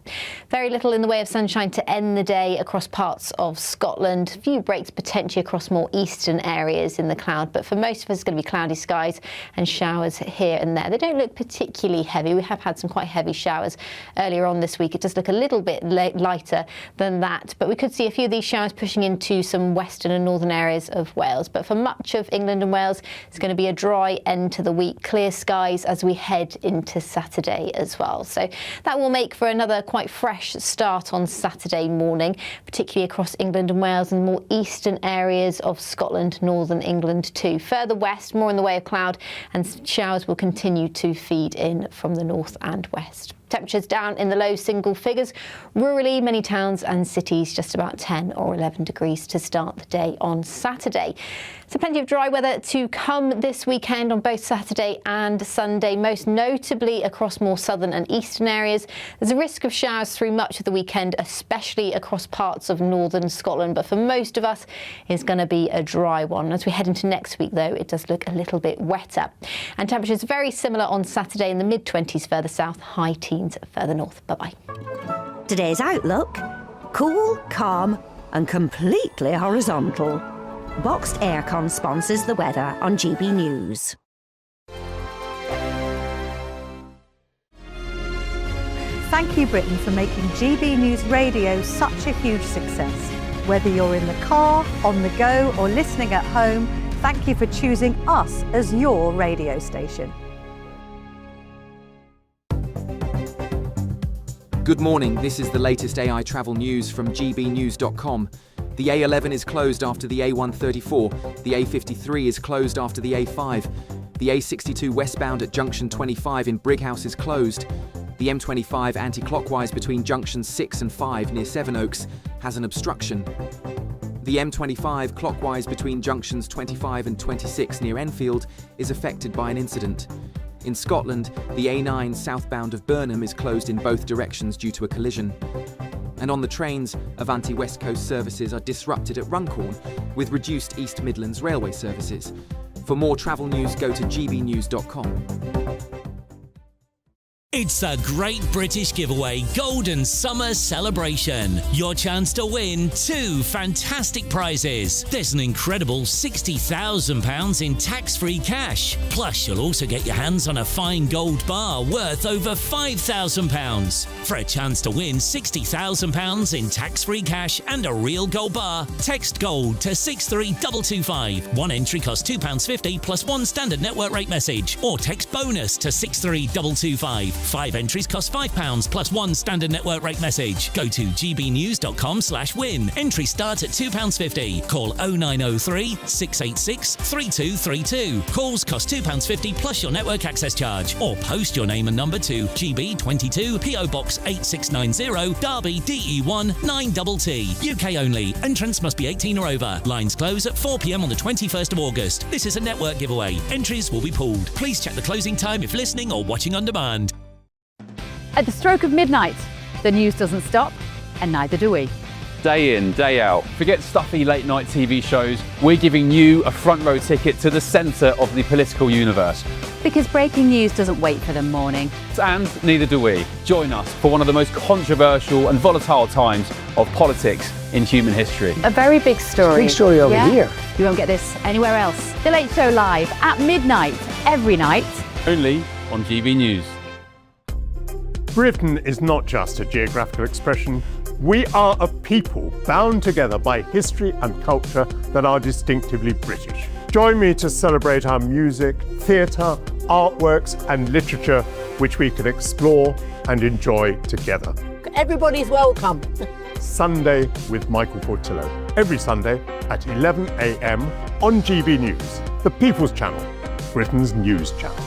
Very little in the way of sunshine to end the day across parts of Scotland. A few breaks potentially across more eastern areas in the cloud, but for most of us it's going to be cloudy skies and showers here and there. They don't look particularly heavy. We have had some quite heavy showers earlier on this week. It does look a little bit lighter than that, but we could see a few of these showers pushing into some western and northern areas of Wales. But for much of England and Wales, it's going to be a dry end to the week. Clear skies as we head into Saturday as well. So that will make for another quite fresh start on Saturday morning, particularly across England and Wales and more eastern areas of Scotland, northern England too. Further west, more in the way of cloud, and showers will continue to feed in from the north and west. Temperatures down in the low single figures. Rurally, many towns and cities just about 10 or 11 degrees to start the day on Saturday. So plenty of dry weather to come this weekend on both Saturday and Sunday, most notably across more southern and eastern areas. There's a risk of showers through much of the weekend, especially across parts of northern Scotland. But for most of us, it's going to be a dry one. As we head into next week, though, it does look a little bit wetter. And temperatures very similar on Saturday in the mid-20s further south, high teens further north. Bye-bye. Today's outlook: cool, calm and completely horizontal. Boxed Aircon sponsors the weather on GB News. Thank you, Britain, for making GB News Radio such a huge success. Whether you're in the car, on the go or listening at home, thank you for choosing us as your radio station. Good morning, this is the latest AI travel news from gbnews.com. The A11 is closed after the A134. The A53 is closed after the A5. The A62 westbound at junction 25 in Brighouse is closed. The M25 anti-clockwise between junctions 6 and 5 near Sevenoaks has an obstruction. The M25 clockwise between junctions 25 and 26 near Enfield is affected by an incident. In Scotland, the A9 southbound of Burnham is closed in both directions due to a collision. And on the trains, Avanti West Coast services are disrupted at Runcorn with reduced East Midlands Railway services. For more travel news, go to gbnews.com. It's a Great British Giveaway Golden Summer Celebration. Your chance to win 2 fantastic prizes. There's an incredible £60,000 in tax-free cash. Plus, you'll also get your hands on a fine gold bar worth over £5,000. For a chance to win £60,000 in tax-free cash and a real gold bar, text GOLD to 63225. One entry costs £2.50 plus one standard network rate message. Or text BONUS to 63225. 5 entries cost £5 plus one standard network rate message. Go to gbnews.com/win. Entry start at £2.50. Call 0903 686 3232. Calls cost £2.50 plus your network access charge. Or post your name and number to GB22 PO Box 8690 Derby DE1 9TT. UK only. Entrance must be 18 or over. Lines close at 4 p.m. on the 21st of August. This is a network giveaway. Entries will be pulled. Please check the closing time if listening or watching on demand. At the stroke of midnight, the news doesn't stop, and neither do we. Day in, day out. Forget stuffy late night TV shows. We're giving you a front row ticket to the centre of the political universe. Because breaking news doesn't wait for the morning. And neither do we. Join us for one of the most controversial and volatile times of politics in human history. A very big story. Big story over here. You won't get this anywhere else. The Late Show live at midnight, every night. Only on GB News. Britain is not just a geographical expression. We are a people bound together by history and culture that are distinctively British. Join me to celebrate our music, theatre, artworks and literature, which we can explore and enjoy together. Everybody's welcome. Sunday with Michael Portillo. Every Sunday at 11 a.m. on GB News, the People's Channel, Britain's news channel.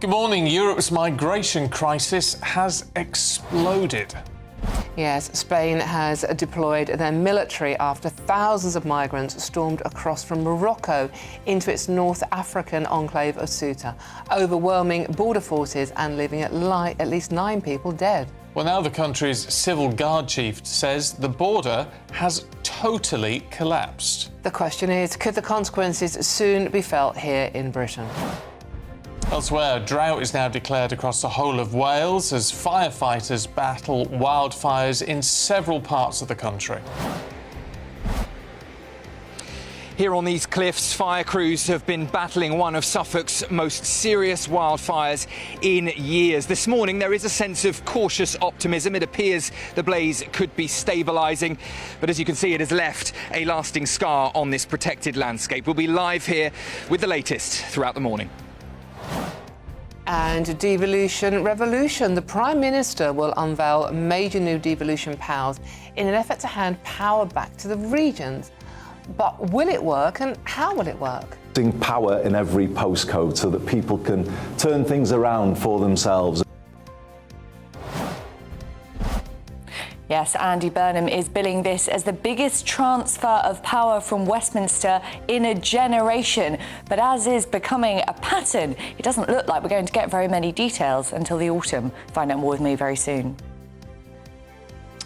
Good morning. Europe's migration crisis has exploded. Yes, Spain has deployed their military after thousands of migrants stormed across from Morocco into its North African enclave of Ceuta, overwhelming border forces and leaving at least 9 people dead. Well, now the country's civil guard chief says the border has totally collapsed. The question is, could the consequences soon be felt here in Britain? Elsewhere, drought is now declared across the whole of Wales as firefighters battle wildfires in several parts of the country. Here on these cliffs, fire crews have been battling one of Suffolk's most serious wildfires in years. This morning, there is a sense of cautious optimism. It appears the blaze could be stabilising, but as you can see, it has left a lasting scar on this protected landscape. We'll be live here with the latest throughout the morning. And devolution revolution. The Prime Minister will unveil major new devolution powers in an effort to hand power back to the regions. But will it work, and how will it work? Power in every postcode so that people can turn things around for themselves. Yes, Andy Burnham is billing this as the biggest transfer of power from Westminster in a generation. But as is becoming a pattern, it doesn't look like we're going to get very many details until the autumn. Find out more with me very soon.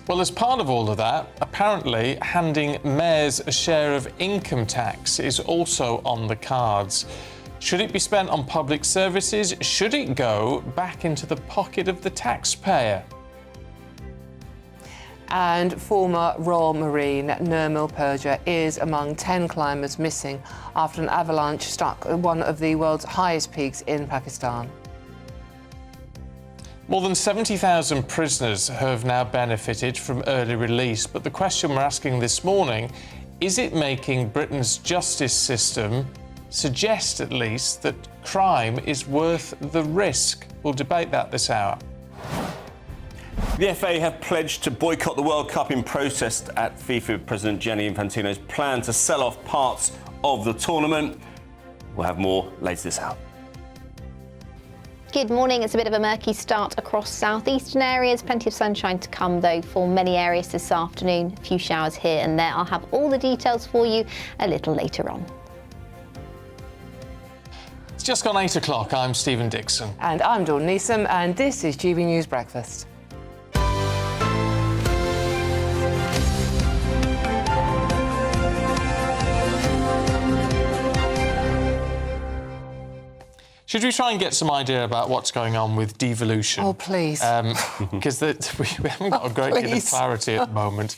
Well, as part of all of that, apparently handing mayors a share of income tax is also on the cards. Should it be spent on public services? Should it go back into the pocket of the taxpayer? And former Royal Marine Nirmal Purja is among 10 climbers missing after an avalanche struck one of the world's highest peaks in Pakistan. More than 70,000 prisoners have now benefited from early release, but the question we're asking this morning, is it making Britain's justice system suggest at least that crime is worth the risk. We'll debate that this hour. The FA have pledged to boycott the World Cup in protest at FIFA President Gianni Infantino's plan to sell off parts of the tournament. We'll have more later this hour. Good morning. It's a bit of a murky start across southeastern areas. Plenty of sunshine to come, though, for many areas this afternoon. A few showers here and there. I'll have all the details for you a little later on. It's just gone 8 o'clock. I'm Stephen Dixon. And I'm Dawn Neeson, and this is GB News Breakfast. Should we try and get some idea about what's going on with devolution? Oh, please. Because we haven't got a great deal of clarity at the moment.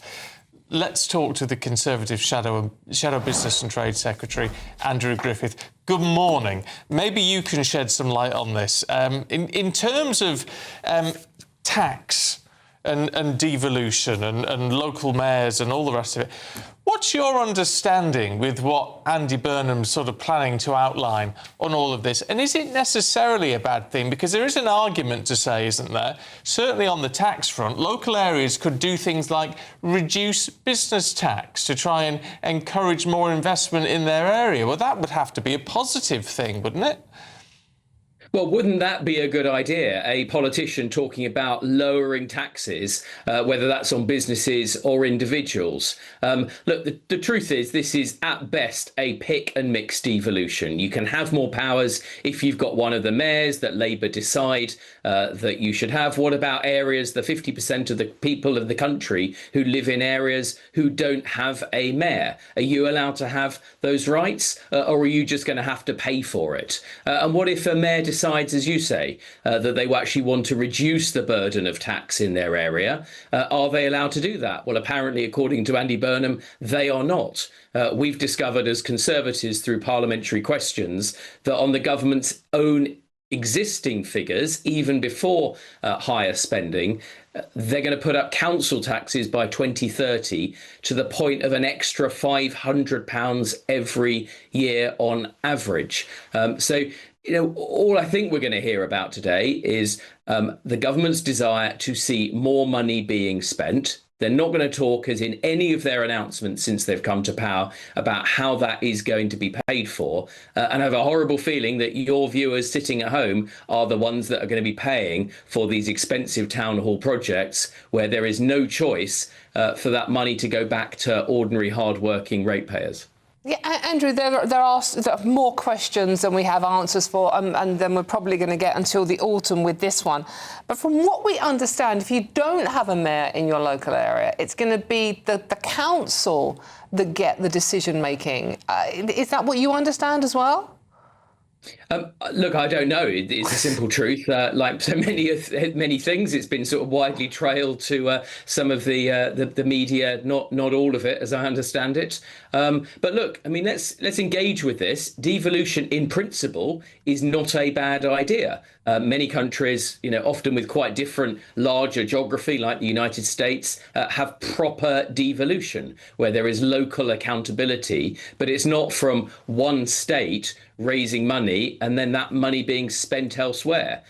Let's talk to the Conservative Shadow Business and Trade Secretary, Andrew Griffith. Good morning. Maybe you can shed some light on this. In terms of tax and devolution and local mayors and all the rest of it, what's your understanding with what Andy Burnham's sort of planning to outline on all of this? And is it necessarily a bad thing? Because there is an argument to say, isn't there? Certainly on the tax front, local areas could do things like reduce business tax to try and encourage more investment in their area. Well, that would have to be a positive thing, wouldn't it? Well, wouldn't that be a good idea? A politician talking about lowering taxes, whether that's on businesses or individuals. Look, the truth is this is at best a pick and mix devolution. You can have more powers if you've got one of the mayors that Labour decide that you should have. What about areas, the 50% of the people of the country who live in areas who don't have a mayor? Are you allowed to have those rights, or are you just going to have to pay for it? And what if a mayor decides, as you say, that they actually want to reduce the burden of tax in their area? Are they allowed to do that? Well, apparently, according to Andy Burnham, they are not. We've discovered as Conservatives through parliamentary questions that on the government's own existing figures, even before higher spending, they're going to put up council taxes by 2030 to the point of an extra £500 every year on average. So, you know, all I think we're going to hear about today is the government's desire to see more money being spent. They're not going to talk, as in any of their announcements since they've come to power, about how that is going to be paid for. And I have a horrible feeling that your viewers sitting at home are the ones that are going to be paying for these expensive town hall projects where there is no choice for that money to go back to ordinary hard-working ratepayers. Yeah, Andrew, there are more questions than we have answers for, and then we're probably going to get until the autumn with this one. But from what we understand, if you don't have a mayor in your local area, it's going to be the council that get the decision-making. Is that what you understand as well? Look, I don't know. It's a simple truth. Like so many things, it's been sort of widely trailed to some of the media, not all of it, as I understand it. But look, I mean, let's engage with this. Devolution, in principle, is not a bad idea. Many countries, you know, often with quite different, larger geography, like the United States, have proper devolution, where there is local accountability, but it's not from one state raising money and then that money being spent elsewhere.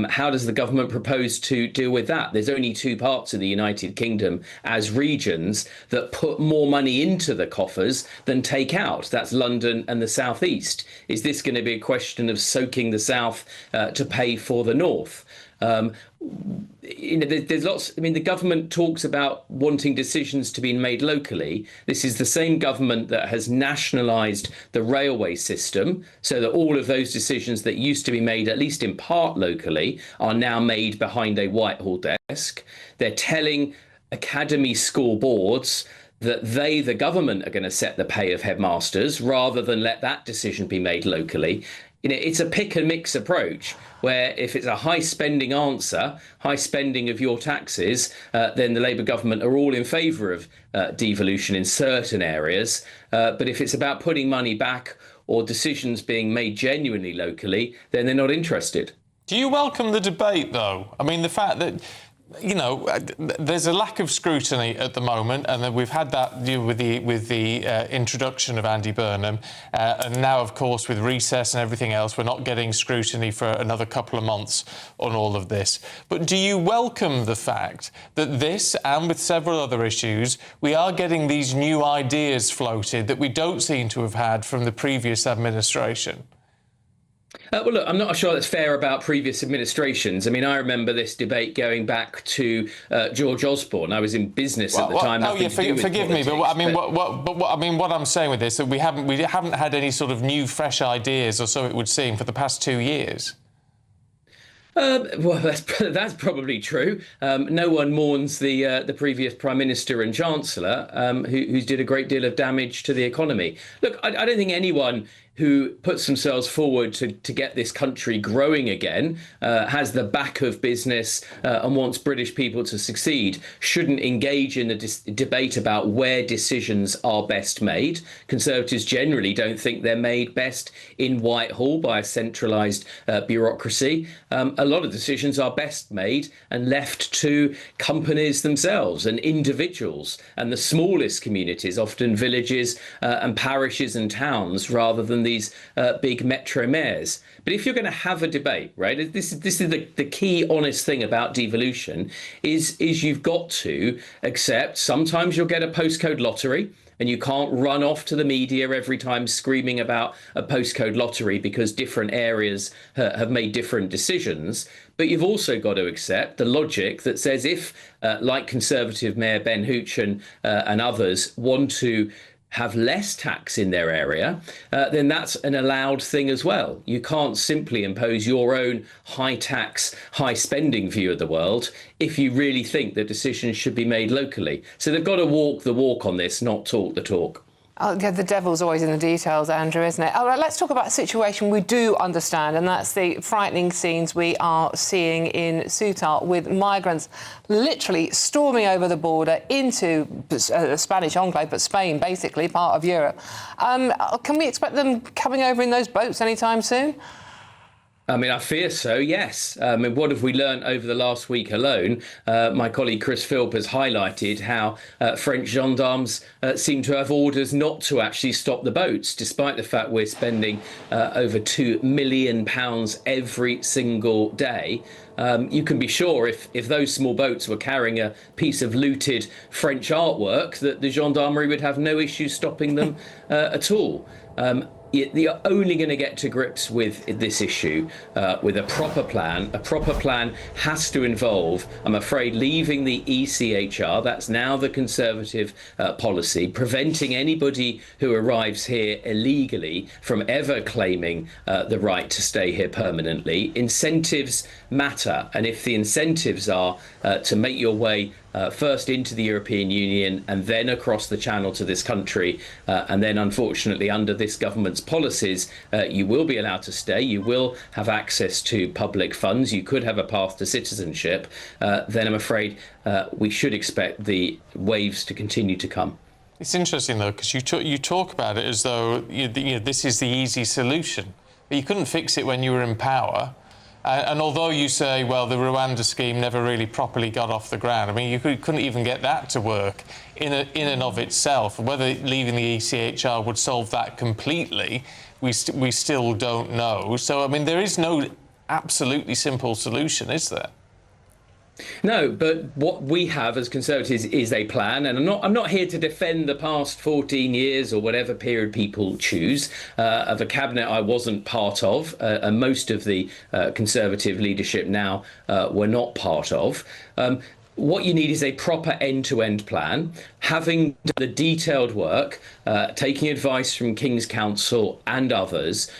How does the government propose to deal with that? There's only two parts of the United Kingdom as regions that put more money into the coffers than take out. That's London and the South East. Is this going to be a question of soaking the South to pay for the North? You know, there's lots. I mean, the government talks about wanting decisions to be made locally. This is the same government that has nationalised the railway system, so that all of those decisions that used to be made, at least in part locally, are now made behind a Whitehall desk. They're telling academy school boards that they, the government, are going to set the pay of headmasters rather than let that decision be made locally. You know, it's a pick and mix approach where if it's a high spending answer, high spending of your taxes, then the Labour government are all in favour of devolution in certain areas. But if it's about putting money back or decisions being made genuinely locally, then they're not interested. Do you welcome the debate, though? I mean, the fact that you know, there's a lack of scrutiny at the moment, and then we've had that with the introduction of Andy Burnham, and now, of course, with recess and everything else, we're not getting scrutiny for another couple of months on all of this. But do you welcome the fact that this, and with several other issues, we are getting these new ideas floated that we don't seem to have had from the previous administration? Well, look, I'm not sure that's fair about previous administrations. I mean, I remember this debate going back to George Osborne. I was in business at the time. Forgive me, but I mean, what I'm saying with this, that we haven't had any sort of new, fresh ideas, or so it would seem, for the past 2 years. Well, that's probably true. No one mourns the previous Prime Minister and Chancellor, who did a great deal of damage to the economy. Look, I don't think anyone who puts themselves forward to get this country growing again, has the back of business and wants British people to succeed, shouldn't engage in a debate about where decisions are best made. Conservatives generally don't think they're made best in Whitehall by a centralised bureaucracy. A lot of decisions are best made and left to companies themselves and individuals and the smallest communities, often villages and parishes and towns, rather than these big metro mayors. But if you're going to have a debate, right, this is the key honest thing about devolution is you've got to accept sometimes you'll get a postcode lottery, and you can't run off to the media every time screaming about a postcode lottery because different areas have made different decisions. But you've also got to accept the logic that says if, like Conservative Mayor Ben Hoochin and others, want to have less tax in their area, then that's an allowed thing as well. You can't simply impose your own high tax, high spending view of the world if you really think that decisions should be made locally. So they've got to walk the walk on this, not talk the talk. Oh, yeah, the devil's always in the details, Andrew, isn't it? All right, let's talk about a situation we do understand, and that's the frightening scenes we are seeing in Ceuta with migrants literally storming over the border into a Spanish enclave, but Spain, basically, part of Europe. Can we expect them coming over in those boats anytime soon? I mean, I fear so, yes. I mean, what have we learned over the last week alone? My colleague Chris Philp has highlighted how French gendarmes seem to have orders not to actually stop the boats, despite the fact we're spending over £2 million every single day. You can be sure if those small boats were carrying a piece of looted French artwork, that the gendarmerie would have no issue stopping them at all. You're only going to get to grips with this issue with a proper plan. A proper plan has to involve, I'm afraid, leaving the ECHR, that's now the Conservative policy, preventing anybody who arrives here illegally from ever claiming the right to stay here permanently. Incentives matter, and if the incentives are to make your way first into the European Union and then across the Channel to this country, and then unfortunately under this government's policies you will be allowed to stay, you will have access to public funds, you could have a path to citizenship, then I'm afraid we should expect the waves to continue to come. It's interesting though, because you talk about it as though this is the easy solution, but you couldn't fix it when you were in power. And although you say, well, the Rwanda scheme never really properly got off the ground, I mean, you couldn't even get that to work in and of itself. Whether leaving the ECHR would solve that completely, we still don't know. So, I mean, there is no absolutely simple solution, is there? No, but what we have as Conservatives is a plan, and I'm not here to defend the past 14 years or whatever period people choose of a cabinet I wasn't part of, and most of the Conservative leadership now were not part of. What you need is a proper end-to-end plan, having done the detailed work, taking advice from King's Counsel and others.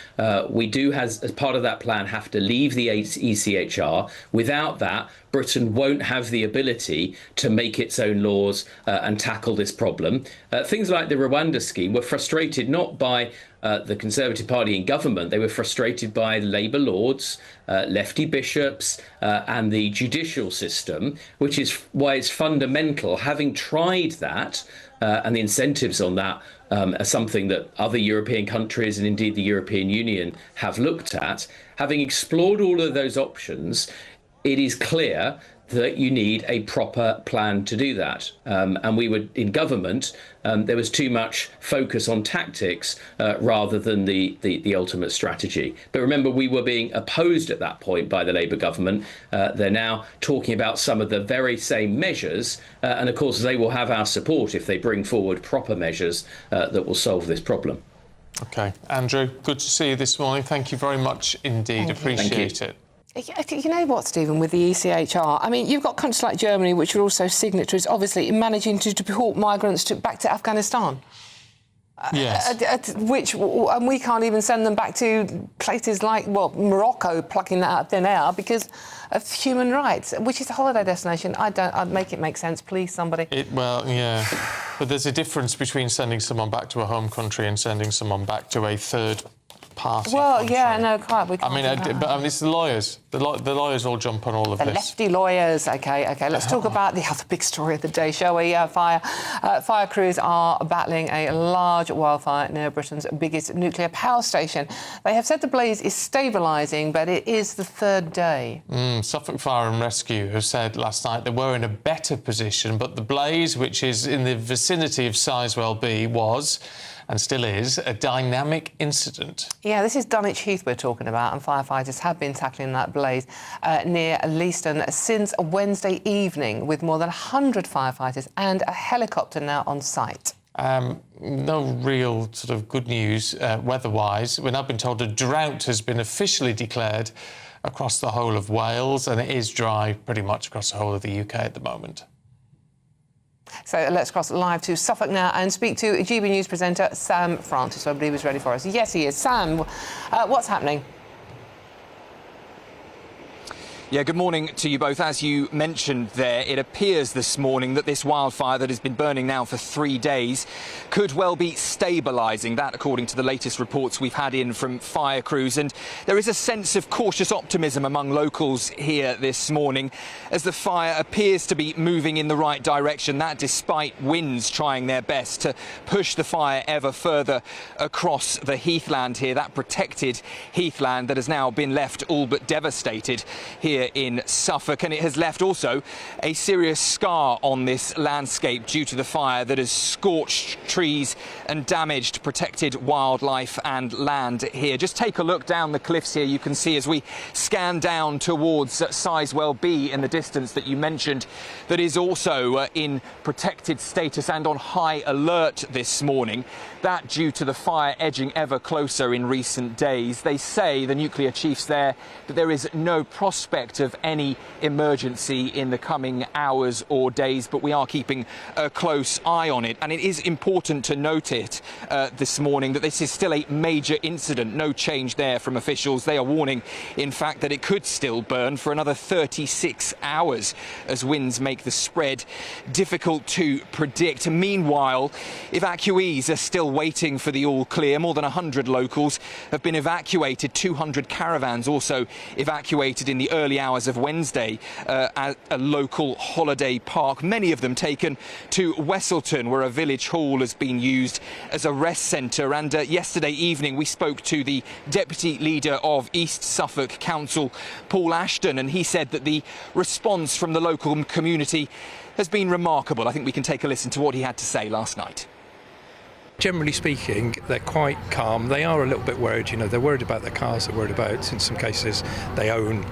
We do, as part of that plan, have to leave the ECHR. Without that, Britain won't have the ability to make its own laws and tackle this problem. Things like the Rwanda scheme were frustrated not by the Conservative Party in government, they were frustrated by Labour lords, lefty bishops and the judicial system, which is why it's fundamental, having tried that, and the incentives on that are something that other European countries and indeed the European Union have looked at. Having explored all of those options, it is clear that you need a proper plan to do that. And we were in government, there was too much focus on tactics rather than the ultimate strategy. But remember, we were being opposed at that point by the Labour government. They're now talking about some of the very same measures. And of course, they will have our support if they bring forward proper measures that will solve this problem. OK. Andrew, good to see you this morning. Thank you very much indeed. Appreciate it. You know what, Stephen, with the ECHR, I mean, you've got countries like Germany, which are also signatories, obviously, in managing to deport migrants back to Afghanistan. Yes. And we can't even send them back to places like, well, Morocco, plucking that out of thin air because of human rights, which is a holiday destination. I'd make it make sense, please, somebody. Well, yeah. But there's a difference between sending someone back to a home country and sending someone back to a third party. Well, country. yeah, no, quite. We can't but it's the lawyers. The lawyers all jump on all of the this. Lefty lawyers. OK, let's talk about the other big story of the day, shall we? Fire crews are battling a large wildfire near Britain's biggest nuclear power station. They have said the blaze is stabilising, but it is the third day. Suffolk Fire and Rescue have said last night they were in a better position, but the blaze, which is in the vicinity of Sizewell B, was and still is a dynamic incident. Yeah, this is Dunwich Heath we're talking about, and firefighters have been tackling that blaze near Leiston since Wednesday evening, with more than 100 firefighters and a helicopter now on site. No real sort of good news weather-wise. We've now been told a drought has been officially declared across the whole of Wales, and it is dry pretty much across the whole of the UK at the moment. So let's cross live to Suffolk now and speak to GB News presenter Sam Francis, who I believe is ready for us. Yes, he is. Sam, what's happening? Yeah, good morning to you both. As you mentioned there, it appears this morning that this wildfire that has been burning now for 3 days could well be stabilising. That, according to the latest reports we've had in from fire crews. And there is a sense of cautious optimism among locals here this morning as the fire appears to be moving in the right direction. That despite winds trying their best to push the fire ever further across the heathland here, that protected heathland that has now been left all but devastated here in Suffolk, and it has left also a serious scar on this landscape due to the fire that has scorched trees and damaged protected wildlife and land here. Just take a look down the cliffs here. You can see as we scan down towards Sizewell B in the distance that you mentioned, that is also in protected status and on high alert this morning. That due to the fire edging ever closer in recent days. They say, the nuclear chiefs there, that there is no prospect of any emergency in the coming hours or days, but we are keeping a close eye on it. And it is important to note it this morning that this is still a major incident. No change there from officials. They are warning, in fact, that it could still burn for another 36 hours as winds make the spread difficult to predict. Meanwhile, evacuees are still waiting for the all clear. More than 100 locals have been evacuated. 200 caravans also evacuated in the early hours of Wednesday at a local holiday park. Many of them taken to Westleton, where a village hall has been used as a rest centre. And yesterday evening we spoke to the deputy leader of East Suffolk Council, Paul Ashton, and he said that the response from the local community has been remarkable. I think we can take a listen to what he had to say last night. Generally speaking, they're quite calm. They are a little bit worried, they're worried about their cars, they're worried about, in some cases, they own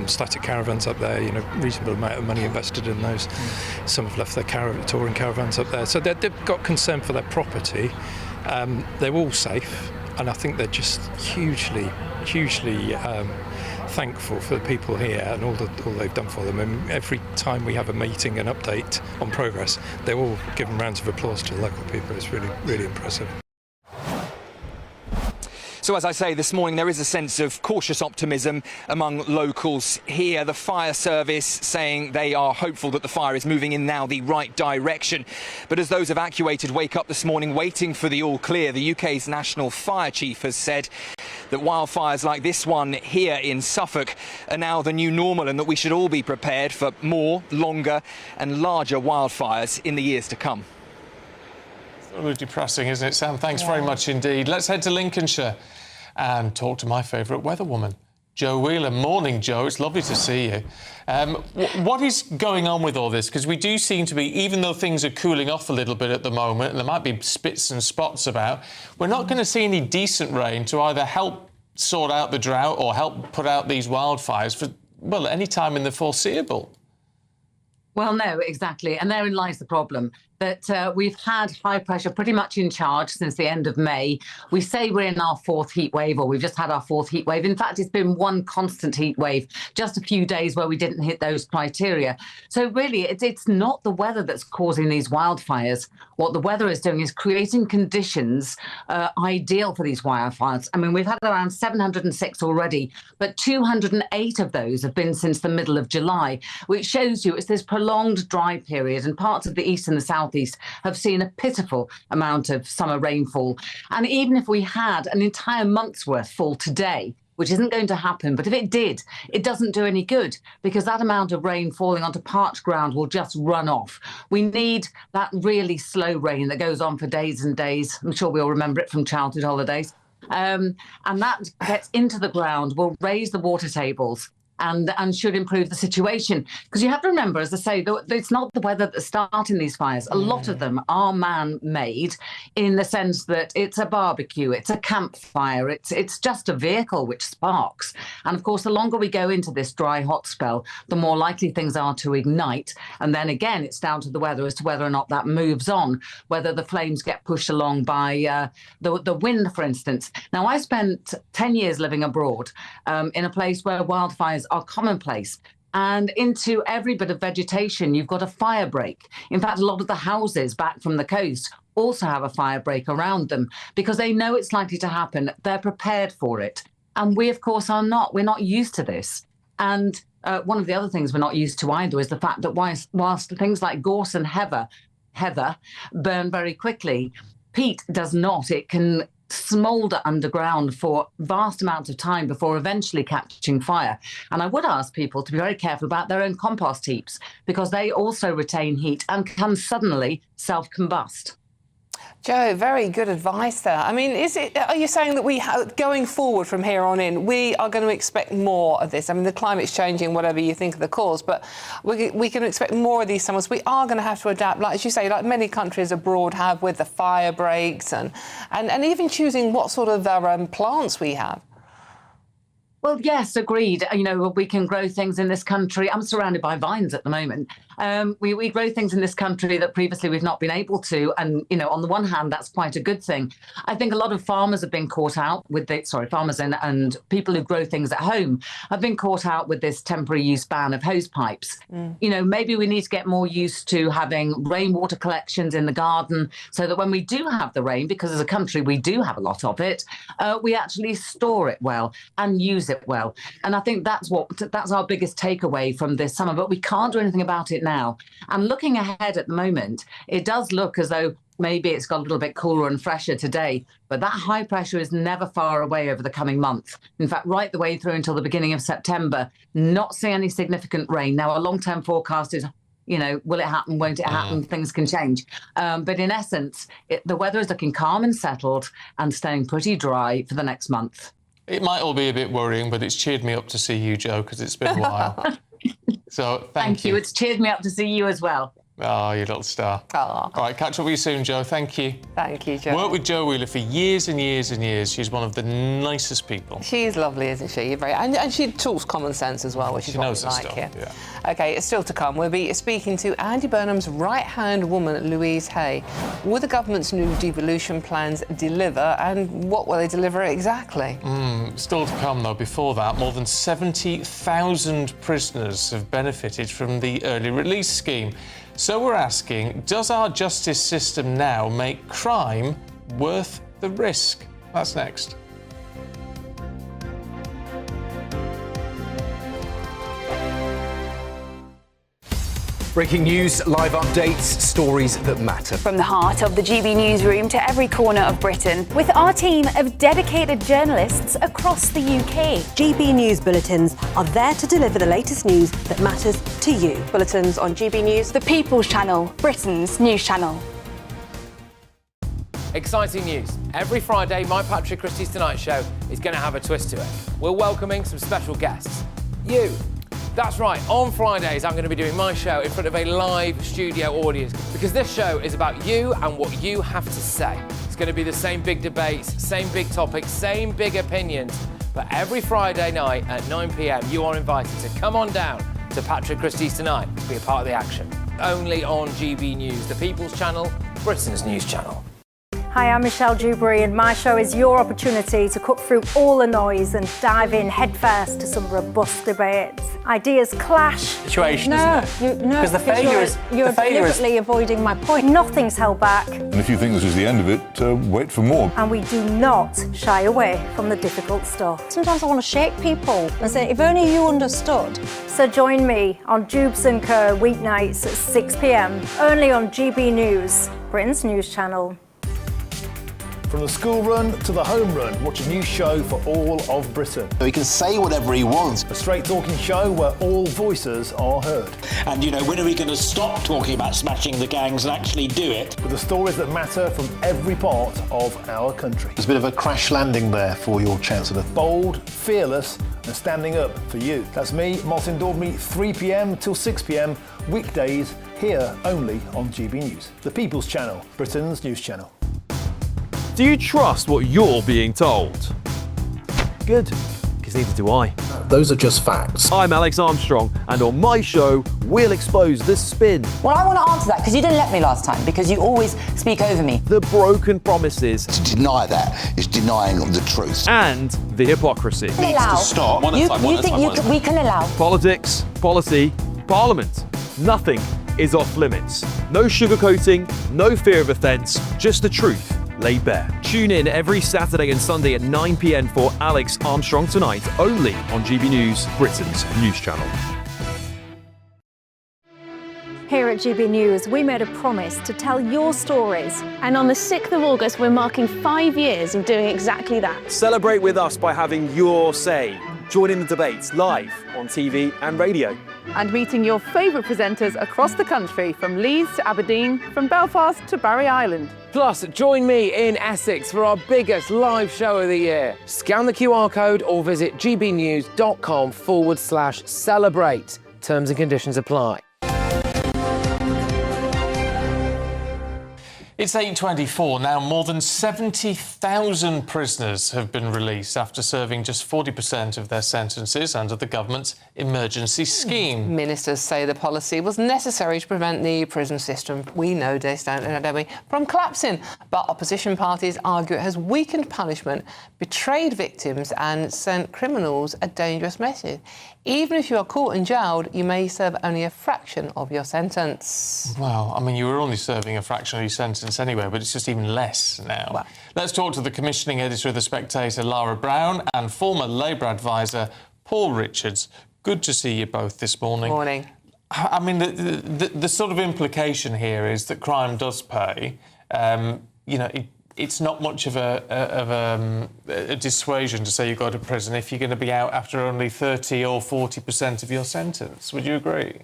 static caravans up there, reasonable amount of money invested in those. Some have left their touring caravans up there. So they've got concern for their property. They're all safe, and I think they're just hugely thankful for the people here and all they've done for them. And every time we have a meeting and update on progress, they're all giving rounds of applause to the local people. It's really, really impressive. So as I say, this morning there is a sense of cautious optimism among locals here. The fire service saying they are hopeful that the fire is moving in now the right direction. But as those evacuated wake up this morning waiting for the all clear, the UK's National Fire Chief has said that wildfires like this one here in Suffolk are now the new normal, and that we should all be prepared for more, longer and larger wildfires in the years to come. Really depressing, isn't it, Sam? Thanks very much indeed. Let's head to Lincolnshire and talk to my favourite weatherwoman, Joe Wheeler. Morning, Joe. It's lovely to see you. What is going on with all this? Because we do seem to be, even though things are cooling off a little bit at the moment, and there might be spits and spots about, we're not going to see any decent rain to either help sort out the drought or help put out these wildfires for, well, any time in the foreseeable. Well, no, exactly. And therein lies the problem, that we've had high pressure pretty much in charge since the end of May. We say we're in our fourth heat wave, or we've just had our fourth heat wave. In fact, it's been one constant heat wave, just a few days where we didn't hit those criteria. So really, it's not the weather that's causing these wildfires. What the weather is doing is creating conditions ideal for these wildfires. I mean, we've had around 706 already, but 208 of those have been since the middle of July, which shows you it's this prolonged dry period, and parts of the east and the southeast have seen a pitiful amount of summer rainfall. And even if we had an entire month's worth fall today, which isn't going to happen, but if it did, it doesn't do any good, because that amount of rain falling onto parched ground will just run off. We need that really slow rain that goes on for days and days. I'm sure we all remember it from childhood holidays. And that gets into the ground, will raise the water tables, and should improve the situation. Because you have to remember, as I say, it's not the weather that's starting these fires. A lot of them are man-made in the sense that it's a barbecue, it's a campfire, it's just a vehicle which sparks. And of course, the longer we go into this dry, hot spell, the more likely things are to ignite. And then again, it's down to the weather as to whether or not that moves on, whether the flames get pushed along by the wind, for instance. Now, I spent 10 years living abroad in a place where wildfires are commonplace. And into every bit of vegetation, you've got a fire break. In fact, a lot of the houses back from the coast also have a fire break around them because they know it's likely to happen. They're prepared for it. And we, of course, are not. We're not used to this. And one of the other things we're not used to either is the fact that whilst things like gorse and heather burn very quickly, peat does not. It can smoulder underground for vast amounts of time before eventually catching fire. And I would ask people to be very careful about their own compost heaps, because they also retain heat and can suddenly self-combust. Joe, very good advice there. I mean, are you saying that going forward from here on in, we are going to expect more of this? I mean, the climate's changing, whatever you think of the cause, but we can expect more of these summers. We are going to have to adapt, like, as you say, like many countries abroad have, with the fire breaks and even choosing what sort of plants we have. Well, yes, agreed. You know, we can grow things in this country. I'm surrounded by vines at the moment. We grow things in this country that previously we've not been able to. And, you know, on the one hand, that's quite a good thing. I think a lot of farmers have been caught out with farmers and people who grow things at home have been caught out with this temporary use ban of hose pipes. You know, maybe we need to get more used to having rainwater collections in the garden so that when we do have the rain, because as a country we do have a lot of it, we actually store it well and use it well. And I think that's our biggest takeaway from this summer, but we can't do anything about it now. And looking ahead at the moment, it does look as though maybe it's got a little bit cooler and fresher today, but that high pressure is never far away over the coming month. In fact, right the way through until the beginning of September, not seeing any significant rain. Now, a long-term forecast is, you know, will it happen, won't it happen? Things can change. But in essence, the weather is looking calm and settled and staying pretty dry for the next month. It might all be a bit worrying, but it's cheered me up to see you, Joe, because it's been a while. So thank you. It's cheered me up to see you as well. Oh, you little star. All right, catch up with you soon, Joe. Thank you. Thank you, Joe. Worked with Joe Wheeler for years and years and years. She's one of the nicest people. She's lovely, isn't she? And she talks common sense as well, which is what we like here. Yeah. OK, it's still to come. We'll be speaking to Andy Burnham's right-hand woman, Louise Hay. Will the government's new devolution plans deliver, and what will they deliver exactly? Still to come, though. Before that, more than 70,000 prisoners have benefited from the early release scheme. So we're asking, does our justice system now make crime worth the risk? That's next. Breaking news, live updates, stories that matter. From the heart of the GB newsroom to every corner of Britain, with our team of dedicated journalists across the UK. GB News Bulletins are there to deliver the latest news that matters to you. Bulletins on GB News, the People's Channel, Britain's news channel. Exciting news. Every Friday, my Patrick Christie's Tonight show is going to have a twist to it. We're welcoming some special guests. You. That's right, on Fridays I'm going to be doing my show in front of a live studio audience because this show is about you and what you have to say. It's going to be the same big debates, same big topics, same big opinions. But every Friday night at 9 p.m, you are invited to come on down to Patrick Christie's Tonight to be a part of the action. Only on GB News, the People's Channel, Britain's news channel. Hi, I'm Michelle Dewberry and my show is your opportunity to cut through all the noise and dive in headfirst to some robust debates. Ideas clash. Situation, isn't it? No, because the failure is you're deliberately avoiding my point. Nothing's held back. And if you think this is the end of it, wait for more. And we do not shy away from the difficult stuff. Sometimes I want to shake people and say, if only you understood. So join me on Jubes & Co. weeknights at 6 p.m, only on GB News, Britain's news channel. From the school run to the home run, watch a new show for all of Britain. So he can say whatever he wants. A straight talking show where all voices are heard. And, you know, when are we going to stop talking about smashing the gangs and actually do it? With the stories that matter from every part of our country. There's a bit of a crash landing there for your Chancellor. Bold, fearless and standing up for you. That's me, Martin Daubney, 3 p.m. till 6 p.m, weekdays, here only on GB News. The People's Channel, Britain's news channel. Do you trust what you're being told? Good, because neither do I. Those are just facts. I'm Alex Armstrong, and on my show, we'll expose the spin. Well, I want to answer that, because you didn't let me last time, because you always speak over me. The broken promises. To deny that is denying the truth. And the hypocrisy. We can allow. Stop. We can allow. Politics, policy, parliament. Nothing is off limits. No sugarcoating, no fear of offence, just the truth laid bare. Tune in every Saturday and Sunday at 9 p.m. for Alex Armstrong Tonight, only on GB News, Britain's news channel. Here at GB News, we made a promise to tell your stories. And on the 6th of August, we're marking 5 years of doing exactly that. Celebrate with us by having your say. Join in the debates live on TV and radio. And meeting your favourite presenters across the country, from Leeds to Aberdeen, from Belfast to Barry Island. Plus, join me in Essex for our biggest live show of the year. Scan the QR code or visit gbnews.com/celebrate. Terms and conditions apply. It's 8:24 now. More than 70,000 prisoners have been released after serving just 40% of their sentences under the government's emergency scheme. Ministers say the policy was necessary to prevent the prison system, we know, don't we, from collapsing. But opposition parties argue it has weakened punishment, betrayed victims and sent criminals a dangerous message. Even if you are caught and jailed, you may serve only a fraction of your sentence. Well, I mean, you were only serving a fraction of your sentence anyway, but it's just even less now. Well, let's talk to the commissioning editor of The Spectator, Lara Brown, and former Labour advisor, Paul Richards. Good to see you both this morning. Morning. I mean, the sort of implication here is that crime does pay. You know, it's not much of a dissuasion to say you go to prison if you're going to be out after only 30 or 40% of your sentence. Would you agree?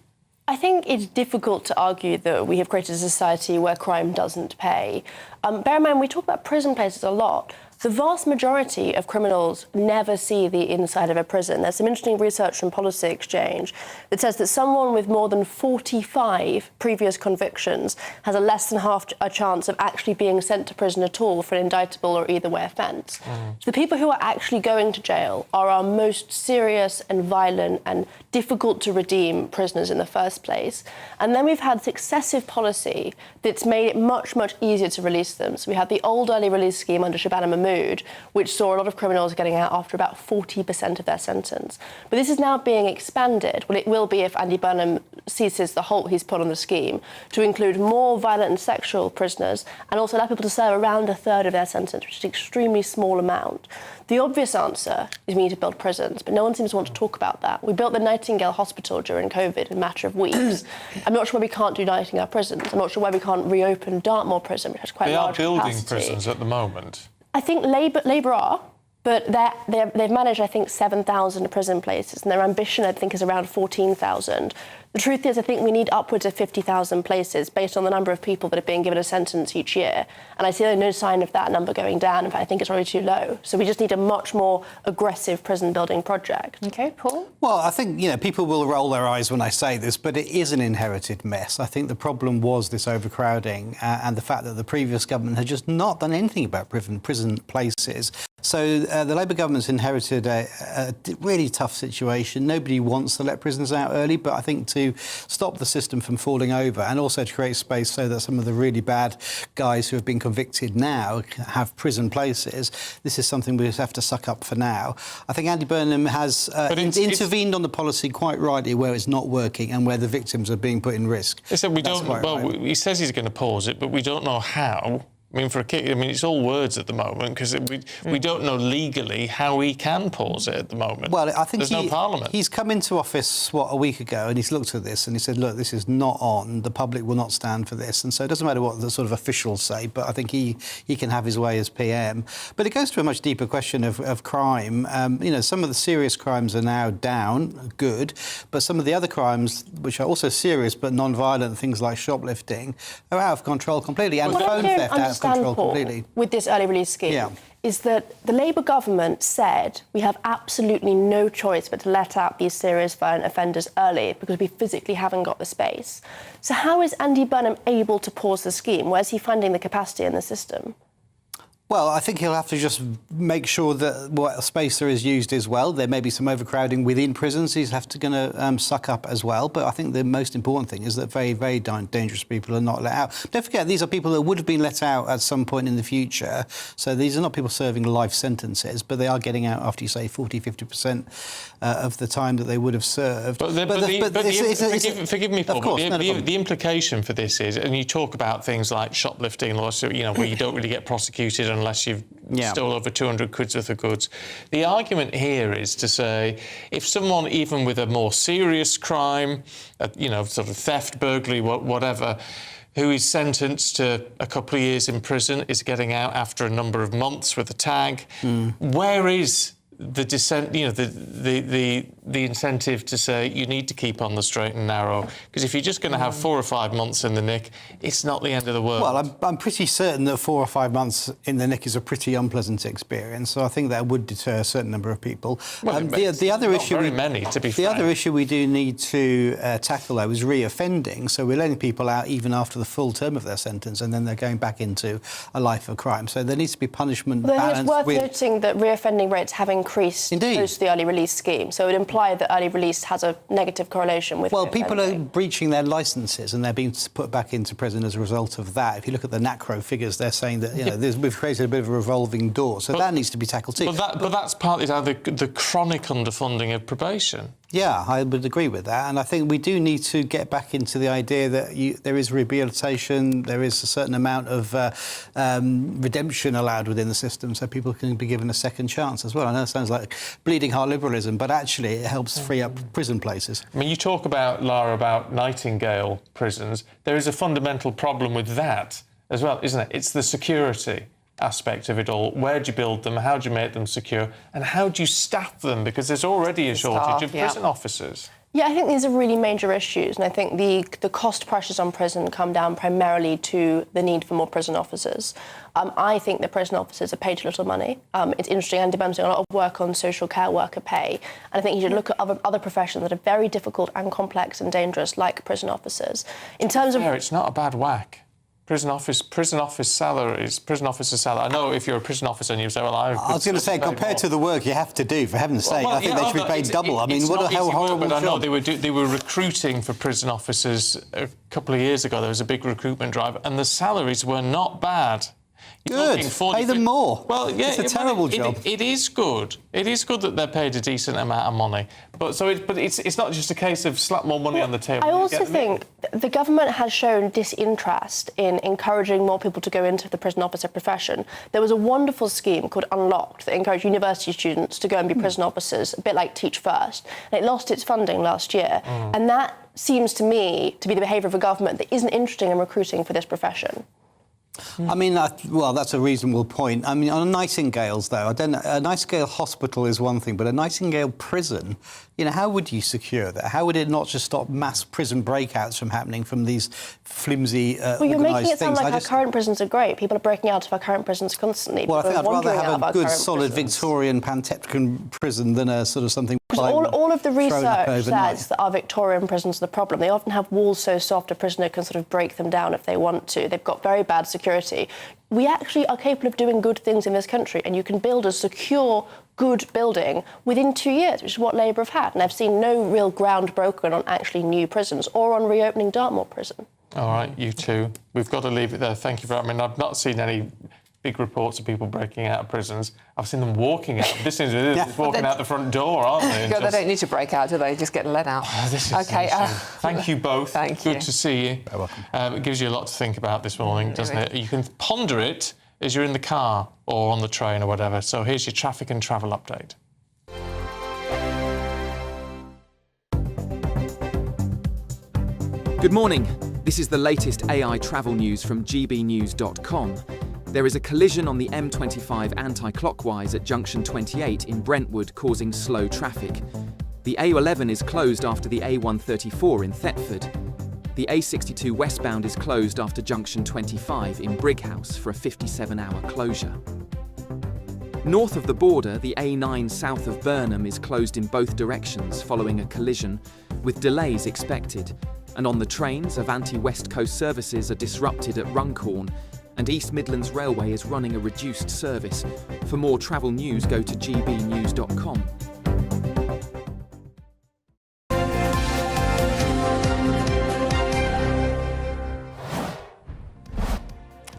I think it's difficult to argue that we have created a society where crime doesn't pay. Bear in mind, we talk about prison places a lot. The vast majority of criminals never see the inside of a prison. There's some interesting research from Policy Exchange that says that someone with more than 45 previous convictions has a less than half a chance of actually being sent to prison at all for an indictable or either way offence. So the people who are actually going to jail are our most serious and violent and difficult to redeem prisoners in the first place. And then we've had successive policy that's made it much, much easier to release them. So we had the old early release scheme under Shabana Mahmood, which saw a lot of criminals getting out after about 40% of their sentence. But this is now being expanded, well, it will be if Andy Burnham ceases the halt he's put on the scheme, to include more violent and sexual prisoners and also allow people to serve around a third of their sentence, which is an extremely small amount. The obvious answer is we need to build prisons, but no one seems to want to talk about that. We built the Nightingale Hospital during COVID in a matter of weeks. I'm not sure why we can't do Nightingale prisons. I'm not sure why we can't reopen Dartmoor prison, which has quite large capacity. They are building prisons at the moment. I think Labour are, but they've managed, I think, 7,000 prison places, and their ambition, I think, is around 14,000. The truth is, I think we need upwards of 50,000 places based on the number of people that are being given a sentence each year. And I see no sign of that number going down. In fact, I think it's already too low. So we just need a much more aggressive prison building project. OK, Paul? Well, I think, people will roll their eyes when I say this, but it is an inherited mess. I think the problem was this overcrowding and the fact that the previous government had just not done anything about prison places. So the Labour government's inherited a really tough situation. Nobody wants to let prisoners out early, but I think to stop the system from falling over and also to create space so that some of the really bad guys who have been convicted now have prison places, this is something we just have to suck up for now. I think Andy Burnham has intervened on the policy quite rightly where it's not working and where the victims are being put in risk. Listen, he says he's going to pause it, but we don't know how. I mean, it's all words at the moment because we don't know legally how he can pause it at the moment. Well, I think there's no parliament. He's come into office, a week ago, and he's looked at this and he said, look, this is not on. The public will not stand for this. And so it doesn't matter what the sort of officials say, but I think he can have his way as PM. But it goes to a much deeper question of crime. Some of the serious crimes are now down, good, but some of the other crimes, which are also serious but non-violent, things like shoplifting, are out of control completely. And phone theft out of control completely. With this early release scheme is that the Labour government said we have absolutely no choice but to let out these serious violent offenders early because we physically haven't got the space. So how is Andy Burnham able to pause the scheme? Where's he finding the capacity in the system? Well, I think he'll have to just make sure that what space there is used as well. There may be some overcrowding within prisons he's going to suck up as well. But I think the most important thing is that very, very dangerous people are not let out. Don't forget, these are people that would have been let out at some point in the future. So these are not people serving life sentences, but they are getting out after, you say, 40, 50% of the time that they would have served. Forgive me, Paul, but the implication for this is, and you talk about things like shoplifting laws, where you don't really get prosecuted unless you've stole over 200 quid's worth of goods. The argument here is to say, if someone, even with a more serious crime, sort of theft, burglary, whatever, who is sentenced to a couple of years in prison, is getting out after a number of months with a tag, where is the dissent, the incentive to say you need to keep on the straight and narrow? Because if you're just going to have 4 or 5 months in the nick, it's not the end of the world. Well, I'm pretty certain that 4 or 5 months in the nick is a pretty unpleasant experience. So I think that would deter a certain number of people. Well, the other issue, the other issue we do need to tackle though is reoffending. So we're letting people out even after the full term of their sentence, and then they're going back into a life of crime. So there needs to be punishment balance. It's worth noting that reoffending rates have increased post the early release scheme. So it would imply that early release has a negative correlation with people are breaching their licences and they're being put back into prison as a result of that. If you look at the NACRO figures, they're saying that we've created a bit of a revolving door. So that needs to be tackled too. But that's partly down the chronic underfunding of probation. Yeah, I would agree with that. And I think we do need to get back into the idea that there is rehabilitation, there is a certain amount of redemption allowed within the system so people can be given a second chance as well. I know it sounds like bleeding heart liberalism, but actually it helps free up prison places. I mean, you talk about, Lara, about Nightingale prisons. There is a fundamental problem with that as well, isn't it? It's the security aspect of it all. Where do you build them? How do you make them secure? And how do you staff them? Because there's already a shortage of prison officers. Yeah, I think these are really major issues, and I think the cost pressures on prison come down primarily to the need for more prison officers. I think that prison officers are paid too little money. It's interesting, Andy Burnham's doing a lot of work on social care worker pay, and I think you should look at other professions that are very difficult and complex and dangerous, like prison officers. In terms of... It's not a bad whack. Prison officer salary. I know if you're a prison officer and you say, well, I was going to say, compared to the work you have to do, for heaven's sake, I think they should be paid double. I mean, how horrible job. I know they were recruiting for prison officers a couple of years ago. There was a big recruitment drive, and the salaries were not bad. Good. Pay them more. Well, yeah, it's a terrible job. It is good. It is good that they're paid a decent amount of money. But it's not just a case of slap more money on the table. I also think the government has shown disinterest in encouraging more people to go into the prison officer profession. There was a wonderful scheme called Unlocked that encouraged university students to go and be prison officers, a bit like Teach First. And it lost its funding last year. And that seems to me to be the behaviour of a government that isn't interested in recruiting for this profession. I mean, well, that's a reasonable point. I mean, on Nightingales, though, a Nightingale hospital is one thing, but a Nightingale prison how would you secure that? How would it not just stop mass prison breakouts from happening from these flimsy well, you're making it sound things? like our current prisons are great. People are breaking out of our current prisons constantly. Well, I think I'd rather have a good, solid prisons. Victorian Pantechnicon prison than a sort of something. All of the research says that our Victorian prisons are the problem. They often have walls so soft a prisoner can sort of break them down if they want to. They've got very bad security. We actually are capable of doing good things in this country, and you can build a secure, good building within 2 years, which is what Labour have had. And I've seen no real ground broken on actually new prisons or on reopening Dartmoor prison. All right, you two. We've got to leave it there. Thank you for that. I mean, I've not seen any big reports of people breaking out of prisons. I've seen them walking out. This is walking out the front door, aren't they? God, they don't need to break out, do they? Just get let out. This is okay. Thank you both. Thank you. Good to see you. You're welcome. It gives you a lot to think about this morning, doesn't it? You can ponder it as you're in the car or on the train or whatever. So here's your traffic and travel update. Good morning. This is the latest AI travel news from gbnews.com. There is a collision on the M25 anti-clockwise at junction 28 in Brentwood, causing slow traffic. The A11 is closed after the A134 in Thetford. The A62 westbound is closed after junction 25 in Brighouse for a 57-hour closure. North of the border, the A9 south of Burnham is closed in both directions following a collision, with delays expected. And on the trains, Avanti West Coast services are disrupted at Runcorn, and East Midlands Railway is running a reduced service. For more travel news, go to gbnews.com.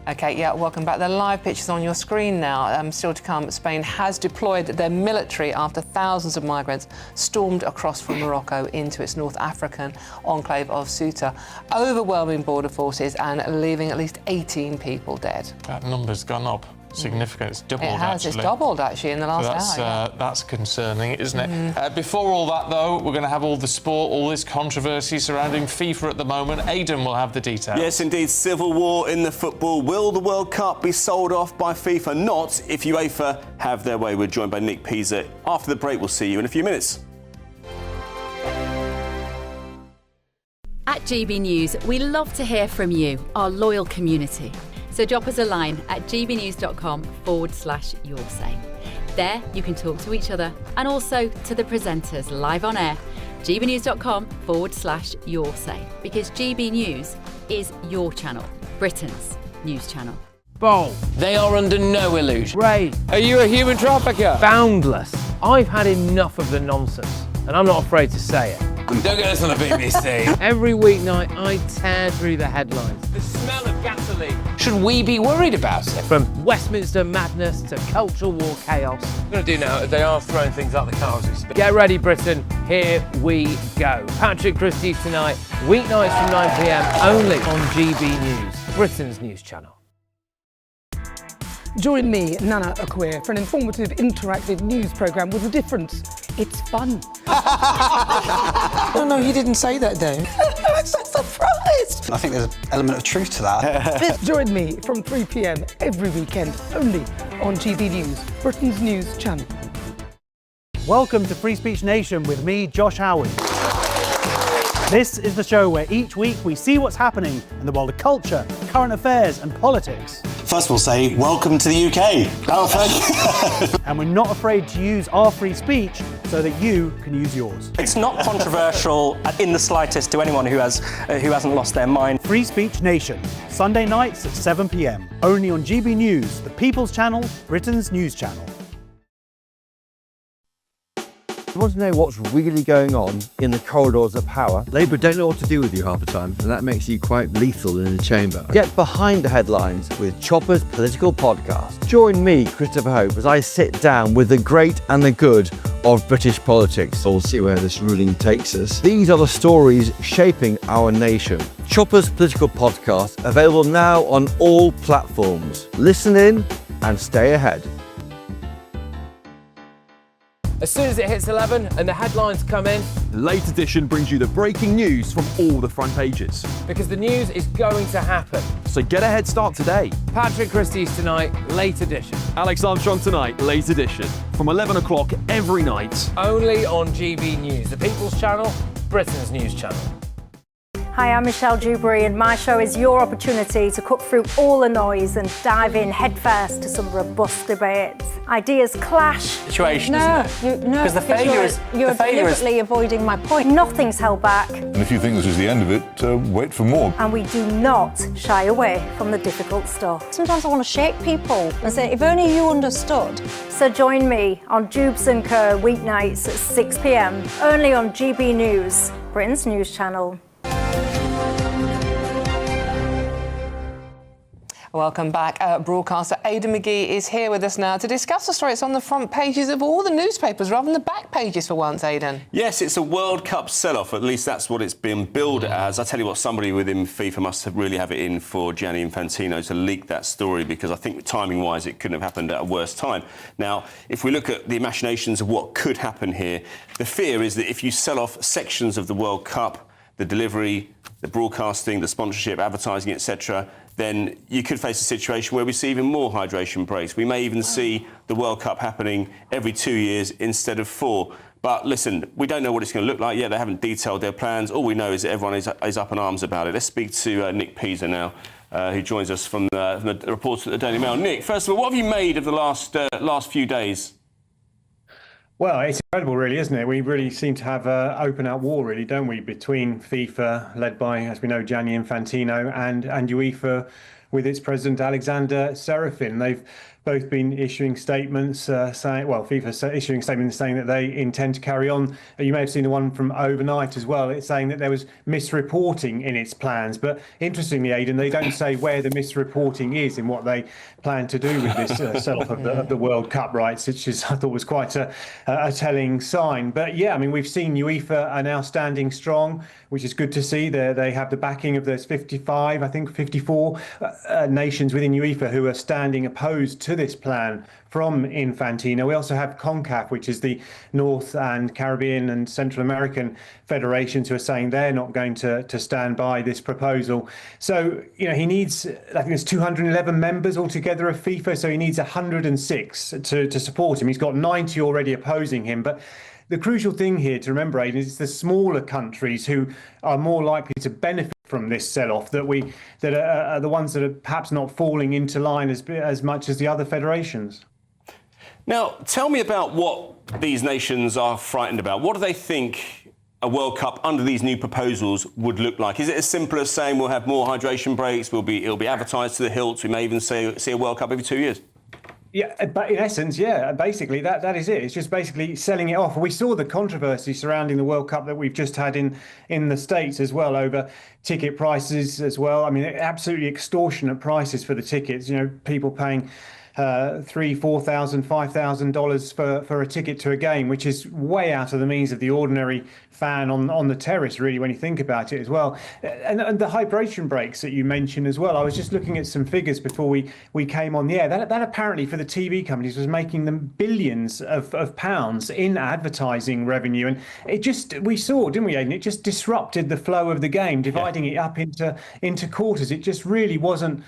OK, yeah, welcome back. The live pictures on your screen now. Still to come, Spain has deployed their military after thousands of migrants stormed across from Morocco into its North African enclave of Ceuta, overwhelming border forces and leaving at least 18 people dead. That number's gone up significantly. It's doubled, It has. actually. It's doubled, actually, in the last hour. That's concerning, isn't it? Before all that, though, we're going to have all the sport, all this controversy surrounding FIFA at the moment. Aidan will have the details. Yes, indeed. Civil war in the football. Will the World Cup be sold off by FIFA? Not if UEFA have their way. We're joined by Nick Pisa. After the break, we'll see you in a few minutes. At GB News, we love to hear from you, our loyal community. So drop us a line at gbnews.com/yoursay. There you can talk to each other and also to the presenters live on air. gbnews.com/yoursay, because GB News is your channel, Britain's news channel. Bold. They are under no illusion. Ray. Are you a human trafficker? Boundless. I've had enough of the nonsense, and I'm not afraid to say it. Don't get this on the BBC. Every weeknight, I tear through the headlines. The smell of gasoline. Should we be worried about it? From Westminster madness to cultural war chaos. What I'm going to do now is they are throwing things out the car as we speak. Get ready, Britain. Here we go. Patrick Christie's tonight, weeknights from 9 p.m, only on GB News, Britain's news channel. Join me, Nana Akweer, for an informative, interactive news programme with a difference. It's fun. No, he didn't say that, though. I'm so surprised. I think there's an element of truth to that. Join me from 3 p.m. every weekend, only on GB News, Britain's news channel. Welcome to Free Speech Nation with me, Josh Howard. This is the show where each week we see what's happening in the world of culture, current affairs and politics. First we'll say, welcome to the UK. Oh, thank you. And we're not afraid to use our free speech so that you can use yours. It's not controversial in the slightest to anyone who hasn't lost their mind. Free Speech Nation, Sunday nights at 7 p.m. Only on GB News, the People's Channel, Britain's news channel. You want to know what's really going on in the corridors of power? Labour don't know what to do with you half the time, and that makes you quite lethal in the chamber. Get behind the headlines with Chopper's Political Podcast. Join me, Christopher Hope, as I sit down with the great and the good of British politics. We'll see where this ruling takes us. These are the stories shaping our nation. Chopper's Political Podcast, available now on all platforms. Listen in and stay ahead. As soon as it hits 11 and the headlines come in, Late Edition brings you the breaking news from all the front pages. because the news is going to happen. So get a head start today. Patrick Christie's Tonight, Late Edition. Alex Armstrong Tonight, Late Edition. From 11 o'clock every night. Only on GB News, the People's Channel, Britain's news channel. Hi, I'm Michelle Dewberry, and my show is your opportunity to cut through all the noise and dive in headfirst to some robust debates. Ideas clash. Situation, isn't it? No, Because the failure is you're deliberately avoiding my point. Nothing's held back, And if you think this is the end of it, wait for more. and we do not shy away from the difficult stuff. Sometimes I want to shake people and say, if only you understood. So join me on Jubes & Co weeknights at 6 p.m, only on GB News, Britain's news channel. Welcome back. Broadcaster Aidan McGee is here with us now to discuss the story. It's on the front pages of all the newspapers rather than the back pages for once, Aidan. Yes, it's a World Cup sell-off. At least that's what it's been billed as. I tell you what, somebody within FIFA must really have it in for Gianni Infantino to leak that story, because I think timing-wise it couldn't have happened at a worse time. Now, if we look at the imaginations of what could happen here, the fear is that if you sell off sections of the World Cup, the delivery, the broadcasting, the sponsorship, advertising, etc., then you could face a situation where we see even more hydration breaks. We may even see the World Cup happening every 2 years instead of 4. But listen, we don't know what it's going to look like yet. They haven't detailed their plans. All we know is that everyone is up in arms about it. Let's speak to Nick Pisa now, who joins us from the reporter at the Daily Mail. Nick, first of all, what have you made of the last few days? Well, it's incredible, really, isn't it? We really seem to have an open-out war, really, don't we, between FIFA, led by, as we know, Gianni Infantino, and UEFA with its president, Alexander Serafin. They've both been issuing statements saying, well, FIFA issuing statements saying that they intend to carry on. You may have seen the one from overnight as well. It's saying that there was misreporting in its plans. But interestingly, Aidan, they don't say where the misreporting is in what they plan to do with this sell-off of the World Cup rights, which is, I thought, was quite a telling sign. But yeah, I mean, we've seen UEFA are now standing strong, which is good to see. They have the backing of those 55, I think 54 nations within UEFA who are standing opposed to this plan from Infantino. We also have CONCACAF, which is the North and Caribbean and Central American federations, who are saying they're not going to stand by this proposal. So, you know, he needs, I think there's 211 members altogether of FIFA, so he needs 106 to support him. He's got 90 already opposing him. But the crucial thing here to remember, Aidan, is it's the smaller countries who are more likely to benefit from this sell-off, that are the ones that are perhaps not falling into line as much as the other federations. Now, tell me about what these nations are frightened about. What do they think a World Cup under these new proposals would look like? Is it as simple as saying we'll have more hydration breaks, it'll be advertised to the hilt, we may even see a World Cup every 2 years? Yeah, but in essence, yeah, basically that is it. It's just basically selling it off. We saw the controversy surrounding the World Cup that we've just had in the States as well, over ticket prices as well. I mean, absolutely extortionate prices for the tickets. You know, people paying $3,000, $4,000, $5,000 for a ticket to a game, which is way out of the means of the ordinary fan on the terrace, really, when you think about it as well. And the hydration breaks that you mentioned as well. I was just looking at some figures before we came on the air. That apparently for the TV companies was making them billions of pounds in advertising revenue. And it just, we saw, didn't we, Aidan? It just disrupted the flow of the game, dividing it up into quarters. It just really wasn't,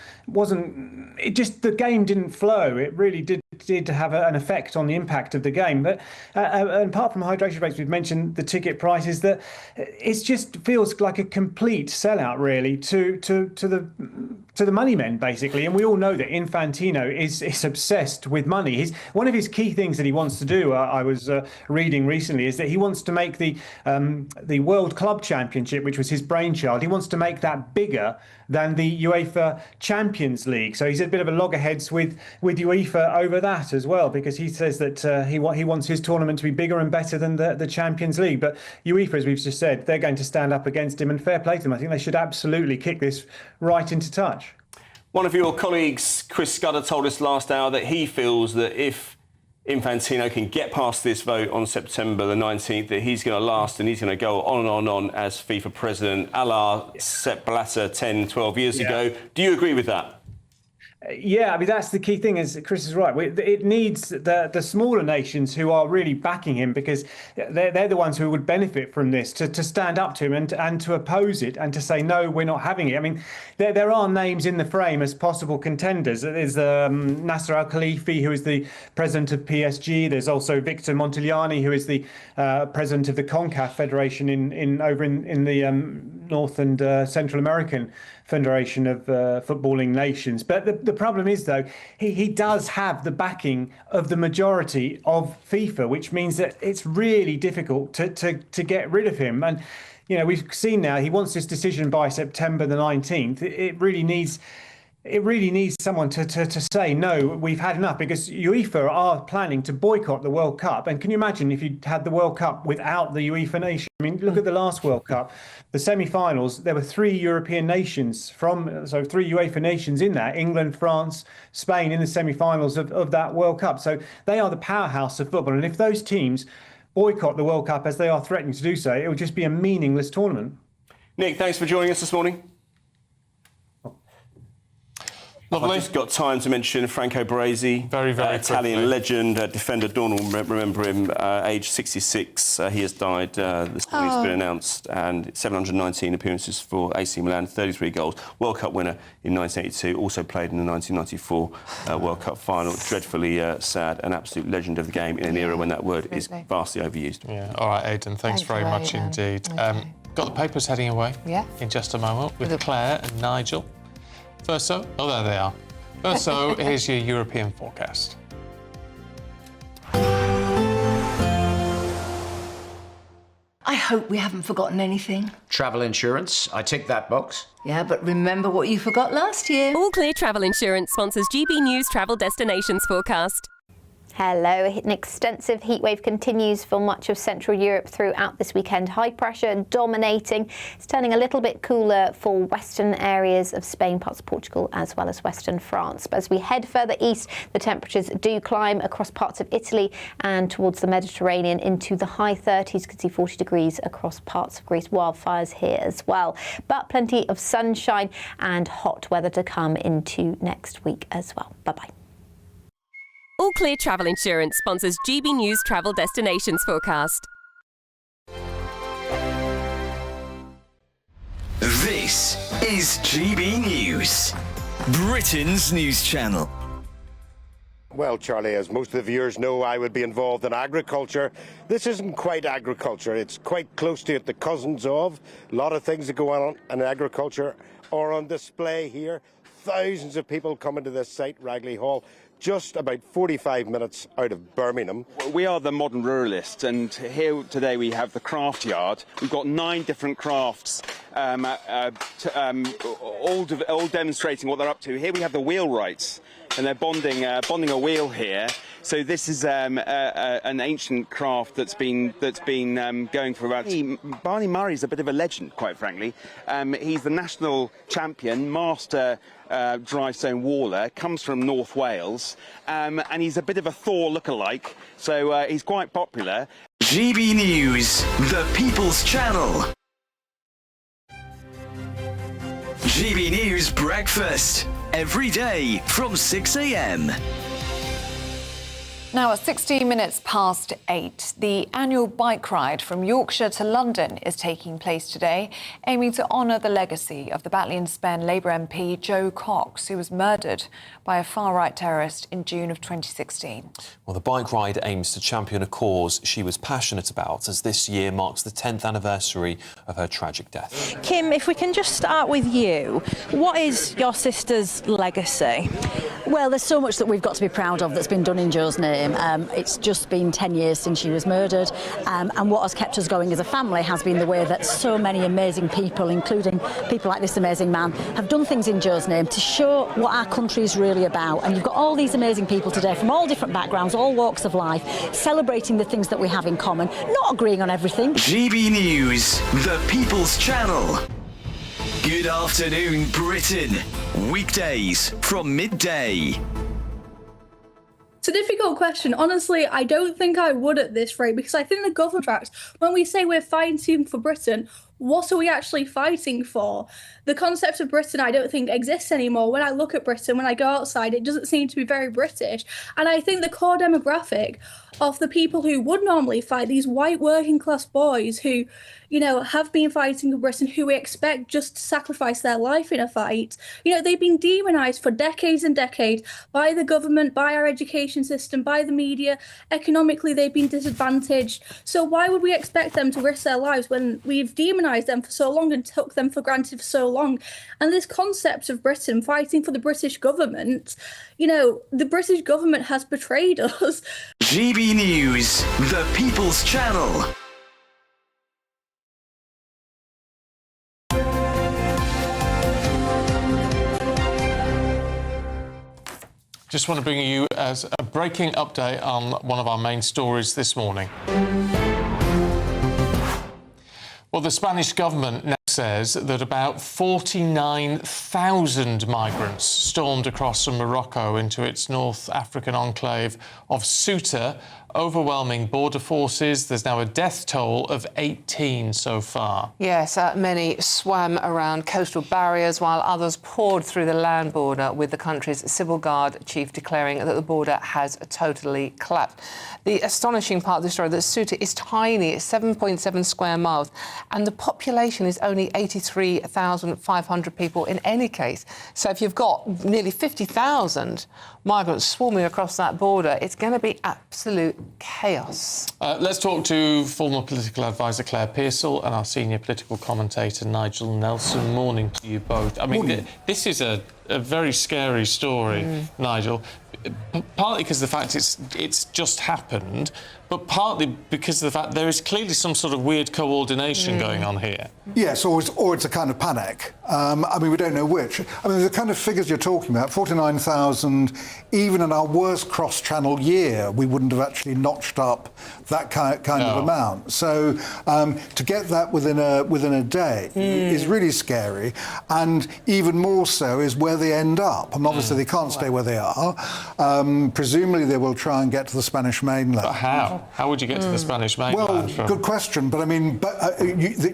it just, the game didn't flow. It really did have an effect on the impact of the game. But and apart from hydration breaks, we've mentioned the ticket prices, that it just feels like a complete sellout, really, to the money men, basically. And we all know that Infantino is obsessed with money. One of his key things that he wants to do, I was reading recently, is that he wants to make the World Club Championship, which was his brainchild, he wants to make that bigger than the UEFA Champions League. So he's a bit of a loggerheads with UEFA over that as well, because he says that he wants his tournament to be bigger and better than the Champions League. But UEFA, as we've just said, they're going to stand up against him, and fair play to them. I think they should absolutely kick this right into touch. One of your colleagues, Chris Scudder, told us last hour that he feels that if Infantino can get past this vote on September the 19th, that he's going to last and he's going to go on and on and on as FIFA president, a la Sepp Blatter 10, 12 years ago. Do you agree with that? Yeah, I mean, that's the key thing, is Chris is right. It needs the smaller nations who are really backing him, because they're the ones who would benefit from this, to stand up to him and to oppose it and to say, no, we're not having it. I mean, there are names in the frame as possible contenders. There's Nasser Al-Khalifi, who is the president of PSG. There's also Victor Montagliani, who is the president of the CONCACAF Federation over in the North and Central American Federation of Footballing Nations. But the problem is, though, he does have the backing of the majority of FIFA, which means that it's really difficult to get rid of him. And, you know, we've seen now he wants this decision by September the 19th. It really needs someone to say, no, we've had enough, because UEFA are planning to boycott the World Cup. And can you imagine if you had the World Cup without the UEFA nation? I mean, look at the last World Cup, the semi-finals. There were 3 European nations 3 UEFA nations in that: England, France, Spain, in the semi-finals of that World Cup. So they are the powerhouse of football. And if those teams boycott the World Cup, as they are threatening to do so, it would just be a meaningless tournament. Nick, thanks for joining us this morning. Lovely. I've just got time to mention Franco Baresi, very Italian quickly. legend, defender. Dawn will remember him, age 66. He has died this morning. It's been announced, and 719 appearances for AC Milan, 33 goals. World Cup winner in 1982, also played in the 1994 World Cup final. Dreadfully sad, an absolute legend of the game in an era when that word is vastly overused. Yeah. All right, Aidan, thanks very much indeed. Okay. Got the papers heading away in just a moment with Claire and Nigel. First, there they are. First, here's your European forecast. I hope we haven't forgotten anything. Travel insurance, I tick that box. Yeah, but remember what you forgot last year. All Clear Travel Insurance sponsors GB News Travel Destinations Forecast. Hello. An extensive heatwave continues for much of Central Europe throughout this weekend. High pressure dominating. It's turning a little bit cooler for western areas of Spain, parts of Portugal, as well as western France. But as we head further east, the temperatures do climb across parts of Italy and towards the Mediterranean into the high 30s. You can see 40 degrees across parts of Greece. Wildfires here as well. But plenty of sunshine and hot weather to come into next week as well. Bye-bye. All Clear Travel Insurance sponsors GB News Travel Destinations Forecast. This is GB News, Britain's news channel. Well, Charlie, as most of the viewers know, I would be involved in agriculture. This isn't quite agriculture. It's quite close to it, the cousins of. A lot of things that go on in agriculture are on display here. Thousands of people coming to this site, Ragley Hall, just about 45 minutes out of Birmingham. We are the modern ruralists, and here today we have the craft yard. We've got 9 different crafts, all demonstrating what they're up to. Here we have the wheelwrights, and they're bonding a wheel here. So this is an ancient craft that's been going for about. Barney Murray's a bit of a legend, quite frankly. He's the national champion, master dry stone waller, comes from North Wales, and he's a bit of a Thor lookalike. So he's quite popular. GB News, the People's Channel. GB News Breakfast, every day from 6 a.m. Now, at 16 minutes past 8, the annual bike ride from Yorkshire to London is taking place today, aiming to honour the legacy of the Batley and Spen Labour MP Jo Cox, who was murdered by a far-right terrorist in June of 2016. Well, the bike ride aims to champion a cause she was passionate about, as this year marks the 10th anniversary of her tragic death. Kim, if we can just start with you, what is your sister's legacy? Well, there's so much that we've got to be proud of that's been done in Jo's name. It's just been 10 years since she was murdered, and what has kept us going as a family has been the way that so many amazing people, including people like this amazing man, have done things in Jo's name to show what our country is really about. And you've got all these amazing people today from all different backgrounds, all walks of life, celebrating the things that we have in common, not agreeing on everything. GB News, the People's Channel. Good afternoon, Britain. Weekdays from midday. It's a difficult question. Honestly, I don't think I would at this rate, because I think the government tracks, when we say we're fighting for Britain, what are we actually fighting for? The concept of Britain, I don't think exists anymore. When I look at Britain, when I go outside, it doesn't seem to be very British. And I think the core demographic of the people who would normally fight, these white working class boys who, you know, have been fighting for Britain, who we expect just to sacrifice their life in a fight, you know, they've been demonised for decades and decades by the government, by our education system, by the media. Economically, they've been disadvantaged. So why would we expect them to risk their lives when we've demonised them for so long and took them for granted for so long? And this concept of Britain fighting for the British government, you know, the British government has betrayed us. GB News, the People's Channel. Just want to bring you as a breaking update on one of our main stories this morning. Well, the Spanish government now says that about 49,000 migrants stormed across from Morocco into its North African enclave of Ceuta, overwhelming border forces. There's now a death toll of 18 so far. Yes, many swam around coastal barriers while others poured through the land border, with the country's civil guard chief declaring that the border has totally collapsed. The astonishing part of the story, that Ceuta is tiny, it's 7.7 square miles, and the population is only 83,500 people in any case. So if you've got nearly 50,000 migrants swarming across that border, it's going to be absolute chaos. Let's talk to former political advisor Claire Pearsall and our senior political commentator Nigel Nelson. Morning to you both. I mean, this is a very scary story, Nigel. Partly because of the fact it's just happened, but partly because of the fact there is clearly some sort of weird coordination going on here. Yes, or it's a kind of panic. I mean, we don't know which. I mean, the kind of figures you're talking about, 49,000, even in our worst cross-channel year, we wouldn't have actually notched up that kind of amount. So to get that within a day is really scary, and even more so is where they end up. And obviously they can't stay where they are. Presumably they will try and get to the Spanish mainland. But how? How would you get to the Spanish mainland? Well, good question. But I mean,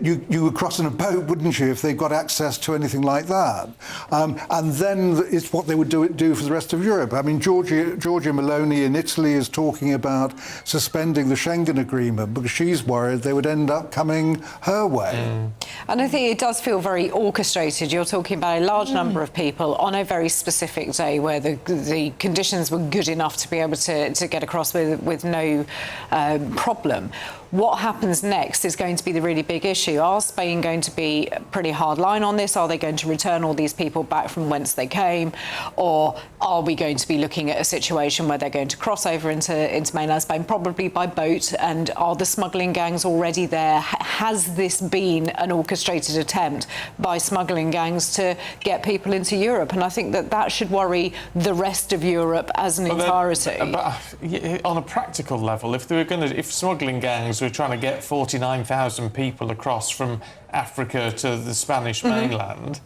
you would cross in a boat, wouldn't you, if they've got access to anything like that? And then it's what they would do for the rest of Europe. I mean, Giorgia Meloni in Italy is talking about suspending the Schengen agreement because she's worried they would end up coming her way. And I think it does feel very orchestrated. You're talking about a large number of people on a very specific day where the conditions were good enough to be able to get across with no problem. What happens next is going to be the really big issue. Are Spain going to be pretty hard line on this? Are they going to return all these people back from whence they came? Or are we going to be looking at a situation where they're going to cross over into mainland Spain, probably by boat? And are the smuggling gangs already there? Has this been an orchestrated attempt by smuggling gangs to get people into Europe? And I think that should worry the rest of Europe as an entirety. But on a practical level, if smuggling gangs were trying to get 49,000 people across from Africa to the Spanish mainland,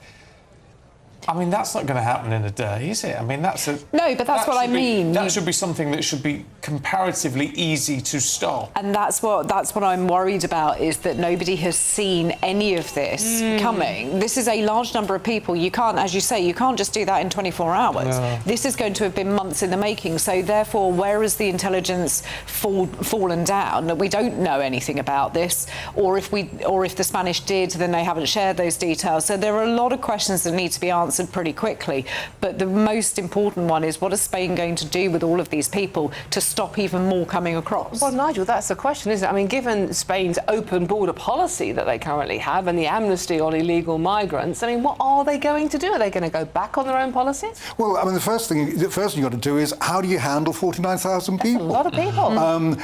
I mean, that's not going to happen in a day, is it? I mean, that's a... No, but that's what I mean. That should be something that should be comparatively easy to stop. And that's what I'm worried about, is that nobody has seen any of this coming. This is a large number of people. You can't, as you say, you can't just do that in 24 hours. No. This is going to have been months in the making. So therefore, where has the intelligence fallen down? That we don't know anything about this, or if the Spanish did, then they haven't shared those details. So there are a lot of questions that need to be answered pretty quickly. But the most important one is, what is Spain going to do with all of these people to stop even more coming across? Well, Nigel, that's the question, isn't it? I mean, given Spain's open border policy that they currently have and the amnesty on illegal migrants, I mean, what are they going to do? Are they going to go back on their own policies? Well, I mean, the first thing you've got to do is, how do you handle 49,000 people? That's a lot of people.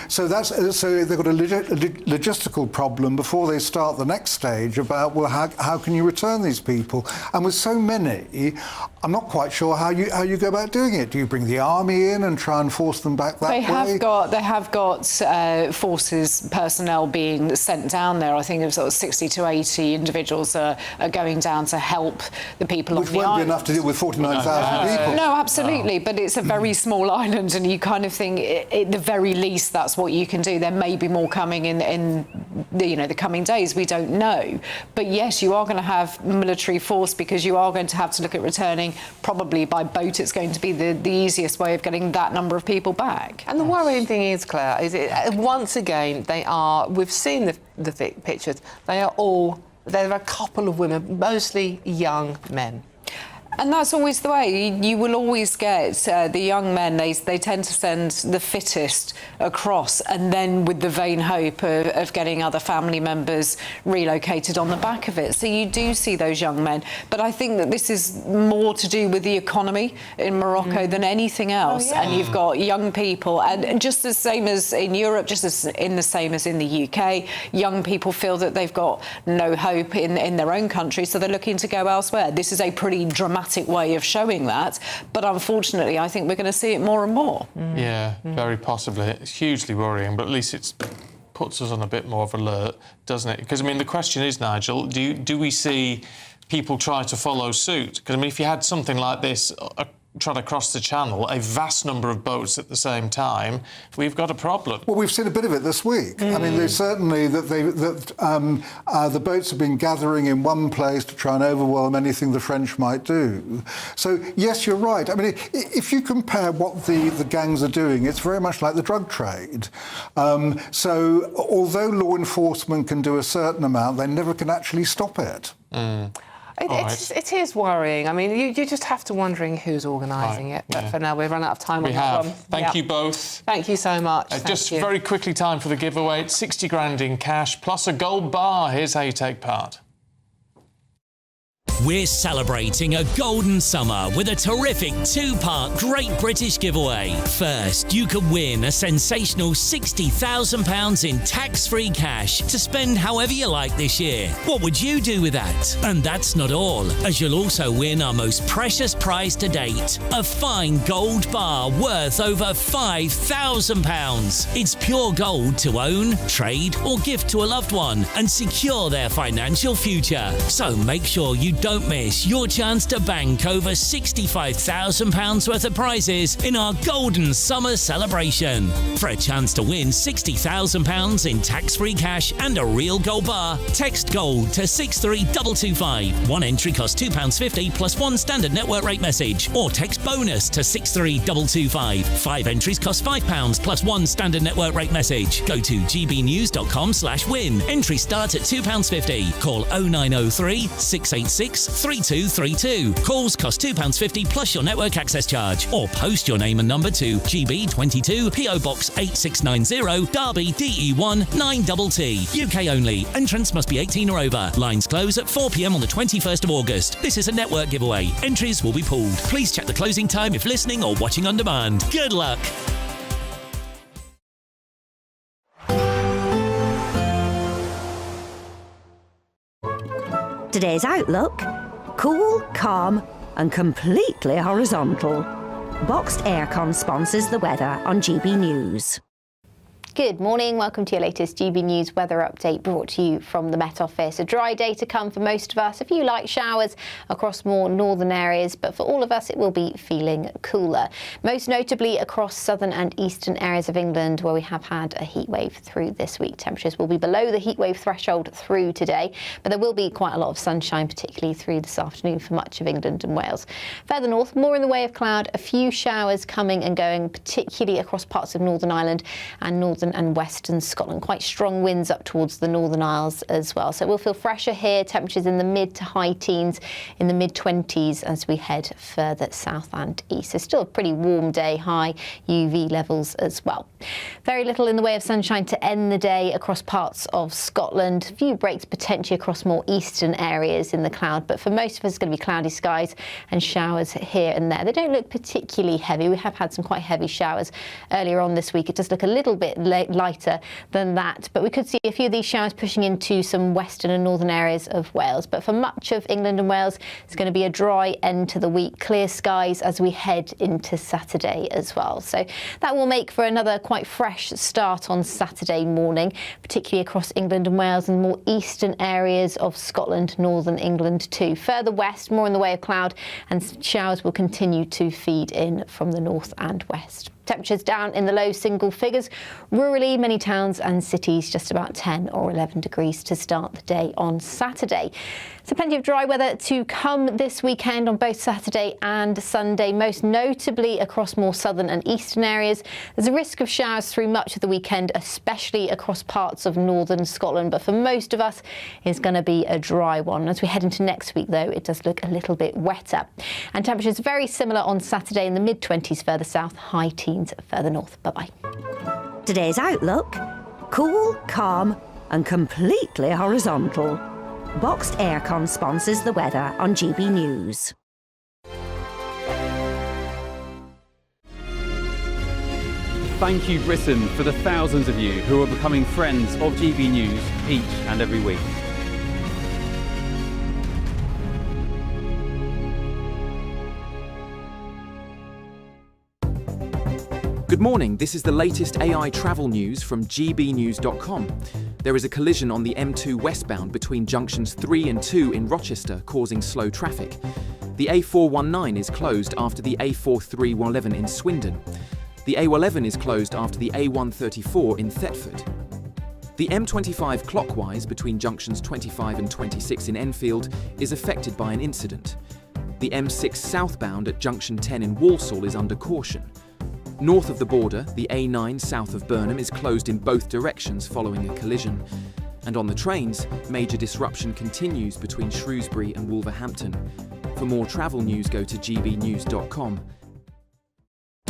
So they've got a logistical problem before they start the next stage about, well, how can you return these people? And with so many, me, I'm not quite sure how you go about doing it. Do you bring the army in and try and force them back that way? They have got forces personnel being sent down there. I think it was sort of 60 to 80 individuals are going down to help the people on the island. Which won't be enough to deal with 49,000 people. No, absolutely, but it's a very small island, and you kind of think, at the very least, that's what you can do. There may be more coming in the coming days. We don't know, but yes, you are going to have military force because you are going to have to look at returning probably by boat. It's going to be the easiest way of getting that number of people back. And the worrying thing is, Claire, is once again we've seen the pictures. There are a couple of women, mostly young men. And that's always the way. You will always get the young men, they tend to send the fittest across, and then with the vain hope of getting other family members relocated on the back of it. So you do see those young men. But I think that this is more to do with the economy in Morocco than anything else. And you've got young people, and just the same as in Europe, just as in the same as in the UK, young people feel that they've got no hope in their own country, so they're looking to go elsewhere. This is a pretty dramatic way of showing that, but unfortunately I think we're going to see it more and more. Yeah, very possibly. It's hugely worrying, but at least it puts us on a bit more of alert, doesn't it? Because, I mean, the question is, Nigel, do we see people try to follow suit? Because, I mean, if you had something like this trying to cross the channel, a vast number of boats at the same time, we've got a problem. Well, we've seen a bit of it this week. I mean, they certainly the boats have been gathering in one place to try and overwhelm anything the French might do. So yes, you're right. I mean, if you compare what the gangs are doing, it's very much like the drug trade. So although law enforcement can do a certain amount, they never can actually stop it. It is worrying. I mean, you just have to wondering who's organising it. But for now, we've run out of time on that one. Thank you both. Thank you so much. Just very quickly, time for the giveaway. It's 60 grand in cash plus a gold bar. Here's how you take part. We're celebrating a golden summer with a terrific two-part Great British giveaway. First, you could win a sensational £60,000 in tax-free cash to spend however you like this year. What would you do with that? And that's not all, as you'll also win our most precious prize to date, a fine gold bar worth over £5,000. It's pure gold to own, trade or gift to a loved one and secure their financial future. So make sure you don't miss your chance to bank over £65,000 worth of prizes in our golden summer celebration. For a chance to win £60,000 in tax-free cash and a real gold bar, text GOLD to 63225. One entry costs £2.50 plus one standard network rate message, or text BONUS to 63225. 5 entries cost £5 plus one standard network rate message. Go to gbnews.com/win. Entry starts at £2.50. Call 0903 686 3232. Calls cost £2.50 plus your network access charge, or post your name and number to GB22 PO Box 8690 Derby DE1 9TT. UK only. Entrants must be 18 or over. Lines close at 4 p.m. on the 21st of August. This is a network giveaway. Entries will be pooled. Please check the closing time if listening or watching on demand. Good luck. Today's outlook: cool, calm and completely horizontal. Boxed Aircon sponsors the weather on GB News. Good morning, welcome to your latest GB News weather update, brought to you from the Met Office. A dry day to come for most of us, a few light showers across more northern areas, but for all of us it will be feeling cooler. Most notably across southern and eastern areas of England, where we have had a heat wave through this week. Temperatures will be below the heat wave threshold through today, but there will be quite a lot of sunshine, particularly through this afternoon for much of England and Wales. Further north, more in the way of cloud, a few showers coming and going, particularly across parts of Northern Ireland and northern and western Scotland. Quite strong winds up towards the Northern Isles as well. So we'll feel fresher here, temperatures in the mid to high teens, in the mid-20s as we head further south and east. So still a pretty warm day, high UV levels as well. Very little in the way of sunshine to end the day across parts of Scotland. A few breaks potentially across more eastern areas in the cloud, but for most of us it's going to be cloudy skies and showers here and there. They don't look particularly heavy. We have had some quite heavy showers earlier on this week. It does look a little bit late lighter than that. But we could see a few of these showers pushing into some western and northern areas of Wales. But for much of England and Wales, it's going to be a dry end to the week. Clear skies as we head into Saturday as well. So that will make for another quite fresh start on Saturday morning, particularly across England and Wales and more eastern areas of Scotland, northern England too. Further west, more in the way of cloud, and showers will continue to feed in from the north and west. Temperatures down in the low single figures. Rurally, many towns and cities just about 10 or 11 degrees to start the day on Saturday. So plenty of dry weather to come this weekend on both Saturday and Sunday, most notably across more southern and eastern areas. There's a risk of showers through much of the weekend, especially across parts of northern Scotland. But for most of us, it's going to be a dry one. As we head into next week, though, it does look a little bit wetter. And temperatures very similar on Saturday in the mid-20s further south, high teens further north. Bye-bye. Today's outlook: cool, calm and completely horizontal. Boxed Aircon sponsors the weather on GB News. Thank you, Britain, for the thousands of you who are becoming friends of GB News each and every week. Good morning, this is the latest AI travel news from gbnews.com. There is a collision on the M2 westbound between junctions 3 and 2 in Rochester, causing slow traffic. The A419 is closed after the A4311 in Swindon. The A11 is closed after the A134 in Thetford. The M25 clockwise between junctions 25 and 26 in Enfield is affected by an incident. The M6 southbound at junction 10 in Walsall is under caution. North of the border, the A9 south of Burnham is closed in both directions following a collision. And on the trains, major disruption continues between Shrewsbury and Wolverhampton. For more travel news, go to gbnews.com.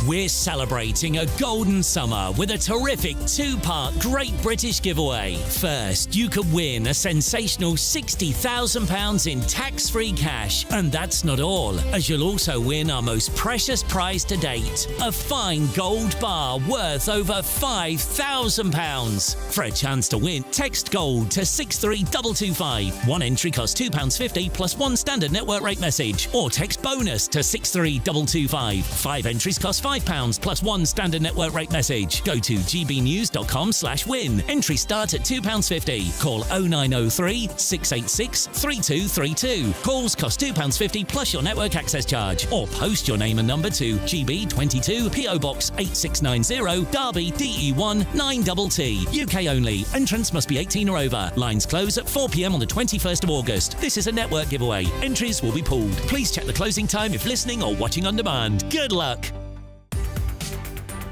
We're celebrating a golden summer with a terrific two-part Great British giveaway. First, you could win a sensational £60,000 in tax-free cash. And that's not all, as you'll also win our most precious prize to date, a fine gold bar worth over £5,000. For a chance to win, text GOLD to 63225. One entry costs £2.50 plus one standard network rate message. Or text BONUS to 63225. 5 entries cost £5 plus one standard network rate message. Go to gbnews.com/win. Entry start at £2.50. Call 0903 686 3232. Calls cost £2.50 plus your network access charge. Or post your name and number to GB22 PO Box 8690 Derby DE1 9TT. UK only. Entrance must be 18 or over. Lines close at 4 p.m. on the 21st of August. This is a network giveaway. Entries will be pulled. Please check the closing time if listening or watching on demand. Good luck.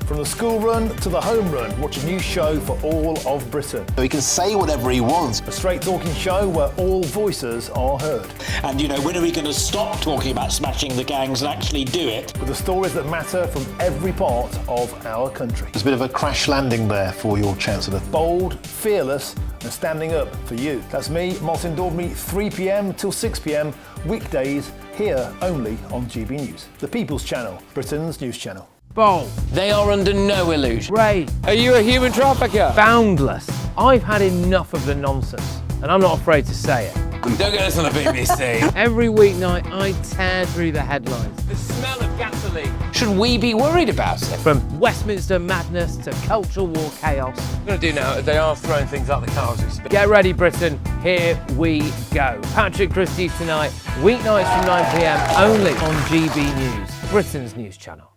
From the school run to the home run, watch a new show for all of Britain. He can say whatever he wants. A straight-talking show where all voices are heard. And, you know, when are we going to stop talking about smashing the gangs and actually do it? With the stories that matter from every part of our country. There's a bit of a crash landing there for your Chancellor. Bold, fearless and standing up for you. That's me, Martin Daubney, 3 p.m. till 6 p.m, weekdays, here only on GB News. The People's Channel, Britain's news channel. Bold. They are under no illusion. Ray, are you a human trafficker? Boundless. I've had enough of the nonsense, and I'm not afraid to say it. Don't get this on the BBC. Every weeknight, I tear through the headlines. The smell of gasoline. Should we be worried about it? From Westminster madness to cultural war chaos. What I'm going to do now, they are throwing things out the car as we speak. Get ready, Britain. Here we go. Patrick Christie tonight, weeknights from 9 p.m, only on GB News, Britain's news channel.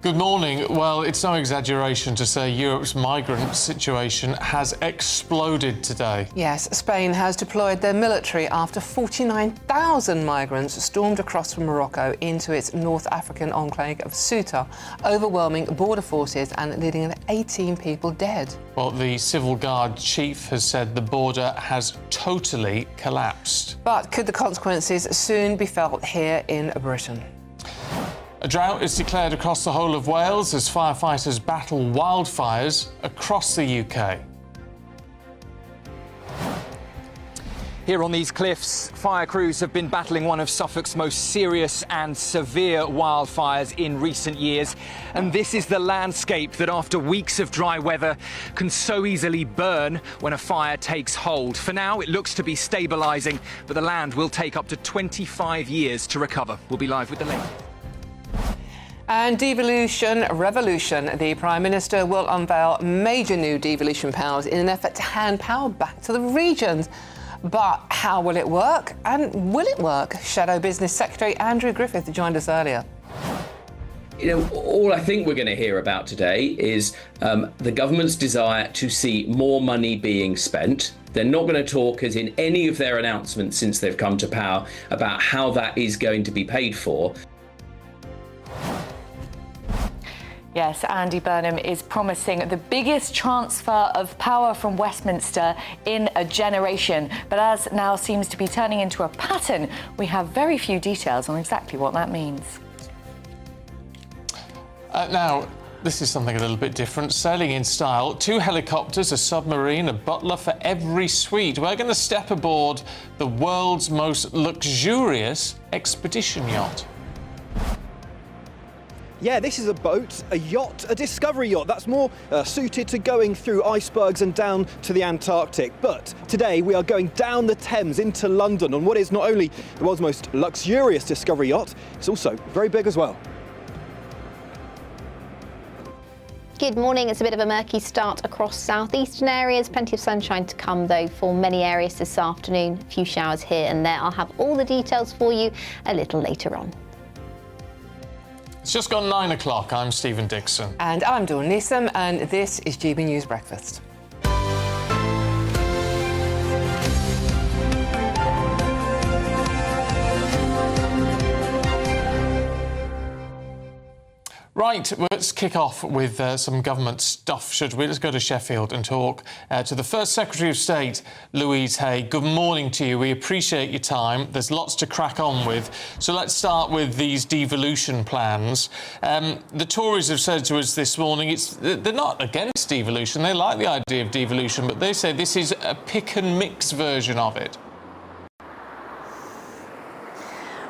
Good morning. Well, it's no exaggeration to say Europe's migrant situation has exploded today. Yes, Spain has deployed their military after 49,000 migrants stormed across from Morocco into its North African enclave of Ceuta, overwhelming border forces and leading to 18 people dead. Well, the Civil Guard chief has said the border has totally collapsed. But could the consequences soon be felt here in Britain? A drought is declared across the whole of Wales as firefighters battle wildfires across the UK. Here on these cliffs, fire crews have been battling one of Suffolk's most serious and severe wildfires in recent years. And this is the landscape that, after weeks of dry weather, can so easily burn when a fire takes hold. For now, it looks to be stabilising, but the land will take up to 25 years to recover. We'll be live with the link. And devolution revolution. The Prime Minister will unveil major new devolution powers in an effort to hand power back to the regions. But how will it work? And will it work? Shadow Business Secretary Andrew Griffith joined us earlier. All I think we're going to hear about today is the government's desire to see more money being spent. They're not going to talk, as in any of their announcements since they've come to power, about how that is going to be paid for. Yes, Andy Burnham is promising the biggest transfer of power from Westminster in a generation. But as now seems to be turning into a pattern, we have very few details on exactly what that means. Now, this is something a little bit different. Sailing in style, 2 helicopters, a submarine, a butler for every suite. We're going to step aboard the world's most luxurious expedition yacht. Yeah, this is a boat, a yacht, a discovery yacht. That's more suited to going through icebergs and down to the Antarctic. But today we are going down the Thames into London on what is not only the world's most luxurious discovery yacht, it's also very big as well. Good morning. It's a bit of a murky start across southeastern areas. Plenty of sunshine to come, though, for many areas this afternoon. A few showers here and there. I'll have all the details for you a little later on. It's just gone 9 o'clock. I'm Stephen Dixon. And I'm Dawn Neeson, and this is GB News Breakfast. Right, let's kick off with some government stuff, should we? Let's go to Sheffield and talk to the First Secretary of State, Louise Hay. Good morning to you. We appreciate your time. There's lots to crack on with. So let's start with these devolution plans. The Tories have said to us this morning they're not against devolution. They like the idea of devolution, but they say this is a pick and mix version of it.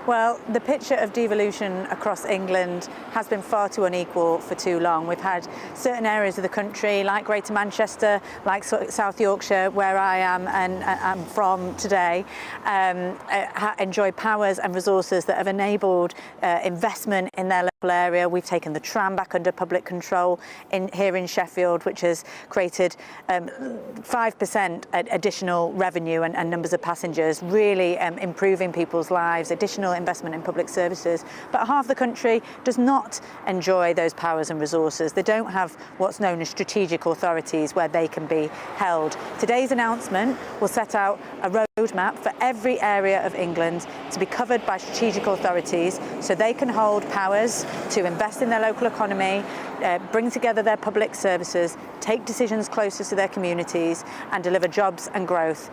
Well, the picture of devolution across England has been far too unequal for too long. We've had certain areas of the country, like Greater Manchester, like South Yorkshire, where I am and I'm from today, enjoy powers and resources that have enabled investment in their local area. We've taken the tram back under public control here in Sheffield, which has created 5% additional revenue and numbers of passengers, really improving people's lives, additional investment in public services. But half the country does not enjoy those powers and resources. They don't have what's known as strategic authorities where they can be held. Today's announcement will set out a roadmap for every area of England to be covered by strategic authorities so they can hold powers to invest in their local economy, bring together their public services, take decisions closer to their communities and deliver jobs and growth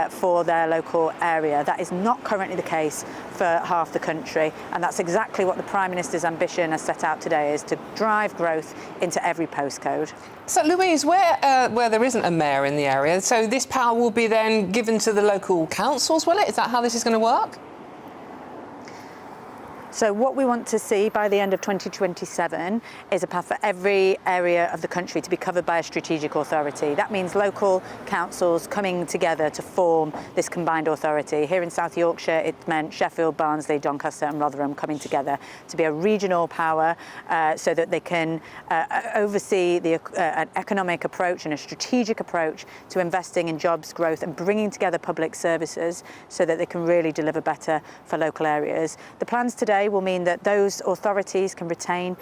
for their local area. That is not currently the case for half the country, and that's exactly what the Prime Minister's ambition has set out today, is to drive growth into every postcode. So, Louise, where there isn't a mayor in the area, so this power will be then given to the local councils, will it? Is that how this is going to work? So what we want to see by the end of 2027 is a path for every area of the country to be covered by a strategic authority. That means local councils coming together to form this combined authority. Here in South Yorkshire, it meant Sheffield, Barnsley, Doncaster and Rotherham coming together to be a regional power so that they can oversee an economic approach and a strategic approach to investing in jobs, growth and bringing together public services so that they can really deliver better for local areas. The plans today will mean that those authorities can retain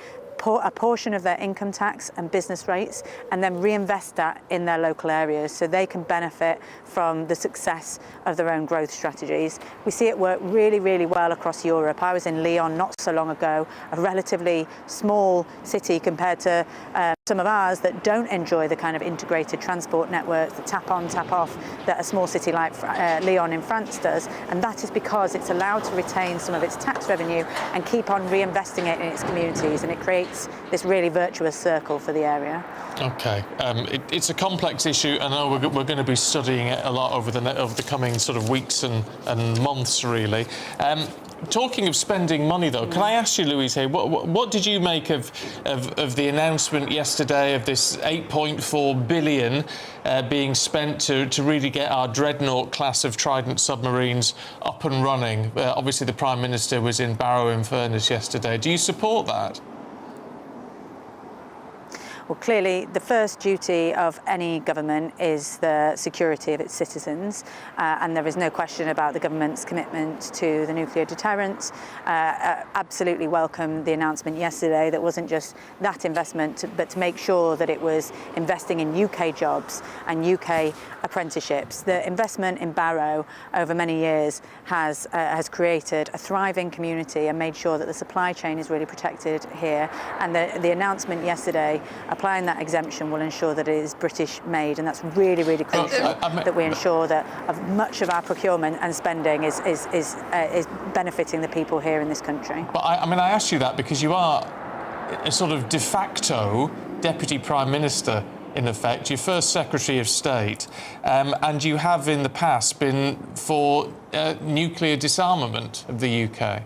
a portion of their income tax and business rates and then reinvest that in their local areas so they can benefit from the success of their own growth strategies. We see it work really, really well across Europe. I was in Lyon not so long ago, a relatively small city compared to some of ours that don't enjoy the kind of integrated transport networks, the tap on, tap off, that a small city like Lyon in France does. And that is because it's allowed to retain some of its tax revenue and keep on reinvesting it in its communities. And it creates this really virtuous circle for the area. OK. It's a complex issue, and I know we're going to be studying it a lot over the coming sort of weeks and months, really. Talking of spending money, though, can I ask you, Louise, here, what did you make of the announcement yesterday of this 8.4 billion being spent to really get our Dreadnought class of Trident submarines up and running? Obviously, the Prime Minister was in Barrow-in-Furness yesterday. Do you support that? Well, clearly, the first duty of any government is the security of its citizens, and there is no question about the government's commitment to the nuclear deterrent. Absolutely welcome the announcement yesterday that wasn't just that investment, but to make sure that it was investing in UK jobs and UK apprenticeships. The investment in Barrow over many years has created a thriving community and made sure that the supply chain is really protected here. And the announcement yesterday, applying that exemption, will ensure that it is British made, and that's really, really crucial that we ensure that much of our procurement and spending is benefiting the people here in this country. But I asked you that because you are a sort of de facto Deputy Prime Minister, in effect, your first Secretary of State, and you have in the past been for nuclear disarmament of the UK.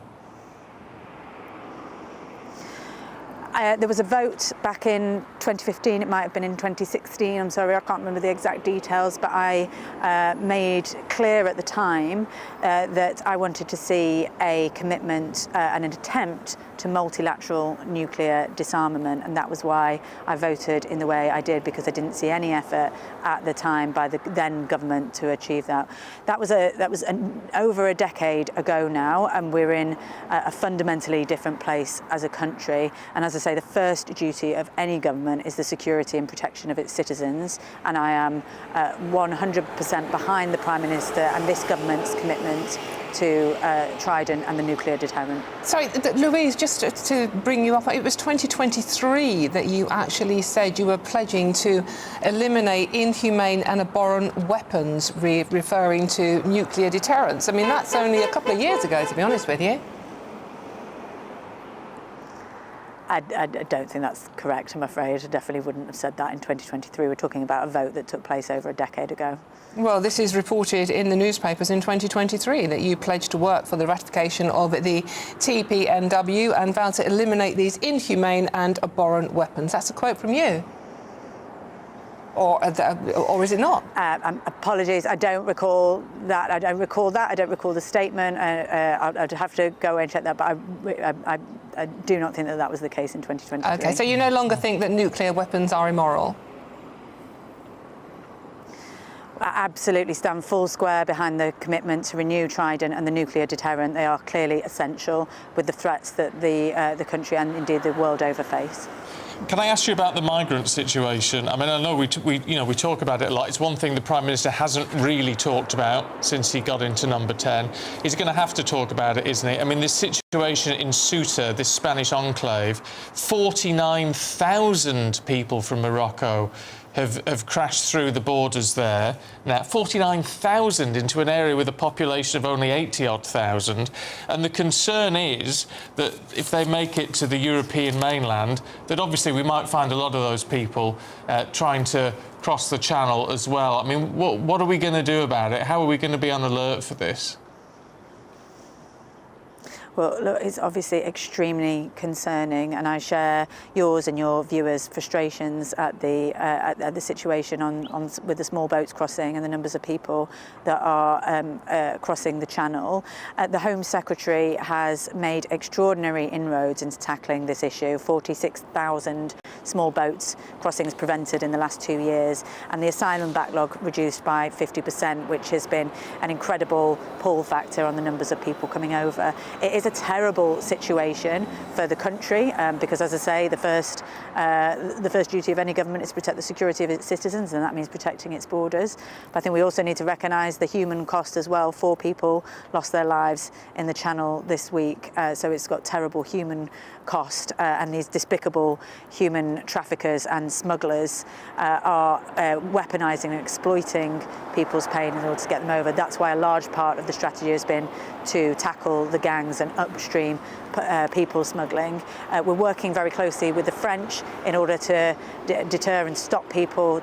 There was a vote back in 2015, it might have been in 2016, I'm sorry, I can't remember the exact details, but I made clear at the time that I wanted to see a commitment and an attempt to multilateral nuclear disarmament, and that was why I voted in the way I did, because I didn't see any effort at the time by the then government to achieve that. That was over a decade ago now, and we're in a fundamentally different place as a country. And as I say, the first duty of any government is the security and protection of its citizens, and I am 100% behind the Prime Minister and this government's commitment to Trident and the nuclear deterrent. Sorry, Louise, just to bring you up, it was 2023 that you actually said you were pledging to eliminate inhumane and abhorrent weapons, referring to nuclear deterrence. I mean, that's only a couple of years ago, to be honest with you. I don't think that's correct, I'm afraid. I definitely wouldn't have said that in 2023. We're talking about a vote that took place over a decade ago. Well, this is reported in the newspapers in 2023 that you pledged to work for the ratification of the TPNW and vowed to eliminate these inhumane and abhorrent weapons. That's a quote from you. Or is it not? Apologies, I don't recall that. I don't recall that. I don't recall the statement. I'd have to go and check that, but I do not think that that was the case in 2023. OK, so you no longer think that nuclear weapons are immoral? I absolutely stand full square behind the commitment to renew Trident and the nuclear deterrent. They are clearly essential with the threats that the country and indeed the world over face. Can I ask you about the migrant situation? I mean, I know we talk about it a lot. It's one thing the Prime Minister hasn't really talked about since he got into number 10. He's going to have to talk about it, isn't he? I mean, this situation in Ceuta, this Spanish enclave, 49,000 people from Morocco have crashed through the borders there. Now, 49,000 into an area with a population of only 80,000. And the concern is that if they make it to the European mainland, that obviously we might find a lot of those people trying to cross the channel as well. I mean, what are we going to do about it? How are we going to be on alert for this? Well, look, it's obviously extremely concerning, and I share yours and your viewers' frustrations at the situation with the small boats crossing and the numbers of people that are crossing the channel. The Home Secretary has made extraordinary inroads into tackling this issue. 46,000 small boats crossings prevented in the last 2 years, and the asylum backlog reduced by 50%, which has been an incredible pull factor on the numbers of people coming over. It is is a terrible situation for the country because, as I say, the first duty of any government is to protect the security of its citizens, and that means protecting its borders. But I think we also need to recognise the human cost as well. 4 people lost their lives in the Channel this week, so it's got terrible human cost, and these despicable human traffickers and smugglers are weaponising and exploiting people's pain in order to get them over. That's why a large part of the strategy has been to tackle the gangs and upstream people smuggling. We're working very closely with the French in order to deter and stop people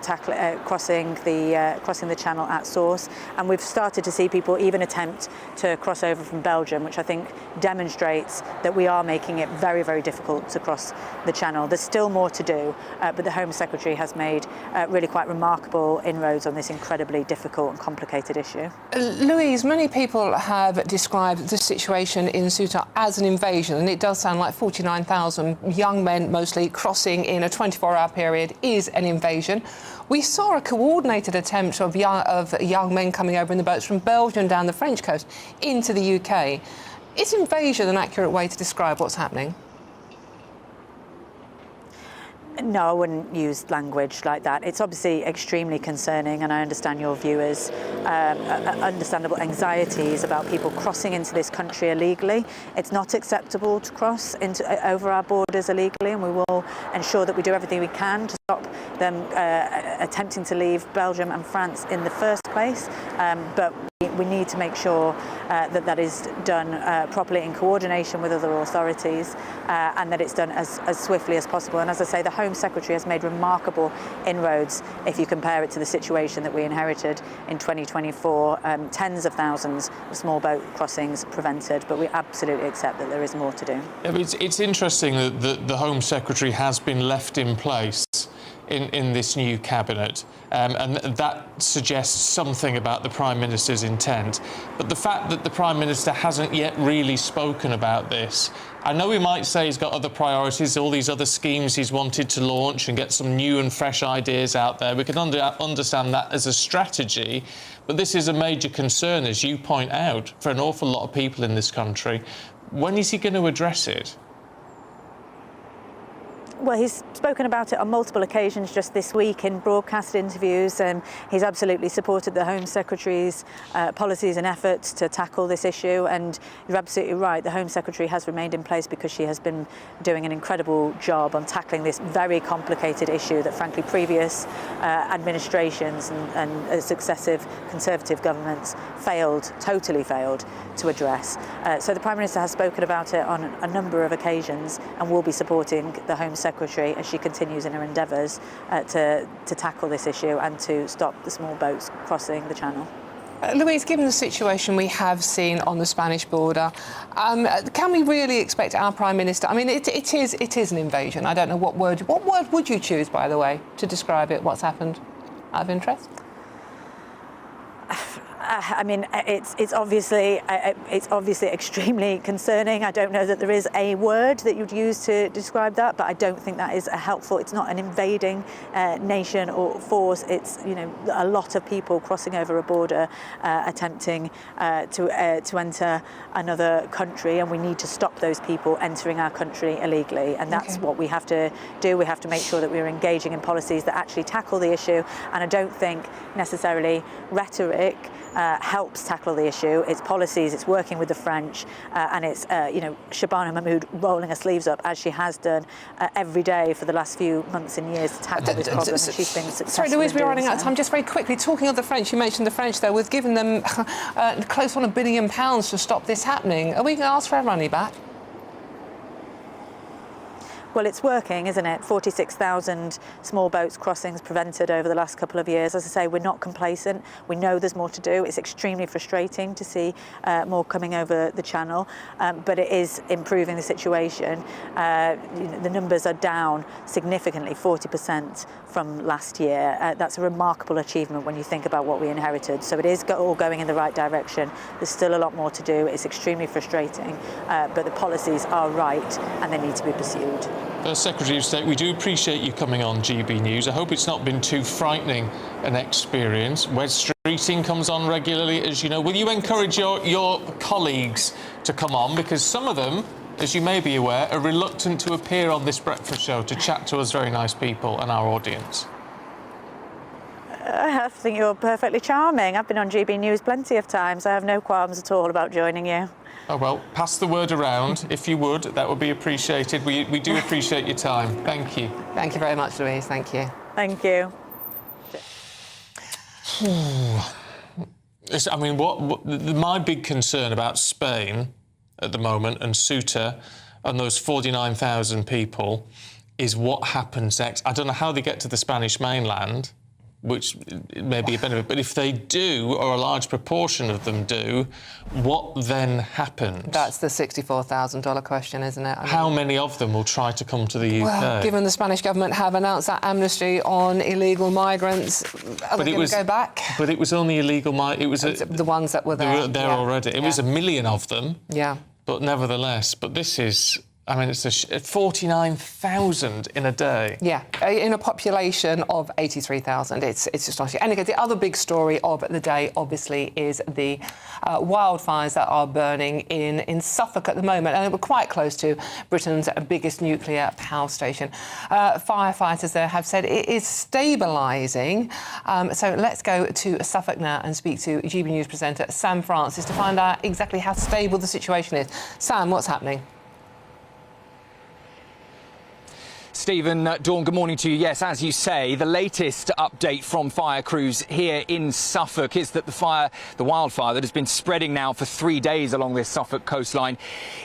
crossing the Channel at source, and we've started to see people even attempt to cross over from Belgium, which I think demonstrates that we are making it very, very difficult to cross the Channel. There's still more to do, but the Home Secretary has made really quite remarkable inroads on this incredibly difficult and complicated issue. Louise, many people have described the situation in Ceuta as an invasion, and it does sound like 49,000 young men mostly crossing in a 24-hour period is an invasion. We saw a coordinated attempt of young men coming over in the boats from Belgium down the French coast into the UK. Is invasion an accurate way to describe what's happening? No, I wouldn't use language like that. It's obviously extremely concerning, and I understand your viewers' understandable anxieties about people crossing into this country illegally. It's not acceptable to cross over our borders illegally, and we will ensure that we do everything we can to stop them attempting to leave Belgium and France in the first place. But we need to make sure that is done properly in coordination with other authorities, and that it's done as swiftly as possible. And as I say, the Home Secretary has made remarkable inroads if you compare it to the situation that we inherited in 2024. Tens of thousands of small boat crossings prevented, but we absolutely accept that there is more to do. Yeah, but it's interesting that the Home Secretary has been left in place in this new cabinet, and that suggests something about the Prime Minister's intent. But the fact that the Prime Minister hasn't yet really spoken about this, I know he might say he's got other priorities, all these other schemes he's wanted to launch and get some new and fresh ideas out there. We can understand that as a strategy, but this is a major concern, as you point out, for an awful lot of people in this country. When is he going to address it? Well, he's spoken about it on multiple occasions just this week in broadcast interviews, and he's absolutely supported the Home Secretary's policies and efforts to tackle this issue. And you're absolutely right, the Home Secretary has remained in place because she has been doing an incredible job on tackling this very complicated issue that, frankly, previous administrations and successive Conservative governments totally failed to address. So the Prime Minister has spoken about it on a number of occasions and will be supporting the Home Secretary as she continues in her endeavours to tackle this issue and to stop the small boats crossing the Channel. Louise, given the situation we have seen on the Spanish border, can we really expect our Prime Minister... I mean, it is an invasion. I don't know what word would you choose, by the way, to describe it, what's happened, out of interest? I mean, it's obviously extremely concerning. I don't know that there is a word that you'd use to describe that, but I don't think that is helpful. It's not an invading nation or force. It's, you know, a lot of people crossing over a border, attempting to enter another country, and we need to stop those people entering our country illegally. And that's what we have to do. We have to make sure that we're engaging in policies that actually tackle the issue. And I don't think necessarily rhetoric helps tackle the issue. It's policies, it's working with the French, and it's Shabana Mahmood rolling her sleeves up, as she has done every day for the last few months and years, to tackle this problem, and she's been successful. Sorry, Louise, we're running out of so. time. Just very quickly, talking of the French, you mentioned the French there. We've given them close on £1 billion to stop this happening. Are we going to ask for our money back? Well, it's working, isn't it? 46,000 small boats crossings prevented over the last couple of years. As I say, we're not complacent. We know there's more to do. It's extremely frustrating to see more coming over the Channel, but it is improving the situation. The numbers are down significantly, 40% from last year. That's a remarkable achievement when you think about what we inherited. So it is all going in the right direction. There's still a lot more to do. It's extremely frustrating, but the policies are right and they need to be pursued. Secretary of State, we do appreciate you coming on GB News. I hope it's not been too frightening an experience. Wes Street greeting comes on regularly, as you know. Will you encourage your colleagues to come on? Because some of them, as you may be aware, are reluctant to appear on this breakfast show to chat to us very nice people and our audience. I think you're perfectly charming. I've been on GB News plenty of times. I have no qualms at all about joining you. Oh, well, pass the word around, if you would. That would be appreciated. We do appreciate your time. Thank you. Thank you very much, Louise. Thank you. Thank you. I mean, my big concern about Spain at the moment and Ceuta and those 49,000 people is what happens next. I don't know how they get to the Spanish mainland, which may be a benefit, but if they do, or a large proportion of them do, what then happens? That's the $64,000 question, isn't it? How many of them will try to come to the UK? Well, given the Spanish government have announced that amnesty on illegal migrants, are they going to go back? But it was only illegal migrants. It was the ones that were there. They were there already. It was 1 million of them. Yeah. But nevertheless, this is... I mean, it's 49,000 in a day. Yeah, in a population of 83,000. It's astonishing. And again, the other big story of the day, obviously, is the wildfires that are burning in Suffolk at the moment. And we're quite close to Britain's biggest nuclear power station. Firefighters there have said it is stabilising. So let's go to Suffolk now and speak to GB News presenter Sam Francis to find out exactly how stable the situation is. Sam, what's happening? Stephen, Dawn, good morning to you. Yes, as you say, the latest update from fire crews here in Suffolk is that the wildfire that has been spreading now for 3 days along this Suffolk coastline,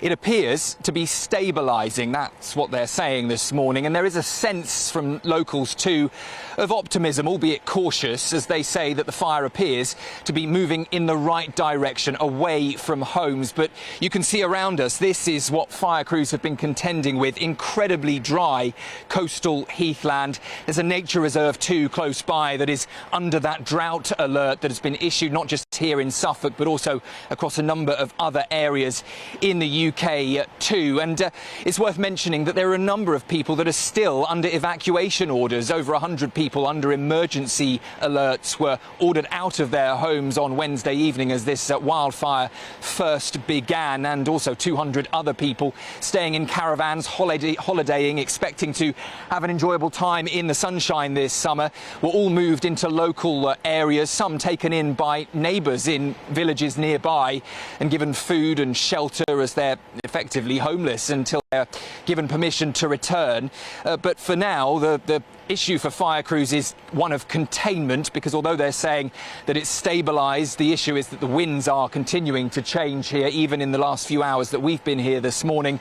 it appears to be stabilising. That's what they're saying this morning. And there is a sense from locals too of optimism, albeit cautious, as they say that the fire appears to be moving in the right direction, away from homes. But you can see around us, this is what fire crews have been contending with: incredibly dry coastal heathland. There's a nature reserve too close by that is under that drought alert that has been issued not just here in Suffolk but also across a number of other areas in the UK too. And it's worth mentioning that there are a number of people that are still under evacuation orders. Over 100 people under emergency alerts were ordered out of their homes on Wednesday evening as this wildfire first began, and also 200 other people staying in caravans, holidaying, expecting to have an enjoyable time in the sunshine this summer, were all moved into local areas, some taken in by neighbours in villages nearby and given food and shelter as they're effectively homeless until they're given permission to return. But for now, the issue for fire crews is one of containment, because although they're saying that it's stabilised, the issue is that the winds are continuing to change here, even in the last few hours that we've been here this morning.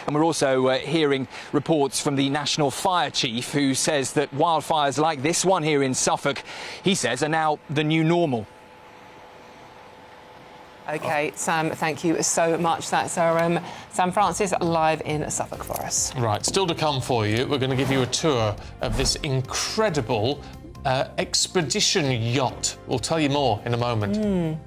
And we're also hearing reports from the National Fire Chief, who says that wildfires like this one here in Suffolk, he says, are now the new normal. OK, Sam, thank you so much. That's our Sam Francis live in Suffolk for us. Right, still to come for you, we're going to give you a tour of this incredible expedition yacht. We'll tell you more in a moment.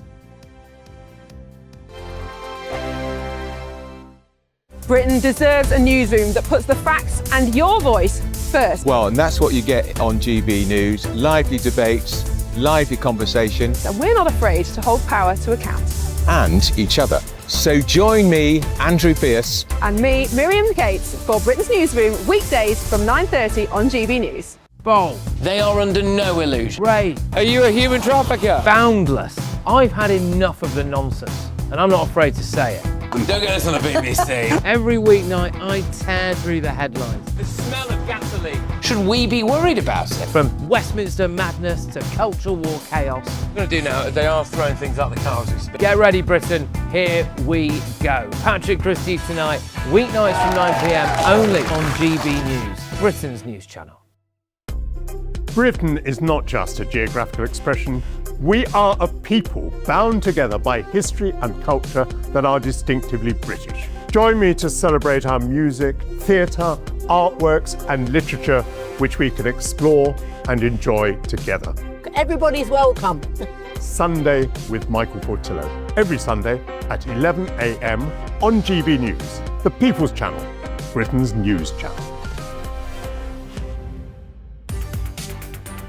Britain deserves a newsroom that puts the facts and your voice first. Well, and that's what you get on GB News. Lively debates, lively conversation. And we're not afraid to hold power to account. And each other. So join me, Andrew Pearce. And me, Miriam Gates, for Britain's Newsroom, weekdays from 9:30 on GB News. Bold. They are under no illusion. Ray. Are you a human trafficker? Boundless. I've had enough of the nonsense, and I'm not afraid to say it. Don't get this on the BBC. Every weeknight, I tear through the headlines. The smell of gasoline. Should we be worried about it? From Westminster madness to cultural war chaos. What I'm going to do now, they are throwing things out the car as we speak. Get ready, Britain. Here we go. Patrick Christie tonight, weeknights from 9 p.m, only on GB News, Britain's news channel. Britain is not just a geographical expression. We are a people bound together by history and culture that are distinctively British. Join me to celebrate our music, theatre, artworks and literature, which we can explore and enjoy together. Everybody's welcome. Sunday with Michael Costello. Every Sunday at 11 a.m. on GB News, the People's Channel, Britain's news channel.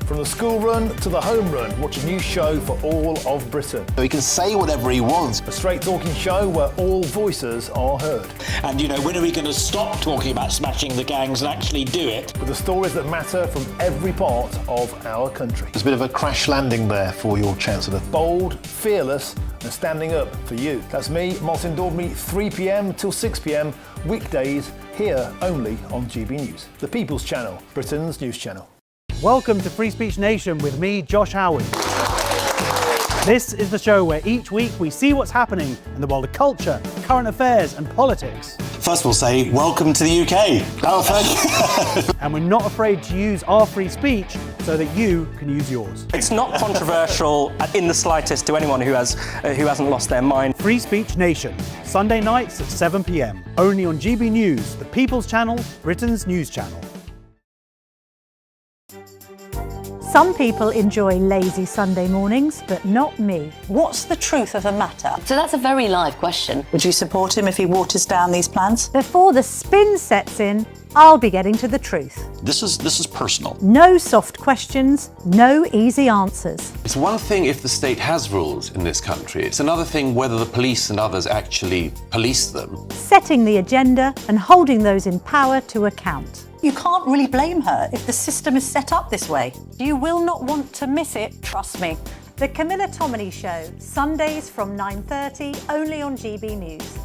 From the school run to the home run, watch a new show for all of Britain. He can say whatever he wants. A straight talking show where all voices are heard. And, you know, when are we going to stop talking about smashing the gangs and actually do it? With the stories that matter from every part of our country. There's a bit of a crash landing there for your Chancellor. Bold, fearless and standing up for you. That's me, Martin Daubney, 3 p.m. till 6 p.m. weekdays here only on GB News. The People's Channel, Britain's news channel. Welcome to Free Speech Nation with me, Josh Howard. This is the show where each week we see what's happening in the world of culture, current affairs and politics. First we'll say, welcome to the UK. Oh, thank you. And we're not afraid to use our free speech so that you can use yours. It's not controversial in the slightest to anyone who hasn't lost their mind. Free Speech Nation, Sunday nights at 7 p.m. Only on GB News, the People's Channel, Britain's news channel. Some people enjoy lazy Sunday mornings, but not me. What's the truth of the matter? So that's a very live question. Would you support him if he waters down these plans? Before the spin sets in, I'll be getting to the truth. This is personal. No soft questions, no easy answers. It's one thing if the state has rules in this country. It's another thing whether the police and others actually police them. Setting the agenda and holding those in power to account. You can't really blame her if the system is set up this way. You will not want to miss it, trust me. The Camilla Tominey Show, Sundays from 9:30, only on GB News.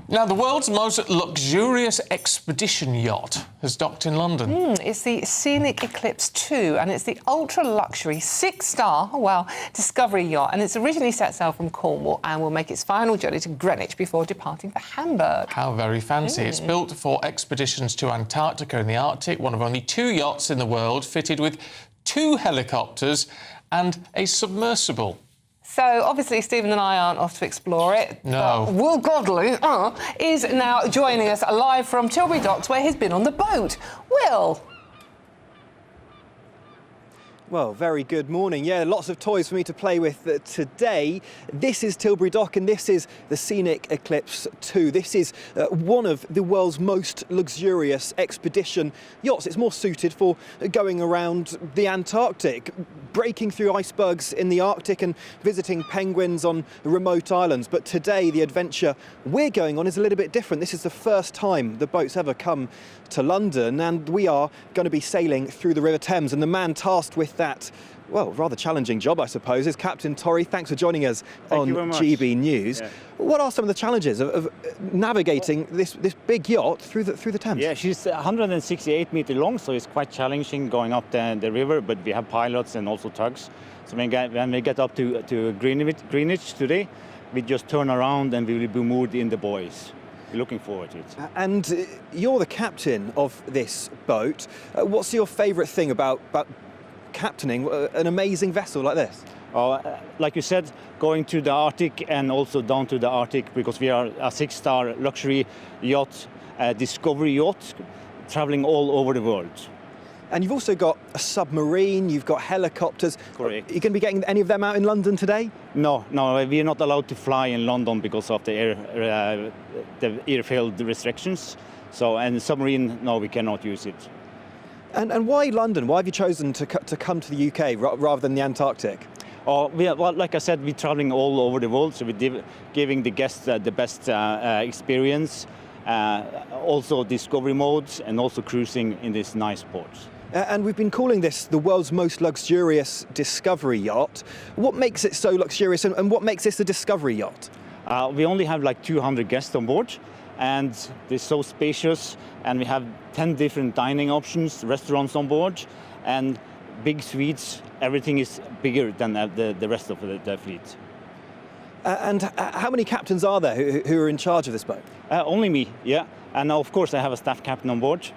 Now, the world's most luxurious expedition yacht has docked in London. It's the Scenic Eclipse 2, and it's the ultra-luxury 6-star, Discovery yacht. And it's originally set sail from Cornwall and will make its final journey to Greenwich before departing for Hamburg. How very fancy. It's built for expeditions to Antarctica and the Arctic, one of only 2 yachts in the world fitted with 2 helicopters and a submersible. So, obviously, Stephen and I aren't off to explore it. No. But Will Godley is now joining us live from Tilbury Docks, where he's been on the boat. Will? Well, very good morning. Yeah, lots of toys for me to play with today. This is Tilbury Dock and this is the Scenic Eclipse 2. This is one of the world's most luxurious expedition yachts. It's more suited for going around the Antarctic, breaking through icebergs in the Arctic and visiting penguins on remote islands. But today, the adventure we're going on is a little bit different. This is the first time the boat's ever come to London, and we are going to be sailing through the River Thames. And the man tasked with that, well, rather challenging job, I suppose, is Captain Torry. Thanks for joining us on GB News. Yeah. What are some of the challenges of navigating this big yacht through the Thames? Yeah, she's 168 meters long, so it's quite challenging going up the river, but we have pilots and also tugs. So when we get up to Greenwich today, we just turn around and we will be moored in the buoys. We're looking forward to it. And you're the captain of this boat. What's your favourite thing about captaining an amazing vessel like this? Like you said, going to the Arctic and also down to the Arctic, because we are a 6-star luxury yacht, discovery yacht, travelling all over the world. And you've also got a submarine, you've got helicopters. Correct. Are you going to be getting any of them out in London today? No, we are not allowed to fly in London because of the airfield restrictions. So, and submarine, no, we cannot use it. And why London? Why have you chosen to come to the UK rather than the Antarctic? Well, like I said, we're traveling all over the world, so we're giving the guests the best experience, also discovery modes, and also cruising in this nice port. And we've been calling this the world's most luxurious discovery yacht. What makes it so luxurious, and what makes this a discovery yacht? We only have like 200 guests on board, and they're so spacious, and we have 10 different dining options, restaurants on board, and big suites. Everything is bigger than the rest of the fleet. And how many captains are there who are in charge of this boat? Only me, yeah. And of course I have a staff captain on board.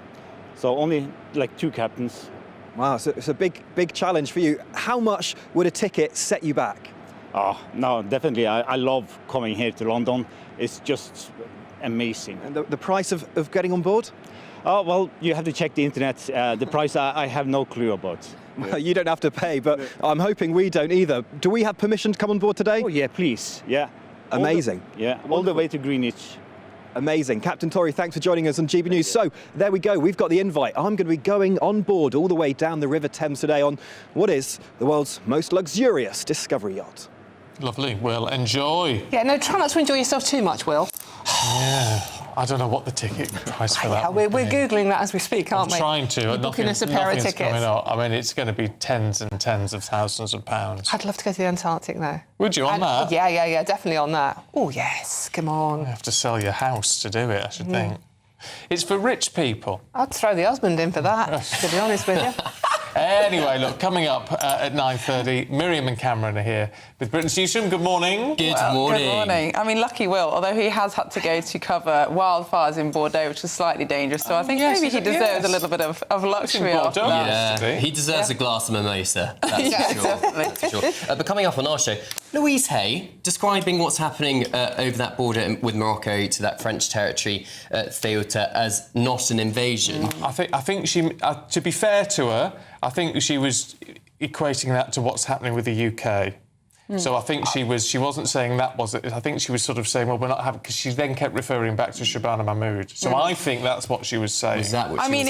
So only like 2 captains. Wow, so it's a big challenge for you. How much would a ticket set you back? Oh, no, definitely. I love coming here to London. It's just amazing. And the price of getting on board? Oh, well, you have to check the internet. The price I have no clue about. Well, you don't have to pay, but I'm hoping we don't either. Do we have permission to come on board today? Oh, yeah, please. Yeah. Amazing. All the way to Greenwich. Amazing. Captain Torrey, thanks for joining us on GB News. So, there we go. We've got the invite. I'm going to be going on board all the way down the River Thames today on what is the world's most luxurious discovery yacht. Lovely. We'll enjoy. Yeah, no, try not to enjoy yourself too much, Will. Yeah. I don't know what the ticket price for that We're would be. Googling that as we speak, aren't we? I'm trying to. You're booking us a pair of Nothing's tickets. coming up. I mean, it's going to be tens and tens of thousands of pounds. I'd love to go to the Antarctic, though. Would you on that? Yeah, definitely on that. Oh, yes, come on. You have to sell your house to do it, I should think. It's for rich people. I'd throw the husband in for that, to be honest with you. Anyway, look, coming up at 9:30, Miriam and Cameron are here with Britain's Newsroom. Good morning. Good morning. I mean, lucky Will, although he has had to go to cover wildfires in Bordeaux, which is slightly dangerous, so I think maybe he deserves a little bit of luxury after that. Yeah, he deserves a glass of mimosa, that's for sure. That's for sure. But coming up on our show, Louise Hay describing what's happening over that border with Morocco to that French territory, Ceuta, as not an invasion. I think she, to be fair to her, I think she was equating that to what's happening with the UK. So I think she wasn't saying that was it. I think she was sort of saying, well, we're not having... Because she then kept referring back to Shabana Mahmood. So I think that's what she was saying. Was that what I mean,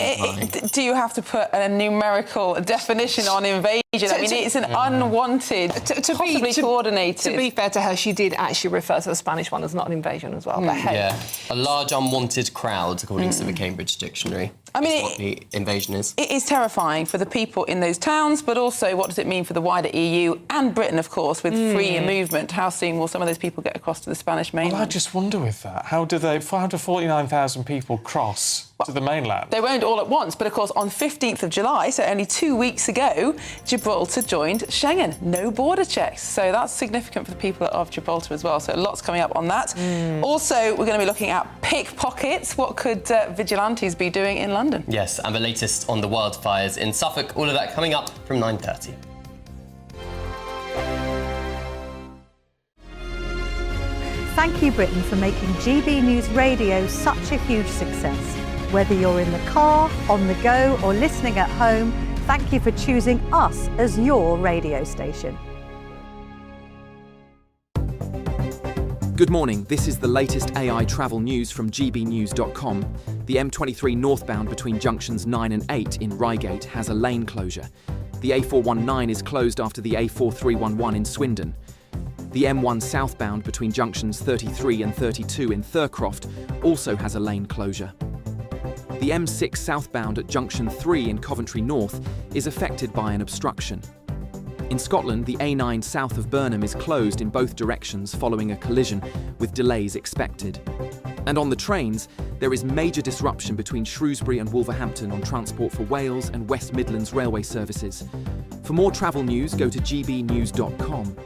do you have to put a numerical definition on invasion? I mean, it's an unwanted, possibly coordinated... To be fair to her, she did actually refer to the Spanish one as not an invasion as well. But hey. Yeah, a large unwanted crowd, according to the Cambridge Dictionary. I mean, what the invasion is. It is terrifying for the people in those towns, but also what does it mean for the wider EU and Britain, of course, with free movement? How soon will some of those people get across to the Spanish mainland? Well, I just wonder with that, how do 49,000 people cross to the mainland? They won't all at once, but of course on 15th of July, so only 2 weeks ago, Gibraltar joined Schengen. No border checks. So that's significant for the people of Gibraltar as well. So lots coming up on that. Also, we're going to be looking at pickpockets. What could vigilantes be doing in London? Yes, and the latest on the wildfires in Suffolk. All of that coming up from 9:30. Thank you, Britain, for making GB News Radio such a huge success. Whether you're in the car, on the go, or listening at home, thank you for choosing us as your radio station. Good morning, this is the latest AI travel news from gbnews.com. The M23 northbound between junctions 9 and 8 in Reigate has a lane closure. The A419 is closed after the A4311 in Swindon. The M1 southbound between junctions 33 and 32 in Thurcroft also has a lane closure. The M6 southbound at junction 3 in Coventry North is affected by an obstruction. In Scotland, the A9 south of Burnham is closed in both directions following a collision, with delays expected. And on the trains, there is major disruption between Shrewsbury and Wolverhampton on Transport for Wales and West Midlands railway services. For more travel news, go to gbnews.com.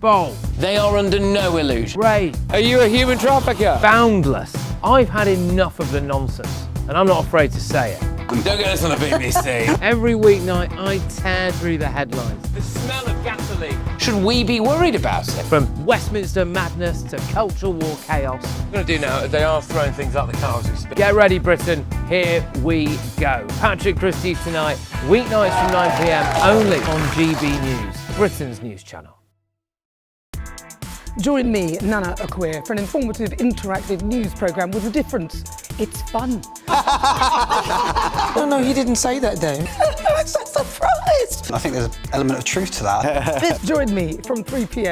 Bold. They are under no illusion. Ray. Are you a human trafficker? Boundless. I've had enough of the nonsense, and I'm not afraid to say it. Don't get us on the BBC. Every weeknight, I tear through the headlines. The smell of gasoline. Should we be worried about it? From Westminster madness to cultural war chaos. What I'm going to do now, they are throwing things out the car as we speak. Get ready, Britain. Here we go. Patrick Christie tonight, weeknights from 9 p.m, only on GB News, Britain's news channel. Join me, Nana Akwe, for an informative, interactive news programme with a difference. It's fun. No, he didn't say that, Dave. I'm so surprised. I think there's an element of truth to that. Join me from 3 p.m.